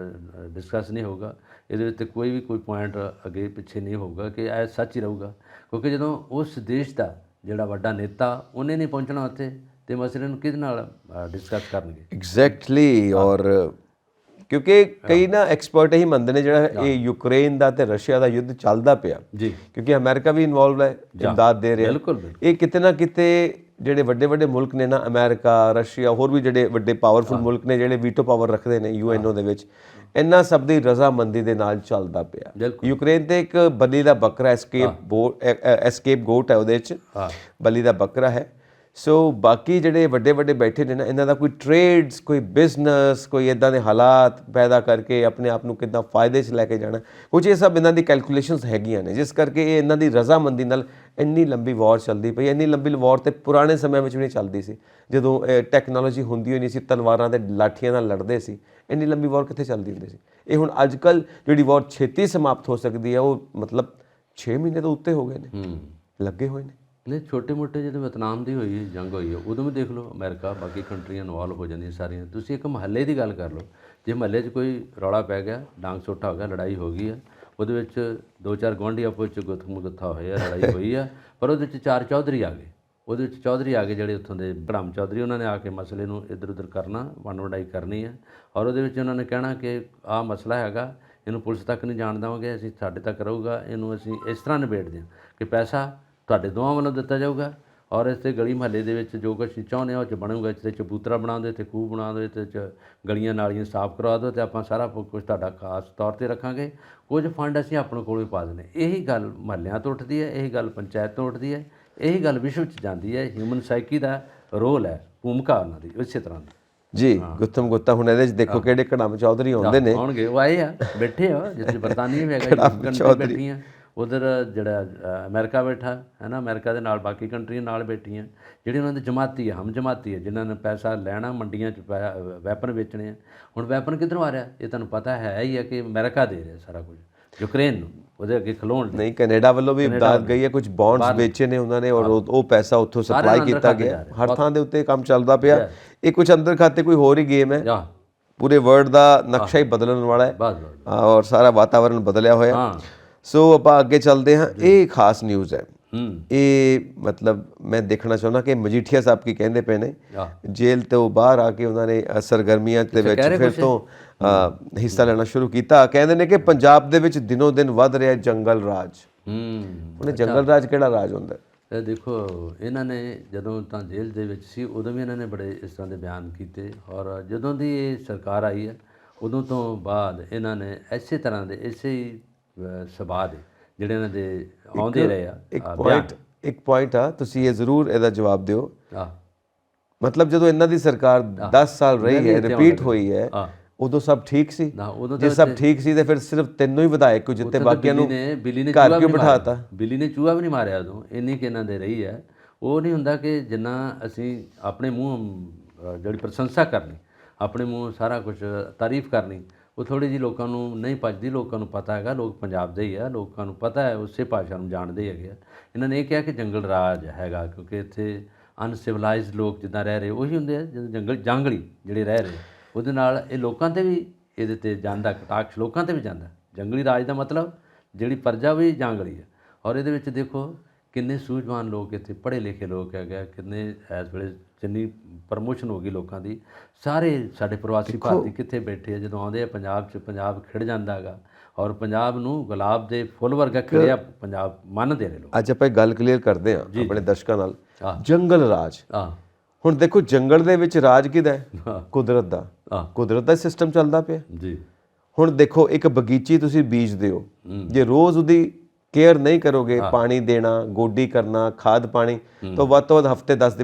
ਡਿਸਕਸ ਨਹੀਂ ਹੋਊਗਾ, ਇਹਦੇ ਵਿੱਚ ਕੋਈ ਪੁਆਇੰਟ ਅੱਗੇ ਪਿੱਛੇ ਨਹੀਂ ਹੋਊਗਾ ਕਿ ਇਹ ਸੱਚ ਹੀ ਰਹੂਗਾ। ਕਿਉਂਕਿ ਜਦੋਂ ਉਸ ਦੇਸ਼ ਦਾ ਜਿਹੜਾ ਵੱਡਾ ਨੇਤਾ ਉਹਨੇ ਨਹੀਂ ਪਹੁੰਚਣਾ ਉੱਥੇ, ਤੇ ਮਸਲੇ ਨੂੰ ਕਿਹਦੇ ਨਾਲ ਡਿਸਕਸ ਕਰਨਗੇ? ਐਗਜ਼ੈਕਟਲੀ। ਔਰ ਕਿਉਂਕਿ ਕਈ ਨਾ ਐਕਸਪਰਟ ਇਹੀ ਮੰਨਦੇ ਨੇ ਜਿਹੜਾ ਇਹ ਯੂਕਰੇਨ ਦਾ ਤੇ ਰਸ਼ੀਆ ਦਾ ਯੁੱਧ ਚੱਲਦਾ ਪਿਆ ਜੀ, ਕਿਉਂਕਿ ਅਮਰੀਕਾ ਵੀ ਇਨਵੋਲਵ ਹੈ, ਇਮਦਾਦ ਦੇ ਰਿਹਾ। ਬਿਲਕੁਲ। ਇਹ ਕਿਤੇ ਨਾ ਕਿਤੇ ਜਿਹੜੇ ਵੱਡੇ ਮੁਲਕ ਨੇ ਨਾ, ਅਮਰੀਕਾ, ਰਸ਼ੀਆ, ਹੋਰ ਵੀ ਜਿਹੜੇ ਵੱਡੇ ਪਾਵਰਫੁਲ ਮੁਲਕ ਨੇ ਜਿਹੜੇ ਵੀਟੋ ਪਾਵਰ ਰੱਖਦੇ ਨੇ ਯੂਐਨਓ ਦੇ ਵਿੱਚ, ਇਹਨਾਂ ਸਭ ਦੀ ਰਜ਼ਾਮੰਦੀ ਦੇ ਨਾਲ ਚੱਲਦਾ ਪਿਆ। ਯੂਕਰੇਨ ਤੇ ਇੱਕ ਬਲੀ ਦਾ ਬੱਕਰਾ ਐਸਕੇਪ ਗੋਟ ਹੈ, ਉਹਦੇ 'ਚ ਬਲੀ ਦਾ ਬੱਕਰਾ ਹੈ। ਸੋ ਬਾਕੀ ਜਿਹੜੇ ਵੱਡੇ ਬੈਠੇ ਨੇ ਨਾ, ਇਹਨਾਂ ਦਾ ਕੋਈ ਟ੍ਰੇਡਸ, ਕੋਈ ਬਿਜ਼ਨਸ, ਕੋਈ ਇੱਦਾਂ ਦੇ ਹਾਲਾਤ ਪੈਦਾ ਕਰਕੇ ਆਪਣੇ ਆਪ ਨੂੰ ਕਿੱਦਾਂ ਫਾਇਦੇ 'ਚ ਲੈ ਕੇ ਜਾਣਾ, ਕੁਝ ਇਹ ਸਭ ਇਹਨਾਂ ਦੀ ਕੈਲਕੂਲੇਸ਼ਨਸ ਹੈਗੀਆਂ ਨੇ, ਜਿਸ ਕਰਕੇ ਇਹ ਇਹਨਾਂ ਦੀ ਰਜ਼ਾਮੰਦੀ ਨਾਲ ਇੰਨੀ ਲੰਬੀ ਵਾਰ ਚੱਲਦੀ ਪਈ। ਇੰਨੀ ਲੰਬੀ ਵਾਰ ਤੇ ਪੁਰਾਣੇ ਸਮਿਆਂ ਵਿੱਚ ਵੀ ਨਹੀਂ ਚੱਲਦੀ ਸੀ, ਜਦੋਂ ਟੈਕਨੋਲੋਜੀ ਹੁੰਦੀ ਹੋਈ ਨਹੀਂ ਸੀ, ਤਲਵਾਰਾਂ ਤੇ ਲਾਠੀਆਂ ਨਾਲ ਲੜਦੇ ਸੀ। ਇੰਨੀ ਲੰਬੀ ਵਾਰ ਕਿੱਥੇ ਚੱਲਦੀ ਹੁੰਦੀ ਸੀ। ਇਹ ਹੁਣ ਅੱਜ ਕੱਲ੍ਹ ਜਿਹੜੀ ਵਾਰ ਛੇਤੀ ਸਮਾਪਤ ਹੋ ਸਕਦੀ ਹੈ, ਉਹ ਮਤਲਬ 6 ਮਹੀਨੇ ਤੋਂ ਉੱਤੇ ਹੋ ਗਏ ਨੇ, ਲੱਗੇ ਹੋਏ ਨੇ। ਨਹੀਂ, ਛੋਟੇ ਮੋਟੇ ਜਦੋਂ ਵਿਤਨਾਮ ਦੀ ਹੋਈ ਜੰਗ ਹੋਈ ਹੈ, ਉਦੋਂ ਵੀ ਦੇਖ ਲਓ ਅਮਰੀਕਾ, ਬਾਕੀ ਕੰਟਰੀਆਂ ਇਨਵੋਲਵ ਹੋ ਜਾਂਦੀਆਂ ਸਾਰੀਆਂ। ਤੁਸੀਂ ਇੱਕ ਮਹੱਲੇ ਦੀ ਗੱਲ ਕਰ ਲਓ, ਜੇ ਮਹੱਲੇ 'ਚ ਕੋਈ ਰੌਲਾ ਪੈ ਗਿਆ, ਡਾਂਗ ਸੋਟਾ ਹੋ ਗਿਆ, ਲੜਾਈ ਹੋ ਗਈ ਹੈ, ਉਹਦੇ ਵਿੱਚ 2-4 ਗੁਆਂਢੀ ਆਪਸ 'ਚ ਗੁੱਥਾ ਹੋਇਆ, ਲੜਾਈ ਹੋਈ ਆ, ਪਰ ਉਹਦੇ ਵਿੱਚ 4 ਚੌਧਰੀ ਆ ਗਏ। ਉਹਦੇ ਵਿੱਚ ਚੌਧਰੀ ਆ ਗਏ ਜਿਹੜੇ ਉੱਥੋਂ ਦੇ ਬ੍ਰਹਮ ਚੌਧਰੀ, ਉਹਨਾਂ ਨੇ ਆ ਕੇ ਮਸਲੇ ਨੂੰ ਇੱਧਰ ਉੱਧਰ ਕਰਨਾ, ਵੰਡ ਵੰਡਾਈ ਕਰਨੀ ਹੈ, ਔਰ ਉਹਦੇ ਵਿੱਚ ਉਹਨਾਂ ਨੇ ਕਹਿਣਾ ਕਿ ਆਹ ਮਸਲਾ ਹੈਗਾ, ਇਹਨੂੰ ਪੁਲਿਸ ਤੱਕ ਨਹੀਂ ਜਾਣ ਦੇਵਾਂਗੇ, ਅਸੀਂ ਸਾਡੇ ਤੱਕ ਰਹੂਗਾ, ਇਹਨੂੰ ਅਸੀਂ ਇਸ ਤਰ੍ਹਾਂ ਨਿਬੇੜਦੇ ਹਾਂ ਕਿ ਪੈਸਾ ਤੁਹਾਡੇ ਦੋਵਾਂ ਵੱਲੋਂ ਦਿੱਤਾ ਜਾਊਗਾ, ਔਰ ਇਸ 'ਤੇ ਗਲੀ ਮਹੱਲੇ ਦੇ ਵਿੱਚ ਜੋ ਕੁਛ ਚਾਹੁੰਦੇ ਆ ਉਹ 'ਚ ਬਣੂਗਾ। ਇੱਥੇ ਚਬੂਤਰਾ ਬਣਾ ਦਿਓ, ਇੱਥੇ ਖੂਹ ਬਣਾ ਦਿਓ, ਇੱਥੇ 'ਚ ਗਲੀਆਂ ਨਾਲੀਆਂ ਸਾਫ਼ ਕਰਵਾ ਦਿਓ, ਅਤੇ ਆਪਾਂ ਸਾਰਾ ਕੁਛ ਤੁਹਾਡਾ ਖਾਸ ਤੌਰ 'ਤੇ ਰੱਖਾਂਗੇ। ਕੁਝ ਫੰਡ ਅਸੀਂ ਆਪਣੇ ਕੋਲ ਵੀ ਪਾ ਦੇਣੇ। ਇਹੀ ਗੱਲ ਮਹੱਲਿਆਂ ਤੋਂ ਉੱਠਦੀ ਹੈ, ਇਹੀ ਗੱਲ ਪੰਚਾਇਤ ਤੋਂ ਉੱਠਦੀ ਹੈ, ਇਹੀ ਗੱਲ ਵਿਸ਼ਵ 'ਚ ਜਾਂਦੀ ਹੈ। ਹਿਊਮਨ ਸਾਈਕੀ ਦਾ ਰੋਲ ਹੈ, ਭੂਮਿਕਾ ਉਹਨਾਂ ਦੀ ਇਸੇ ਤਰ੍ਹਾਂ ਦੀ। ਜੀ ਗੁੱਤਮ ਗੁੱਤਾ ਹੁਣ ਇਹਦੇ 'ਚ ਦੇਖੋ ਕਿਹੜੇ ਕੜਮ ਚੌਧਰੀ ਆਉਂਦੇ ਨੇ, ਆਉਣਗੇ, ਉਹ ਆਏ ਆ, ਬੈਠੇ ਆ, ਜਿੱਥੇ ਬਰਤਾਨੀਆ ਵੀ ਹੈਗਾ, ਬੈਠੀਆਂ ਉਧਰ, ਜਿਹੜਾ ਅਮਰੀਕਾ ਬੈਠਾ ਹੈ ਨਾ, ਅਮਰੀਕਾ ਦੇ ਨਾਲ ਬਾਕੀ ਕੰਟਰੀਆਂ ਨਾਲ ਬੈਠੀਆਂ, ਜਿਹੜੀ ਉਹਨਾਂ ਦੇ ਜਮਾਤੀ ਹੈ, ਹਮ ਜਮਾਤੀ ਹੈ, ਜਿਨ੍ਹਾਂ ਨੇ ਪੈਸਾ ਲੈਣਾ, ਮੰਡੀਆਂ 'ਚ ਵੈਪਨ ਵੇਚਣੇ ਆ। ਹੁਣ ਵੈਪਨ ਕਿੱਧਰੋਂ ਆ ਰਿਹਾ? ਇਹ ਤੁਹਾਨੂੰ ਪਤਾ ਹੈ ਹੀ ਹੈ ਕਿ ਅਮਰੀਕਾ ਦੇ ਰਿਹਾ ਸਾਰਾ ਕੁਝ ਯੂਕਰੇਨ ਨੂੰ, ਉਹਦੇ ਅੱਗੇ ਖਲੋਣ ਨਹੀਂ। ਕੈਨੇਡਾ ਵੱਲੋਂ ਵੀ ਇਮਦਾਦ ਗਈ ਹੈ, ਕੁਝ ਬੌਂਡਸ ਵੇਚੇ ਨੇ ਉਹਨਾਂ ਨੇ, ਔਰ ਉਹ ਪੈਸਾ ਉੱਥੋਂ ਸਪਲਾਈ ਕੀਤਾ ਗਿਆ। ਹਰ ਥਾਂ ਦੇ ਉੱਤੇ ਕੰਮ ਚੱਲਦਾ ਪਿਆ। ਇਹ ਕੁਝ ਅੰਦਰ ਖਾਤੇ ਕੋਈ ਹੋਰ ਹੀ ਗੇਮ ਹੈ, ਪੂਰੇ ਵਰਲਡ ਦਾ ਨਕਸ਼ਾ ਹੀ ਬਦਲਣ ਵਾਲਾ ਹੈ, ਔਰ ਸਾਰਾ ਵਾਤਾਵਰਨ ਬਦਲਿਆ ਹੋਇਆ। ਸੋ ਆਪਾਂ ਅੱਗੇ ਚੱਲਦੇ ਹਾਂ। ਇਹ ਖਾਸ ਨਿਊਜ਼ ਹੈ, ਇਹ ਮਤਲਬ ਮੈਂ ਦੇਖਣਾ ਚਾਹੁੰਦਾ ਕਿ ਮਜੀਠੀਆ ਸਾਹਿਬ ਕੀ ਕਹਿੰਦੇ ਪਏ ਨੇ। ਜੇਲ੍ਹ ਤੋਂ ਬਾਹਰ ਆ ਕੇ ਉਹਨਾਂ ਨੇ ਸਰਗਰਮੀਆਂ ਦੇ ਵਿੱਚ ਫਿਰ ਤੋਂ ਹਿੱਸਾ ਲੈਣਾ ਸ਼ੁਰੂ ਕੀਤਾ। ਕਹਿੰਦੇ ਨੇ ਕਿ ਪੰਜਾਬ ਦੇ ਵਿੱਚ ਦਿਨੋਂ ਦਿਨ ਵੱਧ ਰਿਹਾ ਜੰਗਲ ਰਾਜ। ਉਹਨੇ ਜੰਗਲ ਰਾਜ ਕਿਹੜਾ ਰਾਜ ਹੁੰਦਾ? ਇਹ ਦੇਖੋ, ਇਹਨਾਂ ਨੇ ਜਦੋਂ ਤਾਂ ਜੇਲ੍ਹ ਦੇ ਵਿੱਚ ਸੀ, ਉਦੋਂ ਵੀ ਇਹਨਾਂ ਨੇ ਬੜੇ ਇਸ ਤਰ੍ਹਾਂ ਦੇ ਬਿਆਨ ਕੀਤੇ, ਔਰ ਜਦੋਂ ਦੀ ਇਹ ਸਰਕਾਰ ਆਈ ਹੈ, ਉਦੋਂ ਤੋਂ ਬਾਅਦ ਇਹਨਾਂ ਨੇ ਇਸੇ ਤਰ੍ਹਾਂ ਦੇ ਇਸੇ ਹੀ ਸੁਭਾਅ ਦੇ ਜਿਹੜੇ ਇਹਨਾਂ ਦੇ ਆਉਂਦੇ ਰਹੇ ਆ। ਇੱਕ ਪੁਆਇੰਟ ਆ, ਤੁਸੀਂ ਇਹ ਜ਼ਰੂਰ ਇਹਦਾ ਜਵਾਬ ਦਿਓ। ਮਤਲਬ ਜਦੋਂ ਇਹਨਾਂ ਦੀ ਸਰਕਾਰ 10 ਸਾਲ ਰਹੀ ਹੈ, ਰਿਪੀਟ ਹੋਈ ਹੈ, ਉਦੋਂ ਸਭ ਠੀਕ ਸੀ? ਜੇ ਸਭ ਠੀਕ ਸੀ ਤੇ ਫਿਰ ਸਿਰਫ ਤੈਨੂੰ ਹੀ ਵਿਧਾਇਕ ਕਿਉਂ ਜਿੱਤੇ, ਬਾਕੀਆਂ ਨੂੰ ਘਰ ਕਿਉਂ ਬਿਠਾਤਾ? ਬਿੱਲੀ ਨੇ ਚੂਹਾ ਵੀ ਨਹੀਂ ਮਾਰਿਆ ਉਦੋਂ, ਇੰਨੀ ਕਿ ਇਹਨਾਂ ਦੇ ਰਹੀ ਹੈ। ਉਹ ਨਹੀਂ ਹੁੰਦਾ ਕਿ ਜਿੰਨਾ ਅਸੀਂ ਆਪਣੇ ਮੂੰਹ ਜਿਹੜੀ ਪ੍ਰਸ਼ੰਸਾ ਕਰਨੀ, ਆਪਣੇ ਮੂੰਹ ਸਾਰਾ ਕੁਝ ਤਾਰੀਫ ਕਰਨੀ, ਉਹ ਥੋੜ੍ਹੀ ਜਿਹੀ ਲੋਕਾਂ ਨੂੰ ਨਹੀਂ ਪਚਦੀ। ਲੋਕਾਂ ਨੂੰ ਪਤਾ ਹੈਗਾ, ਲੋਕ ਪੰਜਾਬ ਦੇ ਹੀ ਆ, ਲੋਕਾਂ ਨੂੰ ਪਤਾ ਹੈ, ਉਸੇ ਭਾਸ਼ਾ ਨੂੰ ਜਾਣਦੇ ਹੈਗੇ ਆ। ਇਹਨਾਂ ਨੇ ਇਹ ਕਿਹਾ ਕਿ ਜੰਗਲ ਰਾਜ ਹੈਗਾ, ਕਿਉਂਕਿ ਇੱਥੇ ਅਨਸਿਵਲਾਈਜ਼ਡ ਲੋਕ ਜਿੱਦਾਂ ਰਹਿ ਰਹੇ ਉਹੀ ਹੁੰਦੇ ਆ, ਜਦੋਂ ਜੰਗਲੀ ਜਿਹੜੇ ਰਹਿ ਰਹੇ, ਉਹਦੇ ਨਾਲ ਇਹ ਲੋਕਾਂ 'ਤੇ ਵੀ ਇਹਦੇ 'ਤੇ ਜਾਂਦਾ, ਕਟਾਕਸ਼ ਲੋਕਾਂ 'ਤੇ ਵੀ ਜਾਂਦਾ। ਜੰਗਲੀ ਰਾਜ ਦਾ ਮਤਲਬ ਜਿਹੜੀ ਪ੍ਰਜਾ ਵੀ ਜੰਗਲੀ ਹੈ। ਔਰ ਇਹਦੇ ਵਿੱਚ ਦੇਖੋ ਕਿੰਨੇ ਸੂਝਵਾਨ ਲੋਕ ਇੱਥੇ, ਪੜ੍ਹੇ ਲਿਖੇ ਲੋਕ ਹੈਗੇ, ਕਿੰਨੇ ਇਸ ਵੇਲੇ ਜਿੰਨੀ ਪ੍ਰਮੋਸ਼ਨ ਹੋ ਗਈ ਲੋਕਾਂ ਦੀ, ਸਾਰੇ ਸਾਡੇ ਪ੍ਰਵਾਸੀ ਭਾਰਤੀ ਕਿੱਥੇ ਬੈਠੇ ਆ, ਜਦੋਂ ਆਉਂਦੇ ਆ ਪੰਜਾਬ 'ਚ, ਪੰਜਾਬ ਖਿੜ ਜਾਂਦਾ ਹੈਗਾ, ਔਰ ਪੰਜਾਬ ਨੂੰ ਗੁਲਾਬ ਦੇ ਫੁੱਲ ਵਰਗਾ ਖਿੜਿਆ ਪੰਜਾਬ ਮੰਨਦੇ ਨੇ ਲੋਕ। ਅੱਜ ਆਪਾਂ ਇੱਕ ਗੱਲ ਕਲੀਅਰ ਕਰਦੇ ਹਾਂ ਆਪਣੇ ਦਰਸ਼ਕਾਂ ਨਾਲ। ਜੰਗਲ ਰਾਜ, ਹੁਣ ਦੇਖੋ ਜੰਗਲ ਦੇ ਵਿੱਚ ਰਾਜ ਕਿਹਦਾ ਹੈ? ਕੁਦਰਤ ਦਾ। ਕੁਦਰਤ ਦਾ ਸਿਸਟਮ ਚੱਲਦਾ ਪਿਆ ਜੀ। ਹੁਣ ਦੇਖੋ ਇੱਕ ਬਗੀਚੀ ਤੁਸੀਂ ਬੀਜਦੇ ਹੋ, ਜੇ ਰੋਜ਼ ਉਹਦੀ ਕੇਅਰ ਨਹੀਂ ਕਰੋਗੇ, ਪਾਣੀ ਦੇਣਾ, ਗੋਡੀ ਕਰਨਾ, ਖਾਦ ਪਾਣੀ, ਤਾਂ ਵੱਧ ਤੋਂ ਵੱਧ ਹਫਤੇ 10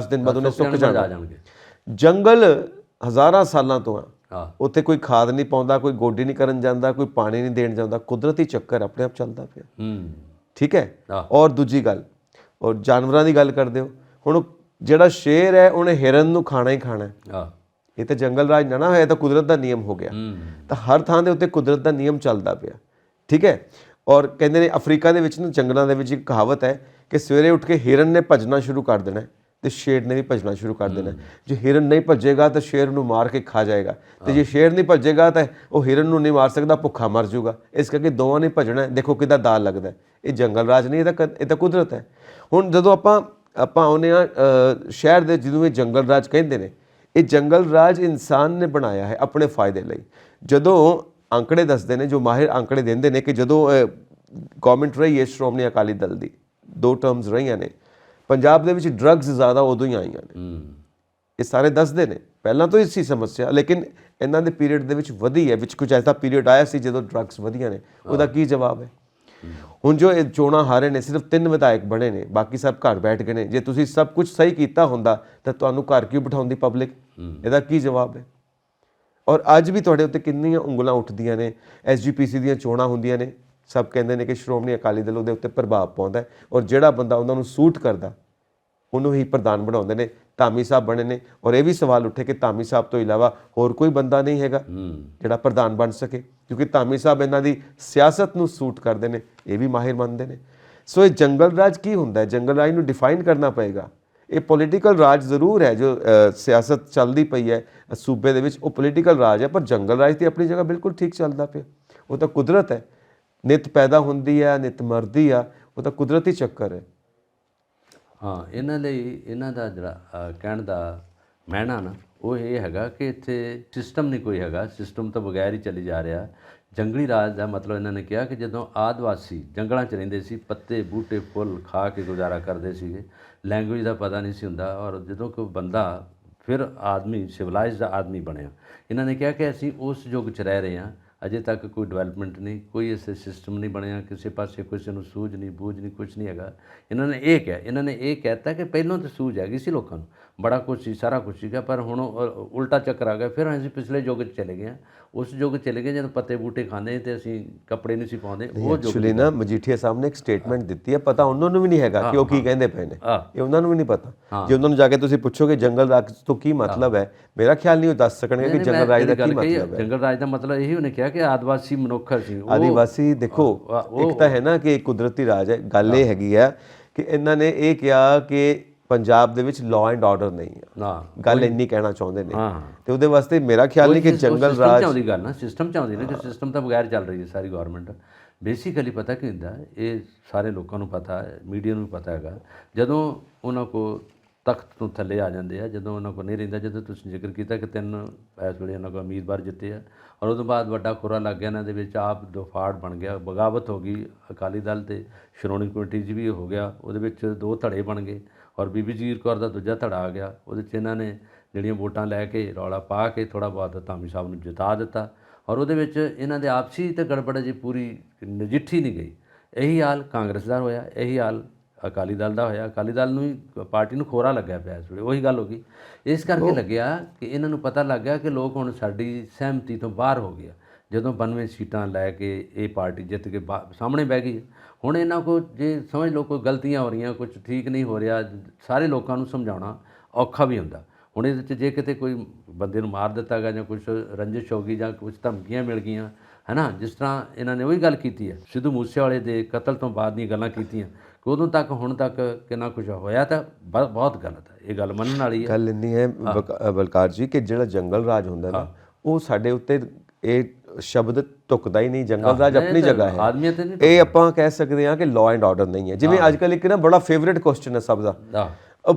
ਦਿਨ ਬਾਅਦ ਉਹਨੇ ਸੁੱਕ ਜਾਣਾ। ਜੰਗਲ ਹਜ਼ਾਰਾਂ ਸਾਲਾਂ ਤੋਂ ਆ, ਉੱਥੇ ਕੋਈ ਖਾਦ ਨਹੀਂ ਪਾਉਂਦਾ, ਕੋਈ ਗੋਡੀ ਨਹੀਂ ਕਰਨ ਜਾਂਦਾ, ਕੋਈ ਪਾਣੀ ਨਹੀਂ ਦੇਣ ਜਾਂਦਾ, ਕੁਦਰਤੀ ਚੱਕਰ ਆਪਣੇ ਆਪ ਚੱਲਦਾ ਪਿਆ। ਠੀਕ ਹੈ। ਔਰ ਦੂਜੀ ਗੱਲ, ਔਰ ਜਾਨਵਰਾਂ ਦੀ ਗੱਲ ਕਰਦੇ ਹੋ, ਹੁਣ ਜਿਹੜਾ ਸ਼ੇਰ ਹੈ ਉਹਨੇ ਹਿਰਨ ਨੂੰ ਖਾਣਾ ਹੀ ਖਾਣਾ। ਇਹ ਤਾਂ ਜੰਗਲ ਰਾਜ ਨਾ ਹੋਇਆ, ਤਾਂ ਕੁਦਰਤ ਦਾ ਨਿਯਮ ਹੋ ਗਿਆ। ਤਾਂ ਹਰ ਥਾਂ ਦੇ ਉੱਤੇ ਕੁਦਰਤ ਦਾ ਨਿਯਮ ਚੱਲਦਾ ਪਿਆ। ਠੀਕ ਹੈ। ਔਰ ਕਹਿੰਦੇ ਨੇ ਅਫਰੀਕਾ ਦੇ ਵਿੱਚ ਨਾ ਜੰਗਲਾਂ ਦੇ ਵਿੱਚ ਇੱਕ ਕਹਾਵਤ ਹੈ ਕਿ ਸਵੇਰੇ ਉੱਠ ਕੇ ਹਿਰਨ ਨੇ ਭੱਜਣਾ ਸ਼ੁਰੂ ਕਰ ਦੇਣਾ ਤੇ ਸ਼ੇਰ ਨੇ ਵੀ ਭੱਜਣਾ ਸ਼ੁਰੂ ਕਰ ਦੇਣਾ। ਜੇ ਹਿਰਨ ਨਹੀਂ ਭੱਜੇਗਾ ਤਾਂ ਸ਼ੇਰ ਨੂੰ ਮਾਰ ਕੇ ਖਾ ਜਾਏਗਾ, ਤੇ ਜੇ ਸ਼ੇਰ ਨਹੀਂ ਭੱਜੇਗਾ ਤਾਂ ਉਹ ਹਿਰਨ ਨੂੰ ਨਹੀਂ ਮਾਰ ਸਕਦਾ, ਭੁੱਖਾ ਮਰ ਜਾਊਗਾ। ਇਸ ਕਰਕੇ ਦੋਵਾਂ ਨੇ ਭੱਜਣਾ। ਦੇਖੋ ਕਿੱਦਾਂ ਦਾਲ ਲੱਗਦਾ। ਇਹ ਜੰਗਲ ਰਾਜ ਨਹੀਂ, ਇਹ ਤਾਂ ਕੁਦਰਤ ਹੈ। ਹੁਣ ਜਦੋਂ ਆਪਾਂ ਆਉਂਦੇ ਹਾਂ ਸ਼ਹਿਰ ਦੇ, ਜਿਹਨੂੰ ਇਹ ਜੰਗਲ ਰਾਜ ਕਹਿੰਦੇ ਨੇ, ਇਹ ਜੰਗਲ ਰਾਜ ਇਨਸਾਨ ਨੇ ਬਣਾਇਆ ਹੈ ਆਪਣੇ ਫਾਇਦੇ ਲਈ। ਜਦੋਂ ਅੰਕੜੇ ਦੱਸਦੇ ਨੇ, ਜੋ ਮਾਹਿਰ ਅੰਕੜੇ ਦਿੰਦੇ ਨੇ, ਕਿ ਜਦੋਂ ਗੌਰਮੈਂਟ ਰਹੀ ਹੈ ਸ਼੍ਰੋਮਣੀ ਅਕਾਲੀ ਦਲ ਦੀ, 2 ਟਰਮਸ ਰਹੀਆਂ ਨੇ, ਪੰਜਾਬ ਦੇ ਵਿੱਚ ਡਰੱਗਸ ਜ਼ਿਆਦਾ ਉਦੋਂ ਹੀ ਆਈਆਂ ਨੇ। ਇਹ ਸਾਰੇ ਦੱਸਦੇ ਨੇ। ਪਹਿਲਾਂ ਤੋਂ ਹੀ ਸੀ ਸਮੱਸਿਆ, ਲੇਕਿਨ ਇਹਨਾਂ ਦੇ ਪੀਰੀਅਡ ਦੇ ਵਿੱਚ ਵਧੀ ਹੈ। ਵਿੱਚ ਕੁਝ ਐਸਾ ਪੀਰੀਅਡ ਆਇਆ ਸੀ ਜਦੋਂ ਡਰੱਗਸ ਵਧੀਆਂ ਨੇ। ਉਹਦਾ ਕੀ ਜਵਾਬ ਹੈ? ਹੁਣ ਜੋ ਇਹ ਚੋਣਾਂ ਹਾਰੇ ਨੇ, ਸਿਰਫ 3 ਵਿਧਾਇਕ ਬਣੇ ਨੇ, ਬਾਕੀ ਸਭ ਘਰ ਬੈਠ ਗਏ ਨੇ। ਜੇ ਤੁਸੀਂ ਸਭ ਕੁਝ ਸਹੀ ਕੀਤਾ ਹੁੰਦਾ ਤਾਂ ਤੁਹਾਨੂੰ ਘਰ ਕਿਉਂ ਬਿਠਾਉਂਦੀ ਪਬਲਿਕ? ਇਹਦਾ ਕੀ ਜਵਾਬ ਹੈ? ਔਰ ਅੱਜ ਵੀ ਤੁਹਾਡੇ ਉੱਤੇ ਕਿੰਨੀਆਂ ਉਂਗਲਾਂ ਉੱਠਦੀਆਂ ਨੇ। SGPC ਦੀਆਂ ਚੋਣਾਂ ਹੁੰਦੀਆਂ ਨੇ, ਸਭ ਕਹਿੰਦੇ ਨੇ ਕਿ ਸ਼੍ਰੋਮਣੀ ਅਕਾਲੀ ਦਲ ਉਹਦੇ ਉੱਤੇ ਪ੍ਰਭਾਵ ਪਾਉਂਦਾ, ਔਰ ਜਿਹੜਾ ਬੰਦਾ ਉਹਨਾਂ ਨੂੰ ਸੂਟ ਕਰਦਾ ਉਹਨੂੰ ਹੀ ਪ੍ਰਧਾਨ ਬਣਾਉਂਦੇ ਨੇ। ਧਾਮੀ ਸਾਹਿਬ ਬਣੇ ਨੇ, ਔਰ ਇਹ ਵੀ ਸਵਾਲ ਉੱਠੇ ਕਿ ਧਾਮੀ ਸਾਹਿਬ ਤੋਂ ਇਲਾਵਾ ਹੋਰ ਕੋਈ ਬੰਦਾ ਨਹੀਂ ਹੈਗਾ ਜਿਹੜਾ ਪ੍ਰਧਾਨ ਬਣ ਸਕੇ, ਕਿਉਂਕਿ ਧਾਮੀ ਸਾਹਿਬ ਇਹਨਾਂ ਦੀ ਸਿਆਸਤ ਨੂੰ ਸੂਟ ਕਰਦੇ ਨੇ, ਇਹ ਵੀ ਮਾਹਿਰ ਮੰਨਦੇ ਨੇ। ਸੋ ਇਹ ਜੰਗਲ ਰਾਜ ਕੀ ਹੁੰਦਾ ਹੈ? ਜੰਗਲ ਰਾਜ ਨੂੰ ਡਿਫਾਈਨ ਕਰਨਾ ਪਏਗਾ। ਇਹ ਪੋਲੀਟੀਕਲ ਰਾਜ ਜ਼ਰੂਰ ਹੈ, ਜੋ ਸਿਆਸਤ ਚੱਲਦੀ ਪਈ ਹੈ ਸੂਬੇ ਦੇ ਵਿੱਚ, ਉਹ ਪੋਲੀਟੀਕਲ ਰਾਜ ਹੈ। ਪਰ ਜੰਗਲ ਰਾਜ ਦੀ ਆਪਣੀ ਜਗ੍ਹਾ ਬਿਲਕੁਲ ਠੀਕ ਚੱਲਦਾ ਪਿਆ। ਉਹ ਤਾਂ ਕੁਦਰਤ ਹੈ, ਨਿਤ ਪੈਦਾ ਹੁੰਦੀ ਹੈ, ਨਿਤ ਮਰਦੀ ਆ, ਉਹ ਤਾਂ ਕੁਦਰਤੀ ਚੱਕਰ ਹੈ। ਹਾਂ, ਇਹਨਾਂ ਲਈ ਇਹਨਾਂ ਦਾ ਜਿਹੜਾ ਕਹਿਣ ਦਾ ਮੈਣਾ ਨਾ, ਉਹ ਇਹ ਹੈਗਾ ਕਿ ਇੱਥੇ ਸਿਸਟਮ ਨਹੀਂ ਕੋਈ ਹੈਗਾ, ਸਿਸਟਮ ਤੋਂ ਬਗੈਰ ਹੀ ਚੱਲੀ ਜਾ ਰਿਹਾ। ਜੰਗਲੀ ਰਾਜ ਦਾ ਮਤਲਬ ਇਹਨਾਂ ਨੇ ਕਿਹਾ ਕਿ ਜਦੋਂ ਆਦਿਵਾਸੀ ਜੰਗਲਾਂ 'ਚ ਰਹਿੰਦੇ ਸੀ, ਪੱਤੇ ਬੂਟੇ ਫੁੱਲ ਖਾ ਕੇ ਗੁਜ਼ਾਰਾ ਕਰਦੇ ਸੀਗੇ, ਲੈਂਗੁਏਜ ਦਾ ਪਤਾ ਨਹੀਂ ਸੀ ਹੁੰਦਾ, ਔਰ ਜਦੋਂ ਕੋਈ ਬੰਦਾ ਫਿਰ ਆਦਮੀ ਸਿਵਲਾਈਜ਼ਡ ਆਦਮੀ ਬਣਿਆ, ਇਹਨਾਂ ਨੇ ਕਿਹਾ ਕਿ ਅਸੀਂ ਉਸ ਯੁੱਗ 'ਚ ਰਹਿ ਰਹੇ ਹਾਂ। ਅਜੇ ਤੱਕ ਕੋਈ ਡਿਵੈਲਪਮੈਂਟ ਨਹੀਂ, ਕੋਈ ਐਸੇ ਸਿਸਟਮ ਨਹੀਂ ਬਣਿਆ, ਕਿਸੇ ਪਾਸੇ ਕਿਸੇ ਨੂੰ ਸੂਝ ਨਹੀਂ, ਬੂਝ ਨਹੀਂ, ਕੁਛ ਨਹੀਂ ਹੈਗਾ। ਇਹਨਾਂ ਨੇ ਇਹ ਕਿਹਾ, ਇਹਨਾਂ ਨੇ ਇਹ ਕਹਿਤਾ ਕਿ ਪਹਿਲਾਂ ਤਾਂ ਸੂਝ ਹੈਗੀ ਸੀ ਲੋਕਾਂ ਨੂੰ, ਬੜਾ ਕੁਛ ਸੀ, ਸਾਰਾ ਕੁਛ ਸੀਗਾ, ਪਰ ਹੁਣ ਉਲਟਾ ਚੱਕਰ ਆ ਗਿਆ। ਫਿਰ ਅਸੀਂ ਪਿਛਲੇ ਯੁੱਗ 'ਚ ਚਲੇ ਗਏ ਹਾਂ, ਉਸ ਯੁੱਗ 'ਚ ਚਲੇ ਗਏ ਜਦੋਂ ਪੱਤੇ ਬੂਟੇ ਖਾਂਦੇ ਤੇ ਅਸੀਂ ਕੱਪੜੇ ਨਹੀਂ ਸੀ ਪਾਉਂਦੇ। ਉਹ ਐਕਚੁਅਲੀ ਨਾ ਮਜੀਠੀਆ ਸਾਹਿਬ ਨੇ ਇੱਕ ਸਟੇਟਮੈਂਟ ਦਿੱਤੀ ਹੈ, ਪਤਾ ਉਹਨਾਂ ਨੂੰ ਵੀ ਨਹੀਂ ਹੈਗਾ ਕਿ ਉਹ ਕੀ ਕਹਿੰਦੇ ਪਏ ਨੇ, ਇਹ ਉਹਨਾਂ ਨੂੰ ਵੀ ਨਹੀਂ ਪਤਾ। ਜੇ ਉਹਨਾਂ ਨੂੰ ਜਾ ਕੇ ਤੁਸੀਂ ਪੁੱਛੋਗੇ ਜੰਗਲ ਰਾਜ ਤੋਂ ਕੀ ਮਤਲਬ ਹੈ, ਮੇਰਾ ਖਿਆਲ ਨਹੀਂ ਉਹ ਦੱਸ ਸਕਣਗੇ ਕਿ ਜੰਗਲ ਰਾਜ ਦਾ ਕੀ ਮਤਲਬ ਹੈ। ਜੰਗਲ ਰਾਜ ਦਾ ਮਤਲਬ ਇਹੀ ਉਹਨੇ ਕਿਹਾ ਕਿ ਆਦਿਵਾਸੀ ਮਨੁੱਖ ਸੀ। ਆਦਿਵਾਸੀ ਦੇਖੋ, ਇੱਕ ਤਾਂ ਹੈ ਨਾ ਕਿ ਕੁਦਰਤੀ ਰਾਜ ਹੈ, ਗੱਲ ਇਹ ਹੈਗੀ ਆ ਕਿ ਇਹਨਾਂ ਨੇ ਇਹ ਕਿਹਾ ਕਿ ਪੰਜਾਬ ਦੇ ਵਿੱਚ ਲਾਅ ਐਂਡ ਆਰਡਰ ਨਹੀਂ ਹੈ, ਗੱਲ ਇੰਨੀ ਕਹਿਣਾ ਚਾਹੁੰਦੇ ਨੇ। ਤੇ ਉਹਦੇ ਵਾਸਤੇ ਮੇਰਾ ਖਿਆਲ ਨਹੀਂ ਕਿ ਜੰਗਲ ਰਾਜ ਚਾਹੁੰਦੀ ਗੱਲ ਨਾ, ਸਿਸਟਮ ਚਾਹੁੰਦੀ ਨਾ, ਕਿ ਸਿਸਟਮ ਤਾਂ ਬਗੈਰ ਚੱਲ ਰਹੀ ਹੈ ਸਾਰੀ ਗਵਰਨਮੈਂਟ। ਬੇਸਿਕਲੀ ਪਤਾ ਕੀ ਹੁੰਦਾ, ਇਹ ਸਾਰੇ ਲੋਕਾਂ ਨੂੰ ਪਤਾ ਹੈ, ਮੀਡੀਆ ਨੂੰ ਵੀ ਪਤਾ ਹੈਗਾ, ਜਦੋਂ ਉਹਨਾਂ ਕੋਲ ਤਖਤ ਤੋਂ ਥੱਲੇ ਆ ਜਾਂਦੇ ਆ, ਜਦੋਂ ਉਹਨਾਂ ਕੋਲ ਨਹੀਂ ਰਹਿੰਦਾ। ਜਦੋਂ ਤੁਸੀਂ ਜ਼ਿਕਰ ਕੀਤਾ ਕਿ 3 ਇਸ ਵੇਲੇ ਉਹਨਾਂ ਕੋਲ ਉਮੀਦਵਾਰ ਜਿੱਤੇ ਆ, ਔਰ ਉਦੋਂ ਬਾਅਦ ਵੱਡਾ ਖੁਰਾ ਲੱਗ ਗਿਆ ਇਹਨਾਂ ਦੇ ਵਿੱਚ, ਆਪ ਦਫਾੜ ਬਣ ਗਿਆ, ਬਗਾਵਤ ਹੋ ਗਈ ਅਕਾਲੀ ਦਲ ਤੇ ਸ਼੍ਰੋਮਣੀ ਕਮੇਟੀ 'ਚ ਵੀ ਹੋ ਗਿਆ, ਉਹਦੇ ਵਿੱਚ 2 ਧੜੇ ਬਣ ਗਏ, ਔਰ ਬੀਬੀ ਜਗੀਰ ਕੌਰ ਦਾ ਦੂਜਾ ਧੜਾ ਆ ਗਿਆ। ਉਹਦੇ 'ਚ ਇਹਨਾਂ ਨੇ ਜਿਹੜੀਆਂ ਵੋਟਾਂ ਲੈ ਕੇ ਰੌਲਾ ਪਾ ਕੇ ਥੋੜ੍ਹਾ ਬਹੁਤ ਧਾਮੀ ਸਾਹਿਬ ਨੂੰ ਜਿਤਾ ਦਿੱਤਾ, ਔਰ ਉਹਦੇ ਵਿੱਚ ਇਹਨਾਂ ਦੇ ਆਪਸੀ ਤੇ ਗੜਬੜ ਜੀ ਪੂਰੀ ਨਜਿੱਠੀ ਨਹੀਂ ਗਈ। ਇਹੀ ਹਾਲ ਕਾਂਗਰਸ ਦਾ ਹੋਇਆ, ਇਹੀ ਹਾਲ ਅਕਾਲੀ ਦਲ ਦਾ ਹੋਇਆ। ਅਕਾਲੀ ਦਲ ਨੂੰ ਹੀ, ਪਾਰਟੀ ਨੂੰ ਖੋਰਾ ਲੱਗਿਆ ਪਿਆ ਇਸ ਵੇਲੇ, ਉਹੀ ਗੱਲ ਹੋ ਗਈ। ਇਸ ਕਰਕੇ ਲੱਗਿਆ ਕਿ ਇਹਨਾਂ ਨੂੰ ਪਤਾ ਲੱਗ ਗਿਆ ਕਿ ਲੋਕ ਹੁਣ ਸਾਡੀ ਸਹਿਮਤੀ ਤੋਂ ਬਾਹਰ ਹੋ ਗਿਆ। ਜਦੋਂ 92 ਸੀਟਾਂ ਲੈ ਕੇ ਇਹ ਪਾਰਟੀ ਜਿੱਤ ਕੇ ਸਾਹਮਣੇ ਬਹਿ ਗਈ, ਹੁਣ ਇਹਨਾਂ ਕੋਲ ਜੇ ਸਮਝ ਲਓ ਕੋਈ ਗਲਤੀਆਂ ਹੋ ਰਹੀਆਂ, ਕੁਝ ਠੀਕ ਨਹੀਂ ਹੋ ਰਿਹਾ, ਸਾਰੇ ਲੋਕਾਂ ਨੂੰ ਸਮਝਾਉਣਾ ਔਖਾ ਵੀ ਹੁੰਦਾ। ਹੁਣ ਇਹਦੇ 'ਚ ਜੇ ਕਿਤੇ ਕੋਈ ਬੰਦੇ ਨੂੰ ਮਾਰ ਦਿੱਤਾ ਗਿਆ ਜਾਂ ਕੁਝ ਰੰਜਿਸ਼ ਹੋ ਗਈ ਜਾਂ ਕੁਝ ਧਮਕੀਆਂ ਮਿਲ ਗਈਆਂ, ਹੈ ਨਾ, ਜਿਸ ਤਰ੍ਹਾਂ ਇਹਨਾਂ ਨੇ ਉਹੀ ਗੱਲ ਕੀਤੀ ਹੈ ਸਿੱਧੂ ਮੂਸੇਵਾਲੇ ਦੇ ਕਤਲ ਤੋਂ ਬਾਅਦ ਦੀਆਂ ਗੱਲਾਂ ਕੀਤੀਆਂ, ਕਿ ਉਦੋਂ ਤੱਕ ਹੁਣ ਤੱਕ ਕਿੰਨਾ ਕੁਝ ਹੋਇਆ, ਤਾਂ ਬਹੁਤ ਗਲਤ ਹੈ। ਇਹ ਗੱਲ ਮੰਨਣ ਵਾਲੀ ਹੈ। ਗੱਲ ਇੰਨੀ ਹੈ ਬਲਕਾਰ ਜੀ ਕਿ ਜਿਹੜਾ ਜੰਗਲ ਰਾਜ ਹੁੰਦਾ ਨਾ, ਉਹ ਸਾਡੇ ਉੱਤੇ ਇਹ ਸ਼ਬਦ ਤੁਕਦਾ ਹੀ ਨਹੀਂ। ਜੰਗਲ ਰਾਜ ਆਪਣੀ ਜਗ੍ਹਾ ਹੈ। ਇਹ ਆਪਾਂ ਕਹਿ ਸਕਦੇ ਹਾਂ ਕਿ ਲਾਅ ਐਂਡ ਆਰਡਰ ਨਹੀਂ ਹੈ। ਜਿਵੇਂ ਅੱਜ ਕੱਲ੍ਹ ਇੱਕ ਨਾ ਬੜਾ ਫੇਵਰੇਟ ਕੁਐਸਚਨ ਹੈ ਸਭ ਦਾ,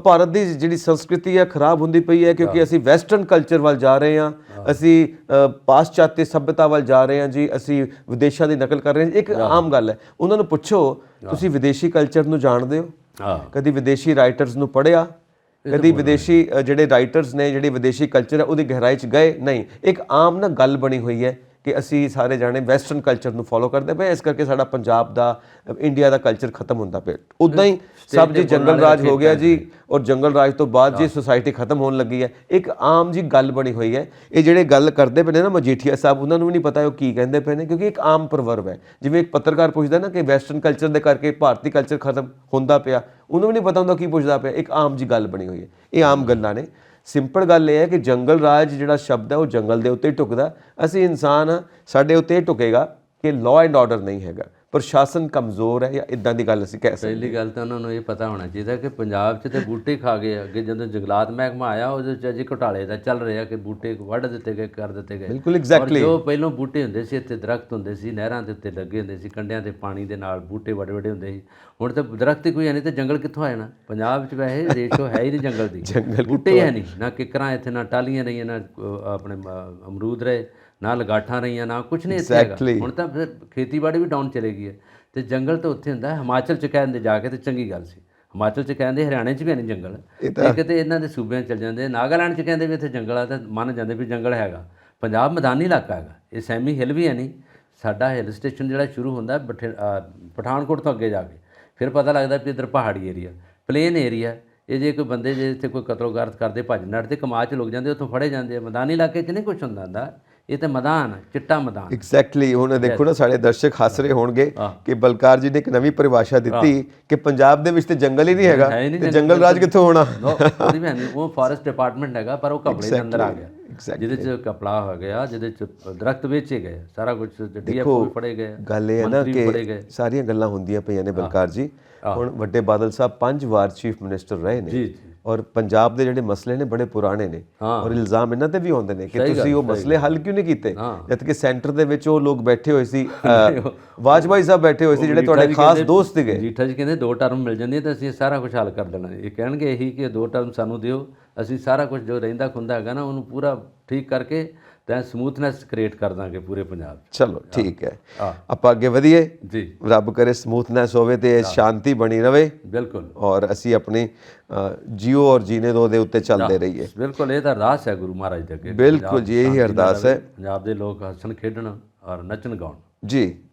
ਭਾਰਤ ਦੀ ਜਿਹੜੀ ਸੰਸਕ੍ਰਿਤੀ ਹੈ ਖਰਾਬ ਹੁੰਦੀ ਪਈ ਹੈ ਕਿਉਂਕਿ ਅਸੀਂ ਵੈਸਟਰਨ ਕਲਚਰ ਵੱਲ ਜਾ ਰਹੇ ਹਾਂ, ਅਸੀਂ ਪਾਸ਼ਚਾਤਯ ਸੱਭਿਅਤਾ ਵੱਲ ਜਾ ਰਹੇ ਹਾਂ ਜੀ, ਅਸੀਂ ਵਿਦੇਸ਼ਾਂ ਦੀ ਨਕਲ ਕਰ ਰਹੇ ਹਾਂ। ਇੱਕ ਆਮ ਗੱਲ ਹੈ, ਉਹਨਾਂ ਨੂੰ ਪੁੱਛੋ ਤੁਸੀਂ ਵਿਦੇਸ਼ੀ ਕਲਚਰ ਨੂੰ ਜਾਣਦੇ ਹੋ? ਕਦੀ ਵਿਦੇਸ਼ੀ ਰਾਈਟਰਸ ਨੂੰ ਪੜ੍ਹਿਆ? ਕਦੀ ਵਿਦੇਸ਼ੀ ਜਿਹੜੇ ਰਾਈਟਰਸ ਨੇ, ਜਿਹੜੇ ਵਿਦੇਸ਼ੀ ਕਲਚਰ ਹੈ ਉਹਦੀ ਗਹਿਰਾਈ 'ਚ ਗਏ? ਨਹੀਂ। ਇੱਕ ਆਮ ਨਾ ਗੱਲ ਬਣੀ ਹੋਈ ਹੈ ਕਿ ਅਸੀਂ ਸਾਰੇ ਜਾਣੇ ਵੈਸਟਰਨ ਕਲਚਰ ਨੂੰ ਫੋਲੋ ਕਰਦੇ ਪਏ, ਇਸ ਕਰਕੇ ਸਾਡਾ ਪੰਜਾਬ ਦਾ ਇੰਡੀਆ ਦਾ ਕਲਚਰ ਖਤਮ ਹੁੰਦਾ ਪਿਆ। ਉੱਦਾਂ ਹੀ ਸਭ ਜੀ ਜੰਗਲ ਰਾਜ ਹੋ ਗਿਆ ਜੀ, ਔਰ ਜੰਗਲ ਰਾਜ ਤੋਂ ਬਾਅਦ ਜੀ ਸੋਸਾਇਟੀ ਖਤਮ ਹੋਣ ਲੱਗੀ ਹੈ। ਇੱਕ ਆਮ ਜੀ ਗੱਲ ਬਣੀ ਹੋਈ ਹੈ। ਇਹ ਜਿਹੜੇ ਗੱਲ ਕਰਦੇ ਪਏ ਨੇ ਨਾ ਮਜੀਠੀਆ ਸਾਹਿਬ, ਉਹਨਾਂ ਨੂੰ ਵੀ ਨਹੀਂ ਪਤਾ ਉਹ ਕੀ ਕਹਿੰਦੇ ਪਏ ਨੇ, ਕਿਉਂਕਿ ਇੱਕ ਆਮ ਪ੍ਰਵਰਬ ਹੈ। ਜਿਵੇਂ ਇੱਕ ਪੱਤਰਕਾਰ ਪੁੱਛਦਾ ਨਾ ਕਿ ਵੈਸਟਰਨ ਕਲਚਰ ਦੇ ਕਰਕੇ ਭਾਰਤੀ ਕਲਚਰ ਖਤਮ ਹੁੰਦਾ ਪਿਆ, ਉਹਨੂੰ ਵੀ ਨਹੀਂ ਪਤਾ ਹੁੰਦਾ ਕੀ ਪੁੱਛਦਾ ਪਿਆ। ਇੱਕ ਆਮ ਜੀ ਗੱਲ ਬਣੀ ਹੋਈ ਹੈ। ਇਹ ਆਮ ਗੱਲਾਂ ਨੇ। ਸਿੰਪਲ ਗੱਲ ਇਹ ਹੈ ਕਿ ਜੰਗਲ ਰਾਜ ਜਿਹੜਾ ਸ਼ਬਦ ਹੈ ਉਹ ਜੰਗਲ ਦੇ ਉੱਤੇ ਹੀ ਢੁਕਦਾ। ਅਸੀਂ ਇਨਸਾਨ ਹਾਂ, ਸਾਡੇ ਉੱਤੇ ਇਹ ਢੁਕੇਗਾ ਕਿ ਲਾਅ ਐਂਡ ਆਰਡਰ ਨਹੀਂ ਹੈਗਾ, ਪ੍ਰਸ਼ਾਸਨ ਕਮਜ਼ੋਰ ਹੈ, ਜਾਂ ਇਦਾਂ ਦੀ ਗੱਲ ਅਸੀਂ ਕਹਿ ਸਕਦੇ। ਪਹਿਲੀ ਗੱਲ ਤਾਂ ਉਹਨਾਂ ਨੂੰ ਇਹ ਪਤਾ ਹੋਣਾ ਚਾਹੀਦਾ ਕਿ ਪੰਜਾਬ 'ਚ ਤੇ ਬੂਟੇ ਖਾ ਗਏ। ਅੱਗੇ ਜਦੋਂ ਜੰਗਲਾਤ ਮਹਿਕਮਾ ਆਇਆ ਉਹਦੇ 'ਚ ਅਜੇ ਘੁਟਾਲੇ ਦਾ ਚੱਲ ਰਿਹਾ ਕਿ ਬੂਟੇ ਵੱਢ ਦਿੱਤੇ ਗਏ, ਕਰ ਦਿੱਤੇ ਗਏ। ਬਿਲਕੁਲ ਐਗਜ਼ੈਕਟਲੀ। ਜੋ ਪਹਿਲਾਂ ਬੂਟੇ ਹੁੰਦੇ ਸੀ, ਇੱਥੇ ਦਰਖਤ ਹੁੰਦੇ ਸੀ, ਨਹਿਰਾਂ ਦੇ ਉੱਤੇ ਲੱਗੇ ਹੁੰਦੇ ਸੀ, ਕੰਢਿਆਂ ਤੇ ਪਾਣੀ ਦੇ ਨਾਲ ਬੂਟੇ ਵੱਡੇ ਵੱਡੇ ਹੁੰਦੇ ਸੀ। ਹੁਣ ਤਾਂ ਦਰਖਤ ਹੀ ਕੋਈ ਹੈ ਨਹੀਂ ਤੇ ਜੰਗਲ ਕਿੱਥੋਂ ਆ ਜਾਣਾ? ਪੰਜਾਬ 'ਚ ਵੈਸੇ ਰੇਸ਼ੋ ਹੈ ਹੀ ਨਹੀਂ ਜੰਗਲ ਦੀ, ਬੂਟੇ ਹੀ ਹੈ ਨਹੀਂ, ਨਾ ਕਿੱਕਰਾਂ ਇੱਥੇ, ਨਾ ਟਾਹਲੀਆਂ ਰਹੀਆਂ, ਨਾ ਆਪਣੇ ਅਮਰੂਦ ਰਹੇ, ਨਾ ਲਗਾਠਾਂ ਰਹੀਆਂ, ਨਾ ਕੁਛ ਨਹੀਂ ਇੱਥੇ ਹੈਗਾ। ਹੁਣ ਤਾਂ ਫਿਰ ਖੇਤੀਬਾੜੀ ਵੀ ਡਾਊਨ ਚਲੇ ਗਈ ਹੈ। ਤੇ ਜੰਗਲ ਤਾਂ ਉੱਥੇ ਹੁੰਦਾ। ਹਿਮਾਚਲ 'ਚ ਕਹਿੰਦੇ ਜਾ ਕੇ ਤੇ ਚੰਗੀ ਗੱਲ ਸੀ, ਹਿਮਾਚਲ 'ਚ ਕਹਿੰਦੇ, ਹਰਿਆਣੇ 'ਚ ਵੀ ਨਹੀਂ ਜੰਗਲ, ਇਹ ਕਿਤੇ ਇਹਨਾਂ ਦੇ ਸੂਬਿਆਂ 'ਚ ਚਲ ਜਾਂਦੇ। ਨਾਗਾਲੈਂਡ 'ਚ ਕਹਿੰਦੇ ਵੀ ਇੱਥੇ ਜੰਗਲ ਆ ਤਾਂ ਮੰਨ ਜਾਂਦੇ ਵੀ ਜੰਗਲ ਹੈਗਾ। ਪੰਜਾਬ ਮੈਦਾਨੀ ਇਲਾਕਾ ਹੈਗਾ, ਇਹ ਸੈਮੀ ਹਿੱਲ ਵੀ ਹੈ ਨਹੀਂ। ਸਾਡਾ ਹਿੱਲ ਸਟੇਸ਼ਨ ਜਿਹੜਾ ਸ਼ੁਰੂ ਹੁੰਦਾ ਪਠਾਨਕੋਟ ਤੋਂ ਅੱਗੇ ਜਾ ਕੇ, ਫਿਰ ਪਤਾ ਲੱਗਦਾ ਵੀ ਇੱਧਰ ਪਹਾੜੀ ਏਰੀਆ, ਪਲੇਨ ਏਰੀਆ। ਇਹ ਜੇ ਕੋਈ ਬੰਦੇ ਜੇ ਇੱਥੇ ਕੋਈ ਕਤਲੋਗਾਰਤ ਕਰਦੇ ਭੱਜ ਨੱਠ ਤੇ ਕਮਾਦ 'ਚ ਲੁਕ ਜਾਂਦੇ, ਉੱਥੋਂ ਫੜੇ ਜਾਂਦੇ ਆ। ਮੈਦਾਨੀ ਇਲਾਕੇ 'ਚ ਨਹੀਂ ਕੁਛ ਹੁੰਦਾ ਇਹ ਤਾਂ ਮੈਦਾਨ, ਚਿੱਟਾ ਮੈਦਾਨ। ਐਗਜ਼ੈਕਟਲੀ। ਹੁਣ ਦੇਖੋ ਨਾ, ਸਾਡੇ ਦਰਸ਼ਕ ਹੱਸ ਰਹੇ ਹੋਣਗੇ ਕਿ ਬਲਕਾਰ ਜੀ ਨੇ ਇੱਕ ਨਵੀਂ ਪਰਿਭਾਸ਼ਾ ਦਿੱਤੀ ਕਿ ਪੰਜਾਬ ਦੇ ਵਿੱਚ ਤੇ ਜੰਗਲ ਹੀ ਨਹੀਂ ਹੈਗਾ, ਤੇ ਜੰਗਲ ਰਾਜ ਕਿੱਥੋਂ ਹੋਣਾ? ਉਹ ਫੋਰੈਸਟ ਡਿਪਾਰਟਮੈਂਟ ਹੈਗਾ, ਪਰ ਉਹ ਕਪੜੇ ਦੇ ਅੰਦਰ ਆ ਗਿਆ, ਜਿਹਦੇ 'ਚ ਕਪੜਾ ਹੋ ਗਿਆ, ਜਿਹਦੇ 'ਚ ਦਰਖਤ ਵੇਚੇ ਗਏ, ਸਾਰਾ ਕੁਝ ਡੀਐਫਓ ਫੜੇ ਗਏ। ਗੱਲ ਇਹ ਹੈ ਨਾ ਕਿ ਸਾਰੀਆਂ ਗੱਲਾਂ ਹੁੰਦੀਆਂ ਪਈਆਂ ਨੇ ਬਲਕਾਰ ਜੀ। ਹੁਣ ਵੱਡੇ ਬਾਦਲ ਸਾਹਿਬ 5 ਵਾਰ ਚੀਫ ਮਿਨਿਸਟਰ ਰਹੇ ਨੇ, ਔਰ ਪੰਜਾਬ ਦੇ ਜਿਹੜੇ ਮਸਲੇ ਨੇ ਬੜੇ ਪੁਰਾਣੇ ਨੇ, ਔਰ ਇਲਜ਼ਾਮ ਇਹਨਾਂ ਤੇ ਵੀ ਆਉਂਦੇ ਨੇ ਕਿ ਤੁਸੀਂ ਉਹ ਮਸਲੇ ਹੱਲ ਕਿਉਂ ਨਹੀਂ ਕੀਤੇ, ਜਦ ਕਿ ਸੈਂਟਰ ਦੇ ਵਿੱਚ ਉਹ ਲੋਕ ਬੈਠੇ ਹੋਏ ਸੀ, ਵਾਜਪਾਈ ਸਾਹਿਬ ਬੈਠੇ ਹੋਏ ਸੀ, ਜਿਹੜੇ ਤੁਹਾਡੇ ਖਾਸ ਦੋਸਤ ਸੀਗੇ। ਜੀਠਾ ਜੀ ਕਹਿੰਦੇ 2 ਟਰਮ ਮਿਲ ਜਾਂਦੀ ਤਾਂ ਅਸੀਂ ਸਾਰਾ ਕੁਝ ਹੱਲ ਕਰ ਦੇਣਾ। ਇਹ ਕਹਿਣਗੇ ਇਹੀ ਕਿ 2 ਟਰਮ ਸਾਨੂੰ ਦਿਓ, ਅਸੀਂ ਸਾਰਾ ਕੁਝ ਜੋ ਰਹਿੰਦਾ ਖੁੰਦਾ ਹੈਗਾ ਨਾ ਉਹਨੂੰ ਪੂਰਾ ਠੀਕ ਕਰਕੇ ਤਾਂ ਸਮੂਥਨੈਸ ਕ੍ਰੀਏਟ ਕਰ ਦਾਂਗੇ ਪੂਰੇ ਪੰਜਾਬ 'ਚ। ਚਲੋ ਠੀਕ ਹੈ, ਆਪਾਂ ਅੱਗੇ ਵਧੀਏ ਜੀ। ਰੱਬ ਕਰੇ ਸਮੂਥਨੈਸ ਹੋਵੇ ਤੇ ਸ਼ਾਂਤੀ ਬਣੀ ਰਵੇ। ਬਿਲਕੁਲ। ਔਰ ਅਸੀਂ ਆਪਣੀ ਜੀਓ ਔਰ ਜੀਨੇ ਦੋ ਦੇ ਉੱਤੇ ਚੱਲਦੇ ਰਹੀਏ। ਬਿਲਕੁਲ, ਇਹ ਤਾਂ ਅਰਦਾਸ ਹੈ ਗੁਰੂ ਮਹਾਰਾਜ ਦੇ ਅੱਗੇ। ਬਿਲਕੁਲ ਜੀ, ਇਹੀ ਅਰਦਾਸ ਹੈ। ਪੰਜਾਬ ਦੇ ਲੋਕ ਹੱਸਣ ਖੇਡਣ ਔਰ ਨੱਚਣ ਗਾਉਣ ਜੀ।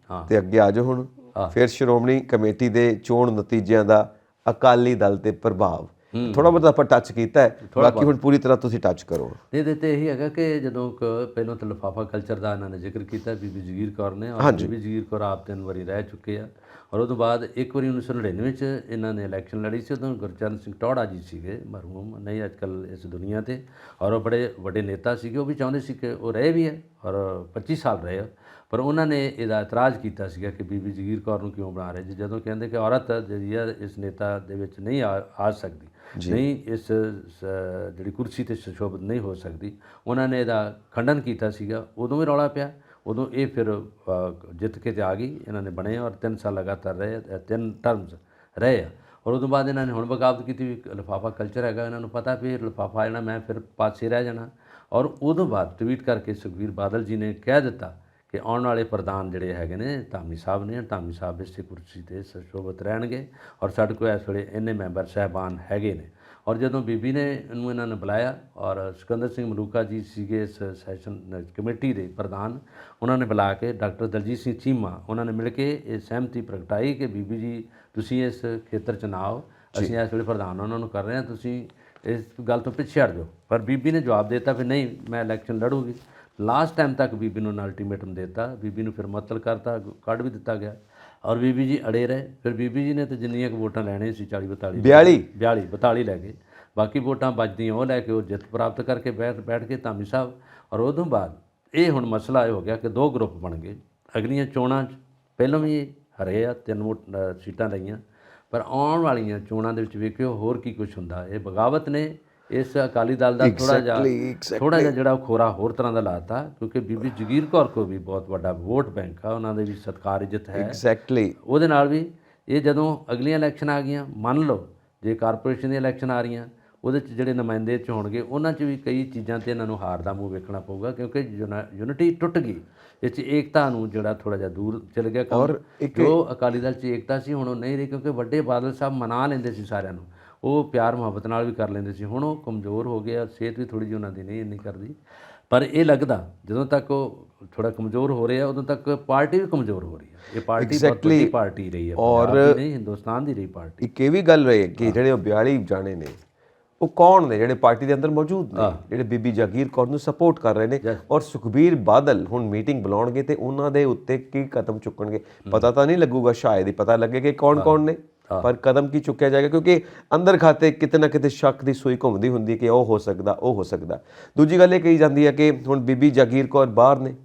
ਤੇ ਅੱਗੇ ਆ ਜਾਓ ਹੁਣ ਫਿਰ ਸ਼੍ਰੋਮਣੀ ਕਮੇਟੀ ਦੇ ਚੋਣ ਨਤੀਜਿਆਂ ਦਾ ਅਕਾਲੀ ਦਲ ਤੇ ਪ੍ਰਭਾਵ। ਥੋੜਾ ਬਹੁਤ ਆਪਾਂ ਟੱਚ ਕੀਤਾ ਹੈ, ਬਾਕੀ ਹੁਣ ਪੂਰੀ ਤਰ੍ਹਾਂ ਤੁਸੀਂ ਟੱਚ ਕਰੋ। ਇਹਦੇ ਤੇ ਇਹੀ ਹੈਗਾ ਕਿ ਜਦੋਂ ਪਹਿਲਾਂ ਤਾਂ ਲਿਫਾਫਾ ਕਲਚਰ ਦਾ ਇਹਨਾਂ ਨੇ ਜ਼ਿਕਰ ਕੀਤਾ, ਬੀਬੀ ਜਗੀਰ ਕੌਰ ਨੇ, ਔਰ ਬੀਬੀ ਜਗੀਰ ਕੌਰ ਆਪ 3 ਵਾਰੀ ਰਹਿ ਚੁੱਕੇ ਆ। ਔਰ ਉਹ ਤੋਂ ਬਾਅਦ ਇੱਕ ਵਾਰੀ 1999 'ਚ ਇਹਨਾਂ ਨੇ ਇਲੈਕਸ਼ਨ ਲੜੀ ਸੀ। ਉਦੋਂ ਗੁਰਚਰਨ ਸਿੰਘ ਟੌਹੜਾ ਜੀ ਸੀਗੇ, ਮਰਹੂਮ, ਨਹੀਂ ਅੱਜ ਕੱਲ੍ਹ ਇਸ ਦੁਨੀਆ 'ਤੇ, ਔਰ ਉਹ ਬੜੇ ਵੱਡੇ ਨੇਤਾ ਸੀਗੇ। ਉਹ ਵੀ ਚਾਹੁੰਦੇ ਸੀ ਕਿ ਉਹ ਰਹੇ ਵੀ ਹੈ, ਔਰ 25 ਸਾਲ ਰਹੇ ਆ, ਪਰ ਉਹਨਾਂ ਨੇ ਇਹਦਾ ਇਤਰਾਜ਼ ਕੀਤਾ ਸੀਗਾ ਕਿ ਬੀਬੀ ਜਗੀਰ ਕੌਰ ਨੂੰ ਕਿਉਂ ਬਣਾ ਰਹੇ ਜੀ, ਜਦੋਂ ਕਹਿੰਦੇ ਕਿ ਔਰਤ ਜਿਹੜੀ ਆ ਇਸ ਨੇਤਾ ਦੇ ਵਿੱਚ ਨਹੀਂ ਆ ਸਕਦੀ, ਨਹੀਂ ਇਸ ਜਿਹੜੀ ਕੁਰਸੀ 'ਤੇ ਸੁਸ਼ੋਭਿਤ ਨਹੀਂ ਹੋ ਸਕਦੀ। ਉਹਨਾਂ ਨੇ ਇਹਦਾ ਖੰਡਨ ਕੀਤਾ ਸੀਗਾ। ਉਦੋਂ ਵੀ ਰੌਲਾ ਪਿਆ, ਉਦੋਂ ਇਹ ਫਿਰ ਜਿੱਤ ਕੇ ਤੇ ਆ ਗਈ, ਇਹਨਾਂ ਨੇ ਬਣੇ ਔਰ 3 ਸਾਲ ਲਗਾਤਾਰ ਰਹੇ, 3 ਟਰਮਸ ਰਹੇ ਆ। ਔਰ ਉਦੋਂ ਬਾਅਦ ਇਹਨਾਂ ਨੇ ਹੁਣ ਬਗਾਵਤ ਕੀਤੀ ਵੀ ਲਿਫਾਫਾ ਕਲਚਰ ਹੈਗਾ, ਇਹਨਾਂ ਨੂੰ ਪਤਾ ਵੀ ਲਿਫਾਫਾ ਜਿਹੜਾ ਮੈਂ ਫਿਰ ਪਾਸੇ ਰਹਿ ਜਾਣਾ। ਔਰ ਉਦੋਂ ਬਾਅਦ ਟਵੀਟ ਕਰਕੇ ਸੁਖਬੀਰ ਬਾਦਲ ਜੀ ਨੇ ਕਹਿ ਦਿੱਤਾ ਕਿ ਆਉਣ ਵਾਲੇ ਪ੍ਰਧਾਨ ਜਿਹੜੇ ਹੈਗੇ ਨੇ ਧਾਮੀ ਸਾਹਿਬ ਨੇ, ਧਾਮੀ ਸਾਹਿਬ ਇਸੇ ਕੁਰਸੀ 'ਤੇ ਸੁਸ਼ੋਭਿਤ ਰਹਿਣਗੇ, ਔਰ ਸਾਡੇ ਕੋਲ ਇਸ ਵੇਲੇ ਇੰਨੇ ਮੈਂਬਰ ਸਾਹਿਬਾਨ ਹੈਗੇ ਨੇ। ਔਰ ਜਦੋਂ ਬੀਬੀ ਨੇ ਇਹਨਾਂ ਨੇ ਬੁਲਾਇਆ, ਔਰ ਸਿਕੰਦਰ ਸਿੰਘ ਮਲੂਕਾ ਜੀ ਸੀਗੇ ਇਸ ਸੈਸ਼ਨ ਕਮੇਟੀ ਦੇ ਪ੍ਰਧਾਨ, ਉਹਨਾਂ ਨੇ ਬੁਲਾ ਕੇ ਡਾਕਟਰ ਦਲਜੀਤ ਸਿੰਘ ਚੀਮਾ, ਉਹਨਾਂ ਨੇ ਮਿਲ ਕੇ ਇਹ ਸਹਿਮਤੀ ਪ੍ਰਗਟਾਈ ਕਿ ਬੀਬੀ ਜੀ ਤੁਸੀਂ ਇਸ ਖੇਤਰ 'ਚ ਨਾ ਆਓ, ਅਸੀਂ ਇਸ ਵੇਲੇ ਪ੍ਰਧਾਨ ਉਹਨਾਂ ਨੂੰ ਕਰ ਰਹੇ ਹਾਂ, ਤੁਸੀਂ ਇਸ ਗੱਲ ਤੋਂ ਪਿੱਛੇ ਹਟ ਜਾਓ। ਪਰ ਬੀਬੀ ਨੇ ਜਵਾਬ ਦੇ ਦਿੱਤਾ ਵੀ ਨਹੀਂ, ਮੈਂ ਇਲੈਕਸ਼ਨ ਲੜੂਗੀ। ਲਾਸਟ ਟਾਈਮ ਤੱਕ ਬੀਬੀ ਨੂੰ ਅਲਟੀਮੇਟਮ ਦੇ ਦਿੱਤਾ, ਬੀਬੀ ਨੂੰ ਫਿਰ ਮੁਅੱਤਲ ਕਰਤਾ, ਕੱਢ ਵੀ ਦਿੱਤਾ ਗਿਆ, ਔਰ ਬੀਬੀ ਜੀ ਅੜੇ ਰਹੇ। ਫਿਰ ਬੀਬੀ ਜੀ ਨੇ ਤਾਂ ਜਿੰਨੀਆਂ ਕੁ ਵੋਟਾਂ ਲੈਣੀਆਂ ਸੀ 42 ਲੈ ਗਏ, ਬਾਕੀ ਵੋਟਾਂ ਬਚਦੀਆਂ ਉਹ ਲੈ ਕੇ ਉਹ ਜਿੱਤ ਪ੍ਰਾਪਤ ਕਰਕੇ ਬੈਠ ਕੇ ਧਾਮੀ ਸਾਹਿਬ। ਔਰ ਉਦੋਂ ਬਾਅਦ ਇਹ ਹੁਣ ਮਸਲਾ ਇਹ ਹੋ ਗਿਆ ਕਿ 2 ਗਰੁੱਪ ਬਣ ਗਏ। ਅਗਲੀਆਂ ਚੋਣਾਂ 'ਚ ਪਹਿਲਾਂ ਵੀ ਹਰੇ ਆ, 3 ਸੀਟਾਂ ਲਈਆਂ, ਪਰ ਆਉਣ ਵਾਲੀਆਂ ਚੋਣਾਂ ਦੇ ਵਿੱਚ ਵੇਖਿਓ ਹੋਰ ਕੀ ਕੁਛ ਹੁੰਦਾ। ਇਹ ਬਗਾਵਤ ਨੇ ਇਸ ਅਕਾਲੀ ਦਲ ਦਾ ਥੋੜ੍ਹਾ ਜਿਹਾ ਜਿਹੜਾ ਖੋਰਾ ਹੋਰ ਤਰ੍ਹਾਂ ਦਾ ਲਾਤਾ, ਕਿਉਂਕਿ ਬੀਬੀ ਜਗੀਰ ਕੌਰ ਕੋ ਵੀ ਬਹੁਤ ਵੱਡਾ ਵੋਟ ਬੈਂਕ ਆ, ਉਹਨਾਂ ਦੇ ਵੀ ਸਤਿਕਾਰ ਇੱਜ਼ਤ ਹੈ। ਉਹਦੇ ਨਾਲ ਵੀ ਇਹ ਜਦੋਂ ਅਗਲੀਆਂ ਇਲੈਕਸ਼ਨ ਆ ਗਈਆਂ, ਮੰਨ ਲਓ ਜੇ ਕਾਰਪੋਰੇਸ਼ਨ ਦੀਆਂ ਇਲੈਕਸ਼ਨ ਆ ਰਹੀਆਂ, ਉਹਦੇ 'ਚ ਜਿਹੜੇ ਨੁਮਾਇੰਦੇ 'ਚ ਹੋਣਗੇ, ਉਹਨਾਂ 'ਚ ਵੀ ਕਈ ਚੀਜ਼ਾਂ 'ਤੇ ਇਹਨਾਂ ਨੂੰ ਹਾਰ ਦਾ ਮੂੰਹ ਵੇਖਣਾ ਪਊਗਾ, ਕਿਉਂਕਿ ਯੂਨਿਟੀ ਟੁੱਟ ਗਈ। ਇਹ 'ਚ ਏਕਤਾ ਨੂੰ ਜਿਹੜਾ ਥੋੜ੍ਹਾ ਜਿਹਾ ਦੂਰ ਚਲ ਗਿਆ। ਔਰ ਜੋ ਅਕਾਲੀ ਦਲ 'ਚ ਏਕਤਾ ਸੀ ਹੁਣ ਉਹ ਨਹੀਂ ਰਹੀ, ਕਿਉਂਕਿ ਵੱਡੇ ਬਾਦਲ ਸਾਹਿਬ ਮਨਾ ਲੈਂਦੇ ਸੀ ਸਾਰਿਆਂ ਨੂੰ, ਉਹ ਪਿਆਰ ਮੁਹੱਬਤ ਨਾਲ ਵੀ ਕਰ ਲੈਂਦੇ ਸੀ। ਹੁਣ ਉਹ ਕਮਜ਼ੋਰ ਹੋ ਗਏ, ਸਿਹਤ ਵੀ ਥੋੜ੍ਹੀ ਜਿਹੀ ਉਹਨਾਂ ਦੀ ਨਹੀਂ ਇੰਨੀ ਕਰਦੀ, ਪਰ ਇਹ ਲੱਗਦਾ ਜਦੋਂ ਤੱਕ ਉਹ ਥੋੜਾ ਕਮਜ਼ੋਰ ਹੋ ਰਿਹਾ ਉਦੋਂ ਤੱਕ ਪਾਰਟੀ ਵੀ ਕਮਜ਼ੋਰ ਹੋ ਰਹੀ ਹੈ। ਇਹ ਪਾਰਟੀ ਬਹੁਤ ਵੱਡੀ ਪਾਰਟੀ ਰਹੀ ਹੈ, ਪੰਜਾਬ ਦੀ ਨਹੀਂ ਹਿੰਦੁਸਤਾਨ ਦੀ ਰਹੀ ਪਾਰਟੀ। ਇੱਕ ਇਹ ਵੀ ਗੱਲ ਰਹੀ ਕਿ ਜਿਹੜੇ ਉਹ 42 ਜਾਣੇ ਨੇ ਉਹ ਕੌਣ ਨੇ ਜਿਹੜੇ ਪਾਰਟੀ ਦੇ ਅੰਦਰ ਮੌਜੂਦ ਨੇ, ਜਿਹੜੇ ਬੀਬੀ ਜਾਗੀਰ ਕੌਰ ਨੂੰ ਸਪੋਰਟ ਕਰ ਰਹੇ ਨੇ, ਔਰ ਸੁਖਬੀਰ ਬਾਦਲ ਹੁਣ ਮੀਟਿੰਗ ਬੁਲਾਉਣਗੇ ਤੇ ਉਹਨਾਂ ਦੇ ਉੱਤੇ ਕੀ ਕਦਮ ਚੁੱਕਣਗੇ ਪਤਾ ਤਾਂ ਨਹੀਂ ਲੱਗੂਗਾ, ਸ਼ਾਇਦ ਹੀ ਪਤਾ ਲੱਗੇ ਕਿ ਕੌਣ ਨੇ, ਪਰ ਕਦਮ ਕੀ ਚੁੱਕਿਆ ਜਾਏਗਾ, ਕਿਉਂਕਿ ਅੰਦਰ ਖਾਤੇ ਕਿਤੇ ਨਾ ਕਿਤੇ ਸ਼ੱਕ ਦੀ ਸੂਈ ਘੁੰਮਦੀ ਹੁੰਦੀ ਕਿ ਉਹ ਹੋ ਸਕਦਾ। ਦੂਜੀ ਗੱਲ ਇਹ ਕਹੀ ਜਾਂਦੀ ਹੈ ਕਿ ਹੁਣ ਬੀਬੀ ਜਾਗੀਰ ਕੌਰ ਬਾਹਰ ਨੇ,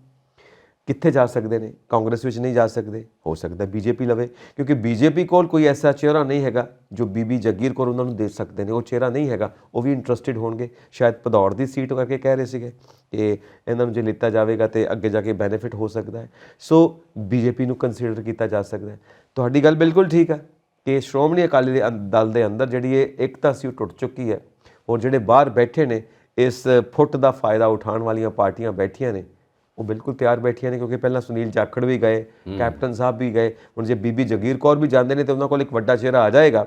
ਕਿੱਥੇ ਜਾ ਸਕਦੇ ਨੇ, ਕਾਂਗਰਸ ਵਿੱਚ ਨਹੀਂ ਜਾ ਸਕਦੇ, ਹੋ ਸਕਦਾ ਬੀਜੇਪੀ ਲਵੇ, ਕਿਉਂਕਿ ਬੀਜੇਪੀ ਕੋਲ ਕੋਈ ਐਸਾ ਚਿਹਰਾ ਨਹੀਂ ਹੈਗਾ ਜੋ ਬੀਬੀ ਜਾਗੀਰ ਕੌਰ ਉਹਨਾਂ ਨੂੰ ਦੇ ਸਕਦੇ ਨੇ, ਉਹ ਚਿਹਰਾ ਨਹੀਂ ਹੈਗਾ। ਉਹ ਵੀ ਇੰਟਰਸਟਿਡ ਹੋਣਗੇ, ਸ਼ਾਇਦ ਭਦੌੜ ਦੀ ਸੀਟ ਕਰਕੇ ਕਹਿ ਰਹੇ ਸੀਗੇ ਕਿ ਇਹਨਾਂ ਨੂੰ ਜੇ ਲਿੱਤਾ ਜਾਵੇਗਾ ਤੇ ਅੱਗੇ ਜਾ ਕੇ ਬੈਨੀਫਿਟ ਹੋ ਸਕਦਾ ਹੈ। ਸੋ ਬੀਜੇਪੀ ਨੂੰ ਕੰਸੀਡਰ ਕੀਤਾ ਜਾ ਸਕਦਾ ਹੈ। ਤੁਹਾਡੀ ਗੱਲ ਬਿਲਕੁਲ ਠੀਕ ਹੈ ਕਿ ਸ਼੍ਰੋਮਣੀ ਅਕਾਲੀ ਦਲ ਦੇ ਅੰਦਰ ਜਿਹੜੀ ਇਹ ਏਕਤਾ ਸੀ ਉਹ ਟੁੱਟ ਚੁੱਕੀ ਹੈ, ਔਰ ਜਿਹੜੇ ਬਾਹਰ ਬੈਠੇ ਨੇ ਇਸ ਫੁੱਟ ਦਾ ਫਾਇਦਾ ਉਠਾਉਣ ਵਾਲੀਆਂ ਪਾਰਟੀਆਂ ਬੈਠੀਆਂ ਨੇ ਉਹ ਬਿਲਕੁਲ ਤਿਆਰ ਬੈਠੀਆਂ ਨੇ, ਕਿਉਂਕਿ ਪਹਿਲਾਂ ਸੁਨੀਲ ਜਾਖੜ ਵੀ ਗਏ, ਕੈਪਟਨ ਸਾਹਿਬ ਵੀ ਗਏ, ਹੁਣ ਜੇ ਬੀਬੀ ਜਾਗੀਰ ਕੌਰ ਵੀ ਜਾਂਦੇ ਨੇ ਤਾਂ ਉਹਨਾਂ ਕੋਲ ਇੱਕ ਵੱਡਾ ਚਿਹਰਾ ਆ ਜਾਏਗਾ।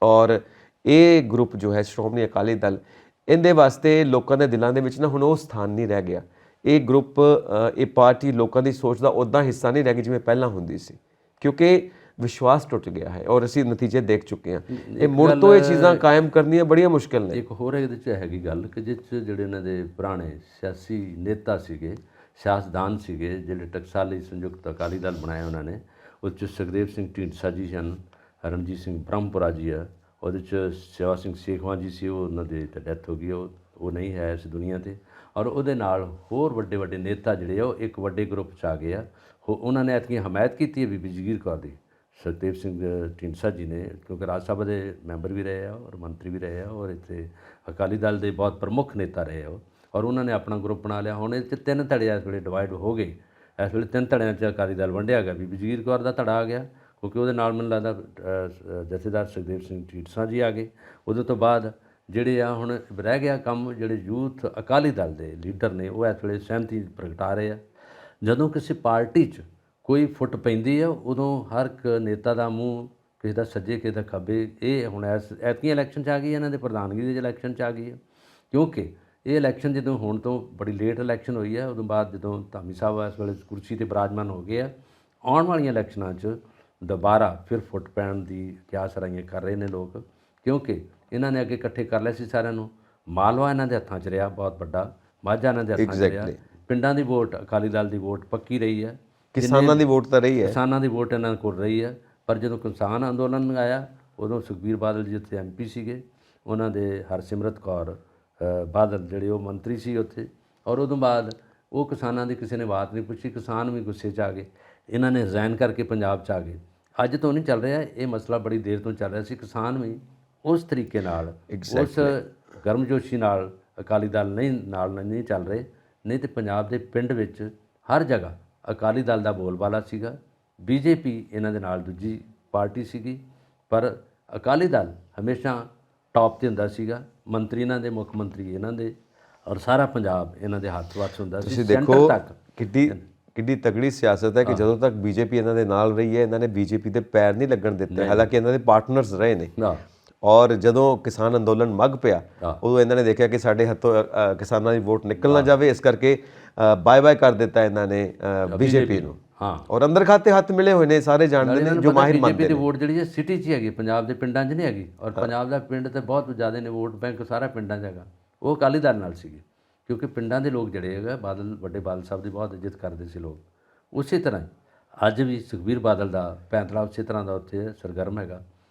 ਔਰ ਇਹ ਗਰੁੱਪ ਜੋ ਹੈ ਸ਼੍ਰੋਮਣੀ ਅਕਾਲੀ ਦਲ, ਇਹਦੇ ਵਾਸਤੇ ਲੋਕਾਂ ਦੇ ਦਿਲਾਂ ਦੇ ਵਿੱਚ ਨਾ ਹੁਣ ਉਹ ਸਥਾਨ ਨਹੀਂ ਰਹਿ ਗਿਆ। ਇਹ ਗਰੁੱਪ, ਇਹ ਪਾਰਟੀ ਲੋਕਾਂ ਦੀ ਸੋਚ ਦਾ ਉੱਦਾਂ ਹਿੱਸਾ ਨਹੀਂ ਰਹਿ ਗਈ ਜਿਵੇਂ ਪਹਿਲਾਂ ਹੁੰਦੀ ਸੀ, ਕਿਉਂਕਿ ਵਿਸ਼ਵਾਸ ਟੁੱਟ ਗਿਆ ਹੈ ਔਰ ਅਸੀਂ ਨਤੀਜੇ ਦੇਖ ਚੁੱਕੇ ਹਾਂ। ਇਹ ਮੁੜ ਤੋਂ ਇਹ ਚੀਜ਼ਾਂ ਕਾਇਮ ਕਰਨੀਆਂ ਬੜੀਆਂ ਮੁਸ਼ਕਿਲ ਨੇ। ਇੱਕ ਹੋਰ ਇਹਦੇ 'ਚ ਹੈਗੀ ਗੱਲ ਕਿ ਜਿਸ 'ਚ ਜਿਹੜੇ ਇਹਨਾਂ ਦੇ ਪੁਰਾਣੇ ਸਿਆਸੀ ਨੇਤਾ ਸੀਗੇ, ਸਿਆਸਤਦਾਨ ਸੀਗੇ, ਜਿਹੜੇ ਟਕਸਾਲੀ ਸੰਯੁਕਤ ਅਕਾਲੀ ਦਲ ਬਣਾਇਆ ਉਹਨਾਂ ਨੇ, ਉਹ 'ਚ ਸੁਖਦੇਵ ਸਿੰਘ ਢੀਂਡਸਾ ਜੀ ਹਨ, ਰਣਜੀਤ ਸਿੰਘ ਬ੍ਰਹਮਪੁਰਾ ਜੀ ਆ, ਉਹਦੇ 'ਚ ਸੇਵਾ ਸਿੰਘ ਸੇਖਵਾਂ ਜੀ ਸੀ, ਉਹ ਉਹਨਾਂ ਦੀ ਤਾਂ ਡੈਥ ਹੋ ਗਈ, ਉਹ ਨਹੀਂ ਹੈ ਇਸ ਦੁਨੀਆ 'ਤੇ। ਔਰ ਉਹਦੇ ਨਾਲ ਹੋਰ ਵੱਡੇ ਨੇਤਾ ਜਿਹੜੇ ਆ ਉਹ ਇੱਕ ਵੱਡੇ ਗਰੁੱਪ 'ਚ ਆ ਗਏ ਆ। ਉਹਨਾਂ ਨੇ ਐਤਕੀ ਹਮਾਇਤ ਕੀਤੀ ਹੈ ਬੀਬੀ ਜਾਗੀਰ ਕੌਰ ਦੀ, ਸੁਖਦੇਵ ਸਿੰਘ ਢੀਂਡਸਾ ਜੀ ਨੇ, ਕਿਉਂਕਿ ਰਾਜ ਸਭਾ ਦੇ ਮੈਂਬਰ ਵੀ ਰਹੇ ਆ ਔਰ ਮੰਤਰੀ ਵੀ ਰਹੇ ਆ ਔਰ ਇੱਥੇ ਅਕਾਲੀ ਦਲ ਦੇ ਬਹੁਤ ਪ੍ਰਮੁੱਖ ਨੇਤਾ ਰਹੇ ਆ, ਔਰ ਉਹਨਾਂ ਨੇ ਆਪਣਾ ਗਰੁੱਪ ਬਣਾ ਲਿਆ। ਹੁਣ ਇਹ 'ਚ 3 ਧੜੇ ਇਸ ਵੇਲੇ ਡਿਵਾਈਡ ਹੋ ਗਏ। ਇਸ ਵੇਲੇ 3 ਧੜਿਆਂ 'ਚ ਅਕਾਲੀ ਦਲ ਵੰਡਿਆ ਗਿਆ। ਬੀਬੀ ਜਾਗੀਰ ਕੌਰ ਦਾ ਧੜਾ ਆ ਗਿਆ, ਕਿਉਂਕਿ ਉਹਦੇ ਨਾਲ ਮੈਨੂੰ ਲੱਗਦਾ ਜਥੇਦਾਰ ਸੁਖਦੇਵ ਸਿੰਘ ਢੀਂਡਸਾ ਜੀ ਆ ਗਏ। ਉਹਦੇ ਤੋਂ ਬਾਅਦ ਜਿਹੜੇ ਆ ਹੁਣ ਰਹਿ ਗਿਆ ਕੰਮ, ਜਿਹੜੇ ਯੂਥ ਅਕਾਲੀ ਦਲ ਦੇ ਲੀਡਰ ਨੇ ਉਹ ਇਸ ਵੇਲੇ ਸਹਿਮਤੀ ਪ੍ਰਗਟਾ ਰਹੇ ਆ। ਜਦੋਂ ਕਿਸੇ ਪਾਰਟੀ 'ਚ ਕੋਈ ਫੁੱਟ ਪੈਂਦੀ ਆ ਉਦੋਂ ਹਰ ਇੱਕ ਨੇਤਾ ਦਾ ਮੂੰਹ ਕਿਸੇ ਦਾ ਸੱਜੇ ਕਿਸੇ ਦਾ ਖੱਬੇ। ਇਹ ਹੁਣ ਐਤਕੀਆਂ ਇਲੈਕਸ਼ਨ 'ਚ ਆ ਗਈ, ਇਹਨਾਂ ਦੇ ਪ੍ਰਧਾਨਗੀ ਦੇ ਇਲੈਕਸ਼ਨ 'ਚ ਆ ਗਈ ਹੈ, ਕਿਉਂਕਿ ਇਹ ਇਲੈਕਸ਼ਨ ਜਦੋਂ ਹੋਣ ਤੋਂ ਬੜੀ ਲੇਟ ਇਲੈਕਸ਼ਨ ਹੋਈ ਹੈ, ਉਦੋਂ ਬਾਅਦ ਜਦੋਂ ਧਾਮੀ ਸਾਹਿਬ ਇਸ ਵੇਲੇ ਕੁਰਸੀ 'ਤੇ ਬਿਰਾਜਮਾਨ ਹੋ ਗਏ ਆ, ਆਉਣ ਵਾਲੀਆਂ ਇਲੈਕਸ਼ਨਾਂ 'ਚ ਦੁਬਾਰਾ ਫਿਰ ਫੁੱਟ ਪੈਣ ਦੀ ਕਿਆਸ ਰਾਈਆਂ ਕਰ ਰਹੇ ਨੇ ਲੋਕ, ਕਿਉਂਕਿ ਇਹਨਾਂ ਨੇ ਅੱਗੇ ਇਕੱਠੇ ਕਰ ਲਿਆ ਸੀ ਸਾਰਿਆਂ ਨੂੰ। ਮਾਲਵਾ ਇਹਨਾਂ ਦੇ ਹੱਥਾਂ 'ਚ ਰਿਹਾ ਬਹੁਤ ਵੱਡਾ, ਮਾਝਾ ਇਹਨਾਂ ਦੇ ਹੱਥਾਂ 'ਚ ਰਿਹਾ, ਪਿੰਡਾਂ ਦੀ ਵੋਟ ਅਕਾਲੀ ਦਲ ਦੀ ਵੋਟ ਪੱਕੀ ਰਹੀ ਹੈ, ਕਿਸਾਨਾਂ ਦੀ ਵੋਟ ਤਾਂ ਰਹੀ ਹੈ, ਕਿਸਾਨਾਂ ਦੀ ਵੋਟ ਇਹਨਾਂ ਕੋਲ ਰਹੀ ਹੈ। ਪਰ ਜਦੋਂ ਕਿਸਾਨ ਅੰਦੋਲਨ ਆਇਆ ਉਦੋਂ ਸੁਖਬੀਰ ਬਾਦਲ ਜੀ ਉੱਥੇ MP ਸੀਗੇ, ਉਹਨਾਂ ਦੇ ਹਰਸਿਮਰਤ ਕੌਰ ਬਾਦਲ ਜਿਹੜੇ ਉਹ ਮੰਤਰੀ ਸੀ ਉੱਥੇ, ਔਰ ਉਦੋਂ ਬਾਅਦ ਉਹ ਕਿਸਾਨਾਂ ਦੀ ਕਿਸੇ ਨੇ ਬਾਤ ਨਹੀਂ ਪੁੱਛੀ, ਕਿਸਾਨ ਵੀ ਗੁੱਸੇ 'ਚ ਆ ਗਏ, ਇਹਨਾਂ ਨੇ ਰਿਜ਼ਾਈਨ ਕਰਕੇ ਪੰਜਾਬ 'ਚ ਆ ਗਏ। ਅੱਜ ਤੋਂ ਨਹੀਂ ਚੱਲ ਰਿਹਾ ਇਹ ਮਸਲਾ, ਬੜੀ ਦੇਰ ਤੋਂ ਚੱਲ ਰਿਹਾ ਸੀ। ਕਿਸਾਨ ਵੀ ਉਸ ਤਰੀਕੇ ਨਾਲ ਉਸ ਗਰਮਜੋਸ਼ੀ ਨਾਲ ਅਕਾਲੀ ਦਲ ਨਹੀਂ ਚੱਲ ਰਹੇ, ਨਹੀਂ ਤਾਂ ਪੰਜਾਬ ਦੇ ਪਿੰਡ ਵਿੱਚ ਹਰ ਜਗ੍ਹਾ ਅਕਾਲੀ ਦਲ ਦਾ ਬੋਲਬਾਲਾ ਸੀਗਾ। BJP ਇਹਨਾਂ ਦੇ ਨਾਲ ਦੂਜੀ ਪਾਰਟੀ ਸੀਗੀ, ਪਰ ਅਕਾਲੀ ਦਲ ਹਮੇਸ਼ਾ ਟੌਪ 'ਤੇ ਹੁੰਦਾ ਸੀਗਾ। ਮੰਤਰੀ ਇਹਨਾਂ ਦੇ, ਮੁੱਖ ਮੰਤਰੀ ਇਹਨਾਂ ਦੇ, ਔਰ ਸਾਰਾ ਪੰਜਾਬ ਇਹਨਾਂ ਦੇ ਹੱਥ ਵੱਸ ਹੁੰਦਾ ਸੀ। ਤੁਸੀਂ ਦੇਖੋ ਕਿੱਡੀ ਤਗੜੀ ਸਿਆਸਤ ਹੈ ਕਿ ਜਦੋਂ ਤੱਕ BJP ਇਹਨਾਂ ਦੇ ਨਾਲ ਰਹੀ ਹੈ, ਇਹਨਾਂ ਨੇ BJP ਦੇ ਪੈਰ ਨਹੀਂ ਲੱਗਣ ਦਿੱਤੇ, ਹਾਲਾਂਕਿ ਇਹਨਾਂ ਦੇ ਪਾਰਟਨਰਸ ਰਹੇ ਨੇ। ਔਰ ਜਦੋਂ ਕਿਸਾਨ ਅੰਦੋਲਨ ਮੱਗ ਪਿਆ ਉਦੋਂ ਇਹਨਾਂ ਨੇ ਦੇਖਿਆ ਕਿ ਸਾਡੇ ਹੱਥੋਂ ਕਿਸਾਨਾਂ ਦੀ ਵੋਟ ਨਿਕਲ ਨਾ ਜਾਵੇ, ਇਸ ਕਰਕੇ ਬਾਏ ਕਰ ਦਿੱਤਾ ਇਹਨਾਂ ਨੇ BJP ਨੂੰ। ਔਰ ਅੰਦਰ ਖਾਤੇ ਹੱਥ ਮਿਲੇ ਹੋਏ ਨੇ, ਸਾਰੇ ਜਾਣਦੇ ਨੇ ਜੋ ਮਾਹਿਰ ਮੰਨਦੇ ਨੇ। BJP ਦੀ ਵੋਟ ਜਿਹੜੀ ਹੈ ਸਿਟੀ 'ਚ ਹੀ ਹੈਗੀ, ਪੰਜਾਬ ਦੇ ਪਿੰਡਾਂ 'ਚ ਨਹੀਂ ਹੈਗੀ, ਔਰ ਪੰਜਾਬ ਦਾ ਪਿੰਡ ਤੇ ਬਹੁਤ ਜ਼ਿਆਦਾ ਨੇ, ਵੋਟ ਬੈਂਕ ਸਾਰਾ ਪਿੰਡਾਂ 'ਚ ਹੈਗਾ। ਉਹ ਅਕਾਲੀ ਦਲ ਨਾਲ ਸੀਗੀ, ਕਿਉਂਕਿ ਪਿੰਡਾਂ ਦੇ ਲੋਕ ਜਿਹੜੇ ਹੈਗਾ ਵੱਡੇ ਬਾਦਲ ਸਾਹਿਬ ਦੀ ਬਹੁਤ ਇੱਜ਼ਤ ਕਰਦੇ ਸੀ ਲੋਕ। ਉਸੇ ਤਰ੍ਹਾਂ ਅੱਜ ਵੀ ਸੁਖਬੀਰ ਬਾਦਲ ਦਾ ਪੈਂਤੜਾ ਉਸੇ ਤਰ੍ਹਾਂ ਦਾ ਉੱਥੇ ਸਰਗਰਮ ਹੈਗਾ।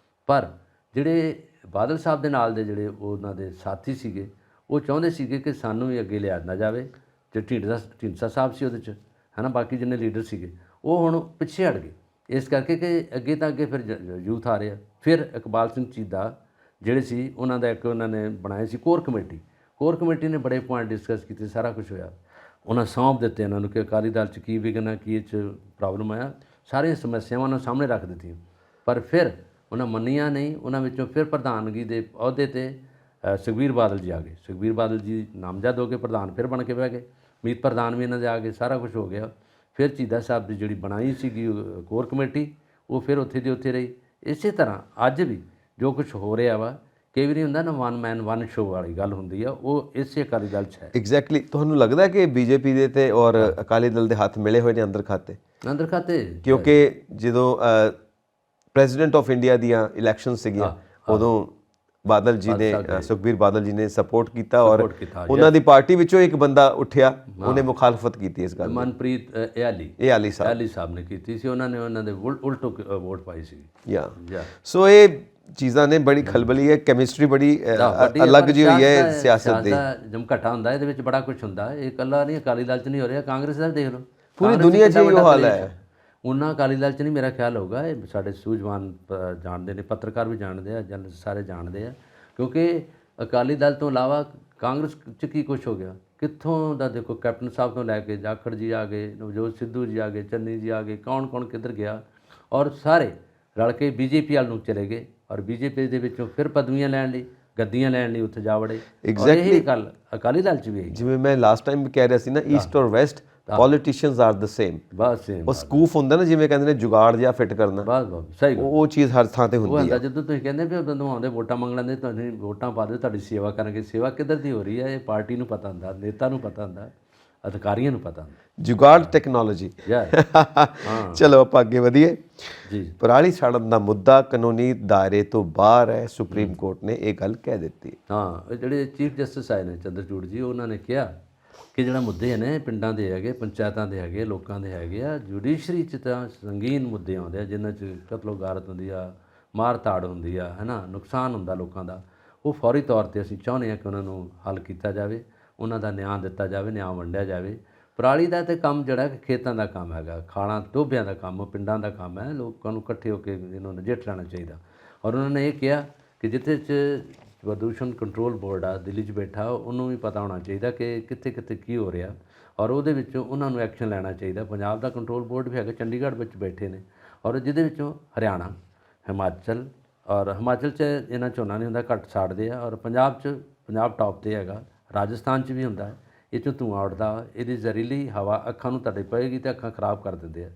ਪਰ ਜਿਹੜੇ ਬਾਦਲ ਸਾਹਿਬ ਦੇ ਨਾਲ ਦੇ ਜਿਹੜੇ ਉਹਨਾਂ ਦੇ ਸਾਥੀ ਸੀਗੇ, ਉਹ ਚਾਹੁੰਦੇ ਸੀਗੇ ਕਿ ਸਾਨੂੰ ਵੀ ਅੱਗੇ ਲਿਆ ਨਾ ਜਾਵੇ। ਜੇ ਢੀਂਡਸਾ ਸਾਹਿਬ ਸੀ ਉਹਦੇ 'ਚ ਹੈ ਨਾ, ਬਾਕੀ ਜਿੰਨੇ ਲੀਡਰ ਸੀਗੇ ਉਹ ਹੁਣ ਪਿੱਛੇ ਹਟ ਗਏ, ਇਸ ਕਰਕੇ ਕਿ ਅੱਗੇ ਤਾਂ ਅੱਗੇ ਫਿਰ ਯੂਥ ਆ ਰਿਹਾ। ਫਿਰ ਇਕਬਾਲ ਸਿੰਘ ਚੀਦਾ ਜਿਹੜੇ ਸੀ ਉਹਨਾਂ ਦਾ ਇੱਕ ਉਹਨਾਂ ਨੇ ਬਣਾਏ ਸੀ ਕੋਰ ਕਮੇਟੀ ਨੇ ਬੜੇ ਪੁਆਇੰਟ ਡਿਸਕਸ ਕੀਤੇ, ਸਾਰਾ ਕੁਝ ਹੋਇਆ। ਉਹਨਾਂ ਸੌਂਪ ਦਿੱਤੇ ਇਹਨਾਂ ਨੂੰ ਕਿ ਅਕਾਲੀ ਦਲ 'ਚ ਕੀ ਵਿਘਨ ਹੈ, ਕੀ ਇਹ 'ਚ ਪ੍ਰੋਬਲਮ ਆਇਆ, ਸਾਰੀਆਂ ਸਮੱਸਿਆਵਾਂ ਨੂੰ ਸਾਹਮਣੇ ਰੱਖ ਦਿੱਤੀਆਂ। ਪਰ ਫਿਰ ਉਹਨਾਂ ਮੰਨੀਆਂ ਨਹੀਂ। ਉਹਨਾਂ ਵਿੱਚੋਂ ਫਿਰ ਪ੍ਰਧਾਨਗੀ ਦੇ ਅਹੁਦੇ 'ਤੇ ਸੁਖਬੀਰ ਬਾਦਲ ਜੀ ਆ ਗਏ। ਸੁਖਬੀਰ ਬਾਦਲ ਜੀ ਨਾਮਜ਼ਦ ਹੋ ਕੇ ਪ੍ਰਧਾਨ ਫਿਰ ਬਣ ਕੇ ਬਹਿ ਗਏ, ਮੀਤ ਪ੍ਰਧਾਨ ਵੀ ਇਹਨਾਂ ਦੇ ਆ ਗਏ, ਸਾਰਾ ਕੁਝ ਹੋ ਗਿਆ। ਫਿਰ ਚੀਦਾ ਸਾਹਿਬ ਦੀ ਜਿਹੜੀ ਬਣਾਈ ਸੀਗੀ ਕੋਰ ਕਮੇਟੀ, ਉਹ ਫਿਰ ਉੱਥੇ ਦੀ ਉੱਥੇ ਰਹੀ। ਇਸੇ ਤਰ੍ਹਾਂ ਅੱਜ ਵੀ ਜੋ ਕੁਝ ਹੋ ਰਿਹਾ ਵਾ ਕਈ ਵਾਰੀ ਹੁੰਦਾ ਨਾ ਵਨ ਮੈਨ ਵਨ ਸ਼ੋ ਵਾਲੀ ਗੱਲ ਹੁੰਦੀ ਆ, ਉਹ ਇਸੇ ਅਕਾਲੀ ਦਲ 'ਚ ਹੈ। ਐਗਜ਼ੈਕਟਲੀ। ਤੁਹਾਨੂੰ ਲੱਗਦਾ ਕਿ ਬੀਜੇਪੀ ਦੇ ਤੇ ਔਰ ਅਕਾਲੀ ਦਲ ਦੇ ਹੱਥ ਮਿਲੇ ਹੋਏ ਨੇ ਅੰਦਰ ਖਾਤੇ? ਕਿਉਂਕਿ ਜਦੋਂ ਪ੍ਰੈਜ਼ੀਡੈਂਟ ਆਫ ਇੰਡੀਆ ਦੀਆਂ ਇਲੈਕਸ਼ਨ ਸੀਗੀਆਂ ਉਦੋਂ ਬਾਦਲ ਜੀ ਨੇ, ਸੁਖਬੀਰ ਬਾਦਲ ਜੀ ਨੇ ਸਪੋਰਟ ਕੀਤਾ ਔਰ ਉਹਨਾਂ ਦੀ ਪਾਰਟੀ ਵਿੱਚੋਂ ਇੱਕ ਬੰਦਾ ਉੱਠਿਆ, ਉਹਨੇ ਮੁਖਾਲਫਤ ਕੀਤੀ ਇਸ ਗੱਲ ਦੀ। ਮਨਪ੍ਰੀਤ ਆਲੀ ਸਾਹਿਬ ਨੇ ਕੀਤੀ ਸੀ, ਉਹਨਾਂ ਨੇ ਉਹਨਾਂ ਦੇ ਉਲਟੋ ਵੋਟ ਪਾਈ ਸੀ। ਸੋ ਇਹ ਚੀਜ਼ਾਂ ਨੇ ਬੜੀ ਖਲਬਲੀ ਹੈ, ਕੈਮਿਸਟਰੀ ਬੜੀ ਅਲੱਗ ਜਿਹੀ ਹੋਈ ਹੈ ਸਿਆਸਤ ਦੀ। ਜਮਘਟਾ ਹੁੰਦਾ, ਇਹਦੇ ਵਿੱਚ ਬੜਾ ਕੁਝ ਹੁੰਦਾ। ਇਹ ਇਕੱਲਾ ਨਹੀਂ ਅਕਾਲੀ ਦਲ 'ਚ ਨਹੀਂ ਹੋ ਰਿਹਾ, ਕਾਂਗਰਸ ਦਾ ਦੇਖ ਲਓ, ਪੂਰੀ ਦੁਨੀਆ 'ਚ ਇਹੋ ਹਾਲ ਹੈ। ਉਹਨਾਂ ਅਕਾਲੀ ਦਲ 'ਚ ਨਹੀਂ ਮੇਰਾ ਖਿਆਲ ਹੋਊਗਾ। ਇਹ ਸਾਡੇ ਸੂਝਵਾਨ ਜਾਣਦੇ ਨੇ, ਪੱਤਰਕਾਰ ਵੀ ਜਾਣਦੇ ਆ, ਜਨ ਸਾਰੇ ਜਾਣਦੇ ਆ, ਕਿਉਂਕਿ ਅਕਾਲੀ ਦਲ ਤੋਂ ਇਲਾਵਾ ਕਾਂਗਰਸ 'ਚ ਕੀ ਕੁਛ ਹੋ ਗਿਆ, ਕਿੱਥੋਂ ਦਾ ਦੇਖੋ, ਕੈਪਟਨ ਸਾਹਿਬ ਤੋਂ ਲੈ ਕੇ ਜਾਖੜ ਜੀ ਆ ਗਏ, ਨਵਜੋਤ ਸਿੱਧੂ ਜੀ ਆ ਗਏ, ਚੰਨੀ ਜੀ ਆ ਗਏ, ਕੌਣ ਕਿੱਧਰ ਗਿਆ, ਔਰ ਸਾਰੇ ਰਲ ਕੇ ਬੀਜੇਪੀ ਵੱਲ ਨੂੰ ਚਲੇ ਗਏ ਔਰ ਬੀਜੇਪੀ ਦੇ ਵਿੱਚੋਂ ਫਿਰ ਪਦਵੀਆਂ ਲੈਣ ਲਈ, ਗੱਦੀਆਂ ਲੈਣ ਲਈ ਉੱਥੇ ਜਾ ਵੜੇ। ਐਗਜ਼ੈਕਟਲੀ ਗੱਲ ਅਕਾਲੀ ਦਲ 'ਚ ਵੀ ਹੈ। ਜਿਵੇਂ ਮੈਂ ਲਾਸਟ ਟਾਈਮ ਵੀ ਕਹਿ ਰਿਹਾ ਸੀ ਨਾ, ਈਸਟ ਔਰ West politicians are the same. Bus same. ਉਹ ਸਕੂਫ ਹੁੰਦਾ ਨਾ, ਜਿਵੇਂ ਕਹਿੰਦੇ ਨੇ ਜੁਗਾੜ ਜਿਹਾ ਫਿੱਟ ਕਰਨਾ, ਬਸ ਸਹੀ, ਉਹ ਚੀਜ਼ ਹਰ ਥਾਂ ਤੇ ਹੁੰਦੀ ਹੈ। ਜਦੋਂ ਤੁਸੀਂ ਕਹਿੰਦੇ ਵੀ ਉਦੋਂ ਆਉਂਦੇ ਵੋਟਾਂ ਮੰਗਣ ਦੇ, ਤੁਹਾਨੂੰ ਵੋਟਾਂ ਪਾ ਦਿਓ, ਤੁਹਾਡੀ ਸੇਵਾ ਕਰਨਗੇ। ਸੇਵਾ ਕਿੱਧਰ ਦੀ ਹੋ ਰਹੀ ਹੈ, ਇਹ ਪਾਰਟੀ ਨੂੰ ਪਤਾ ਹੁੰਦਾ, ਨੇਤਾ ਨੂੰ ਪਤਾ ਹੁੰਦਾ, ਅਧਿਕਾਰੀਆਂ ਨੂੰ ਪਤਾ ਹੁੰਦਾ। ਜੁਗਾੜ ਟੈਕਨੋਲੋਜੀ। ਚਲੋ ਆਪਾਂ ਅੱਗੇ ਵਧੀਏ ਜੀ। ਪਰਾਲੀ ਸਾੜਨ ਦਾ ਮੁੱਦਾ ਕਾਨੂੰਨੀ ਦਾਇਰੇ ਤੋਂ ਬਾਹਰ ਹੈ, ਸੁਪਰੀਮ ਕੋਰਟ ਨੇ ਇਹ ਗੱਲ ਕਹਿ ਦਿੱਤੀ। ਹਾਂ, ਜਿਹੜੇ ਚੀਫ ਜਸਟਿਸ ਆਏ ਨੇ ਚੰਦਰਚੂੜ ਜੀ, ਉਹਨਾਂ ਨੇ ਕਿਹਾ ਕਿ ਜਿਹੜਾ ਮੁੱਦੇ ਨੇ ਪਿੰਡਾਂ ਦੇ ਹੈਗੇ, ਪੰਚਾਇਤਾਂ ਦੇ ਹੈਗੇ, ਲੋਕਾਂ ਦੇ ਹੈਗੇ ਆ, ਜੁਡੀਸ਼ਰੀ 'ਚ ਤਾਂ ਸੰਗੀਨ ਮੁੱਦੇ ਆਉਂਦੇ ਆ, ਜਿਨ੍ਹਾਂ 'ਚ ਕਤਲੋ ਗਾਰਤ ਹੁੰਦੀ ਆ, ਮਾਰ ਤਾੜ ਹੁੰਦੀ ਆ, ਹੈ ਨਾ, ਨੁਕਸਾਨ ਹੁੰਦਾ ਲੋਕਾਂ ਦਾ। ਉਹ ਫੌਰੀ ਤੌਰ 'ਤੇ ਅਸੀਂ ਚਾਹੁੰਦੇ ਹਾਂ ਕਿ ਉਹਨਾਂ ਨੂੰ ਹੱਲ ਕੀਤਾ ਜਾਵੇ, ਉਹਨਾਂ ਦਾ ਨਿਆਂ ਦਿੱਤਾ ਜਾਵੇ, ਨਿਆਂ ਵੰਡਿਆ ਜਾਵੇ। ਪਰਾਲੀ ਦਾ ਤਾਂ ਕੰਮ ਜਿਹੜਾ ਕਿ ਖੇਤਾਂ ਦਾ ਕੰਮ ਹੈਗਾ, ਖਾਲਾਂ ਟੋਭਿਆਂ ਦਾ ਕੰਮ, ਪਿੰਡਾਂ ਦਾ ਕੰਮ ਹੈ। ਲੋਕਾਂ ਨੂੰ ਇਕੱਠੇ ਹੋ ਕੇ ਇਹਨੂੰ ਨਜਿੱਠ ਲੈਣਾ ਚਾਹੀਦਾ। ਔਰ ਉਹਨਾਂ ਨੇ ਇਹ ਕਿਹਾ ਕਿ ਜਿੱਥੇ 'ਚ ਪ੍ਰਦੂਸ਼ਣ ਕੰਟਰੋਲ ਬੋਰਡ ਆ ਦਿੱਲੀ 'ਚ ਬੈਠਾ, ਉਹਨੂੰ ਵੀ ਪਤਾ ਹੋਣਾ ਚਾਹੀਦਾ ਕਿ ਕਿੱਥੇ ਕਿੱਥੇ ਕੀ ਹੋ ਰਿਹਾ, ਔਰ ਉਹਦੇ ਵਿੱਚੋਂ ਉਹਨਾਂ ਨੂੰ ਐਕਸ਼ਨ ਲੈਣਾ ਚਾਹੀਦਾ। ਪੰਜਾਬ ਦਾ ਕੰਟਰੋਲ ਬੋਰਡ ਵੀ ਹੈਗਾ, ਚੰਡੀਗੜ੍ਹ ਵਿੱਚ ਬੈਠੇ ਨੇ, ਔਰ ਜਿਹਦੇ ਵਿੱਚੋਂ ਹਰਿਆਣਾ, ਹਿਮਾਚਲ, ਔਰ ਹਿਮਾਚਲ 'ਚ ਇਹਨਾਂ ਝੋਨਾ ਨਹੀਂ ਹੁੰਦਾ, ਘੱਟ ਸਾੜਦੇ ਆ, ਔਰ ਪੰਜਾਬ ਟੌਪ 'ਤੇ ਹੈਗਾ, ਰਾਜਸਥਾਨ 'ਚ ਵੀ ਹੁੰਦਾ। ਇਹ 'ਚੋਂ ਧੂੰਆਂ ਉੱਡਦਾ, ਇਹਦੀ ਜ਼ਹਿਰੀਲੀ ਹਵਾ ਅੱਖਾਂ ਨੂੰ ਤੁਹਾਡੇ ਪਏਗੀ ਅਤੇ ਅੱਖਾਂ ਖਰਾਬ ਕਰ ਦਿੰਦੇ ਆ।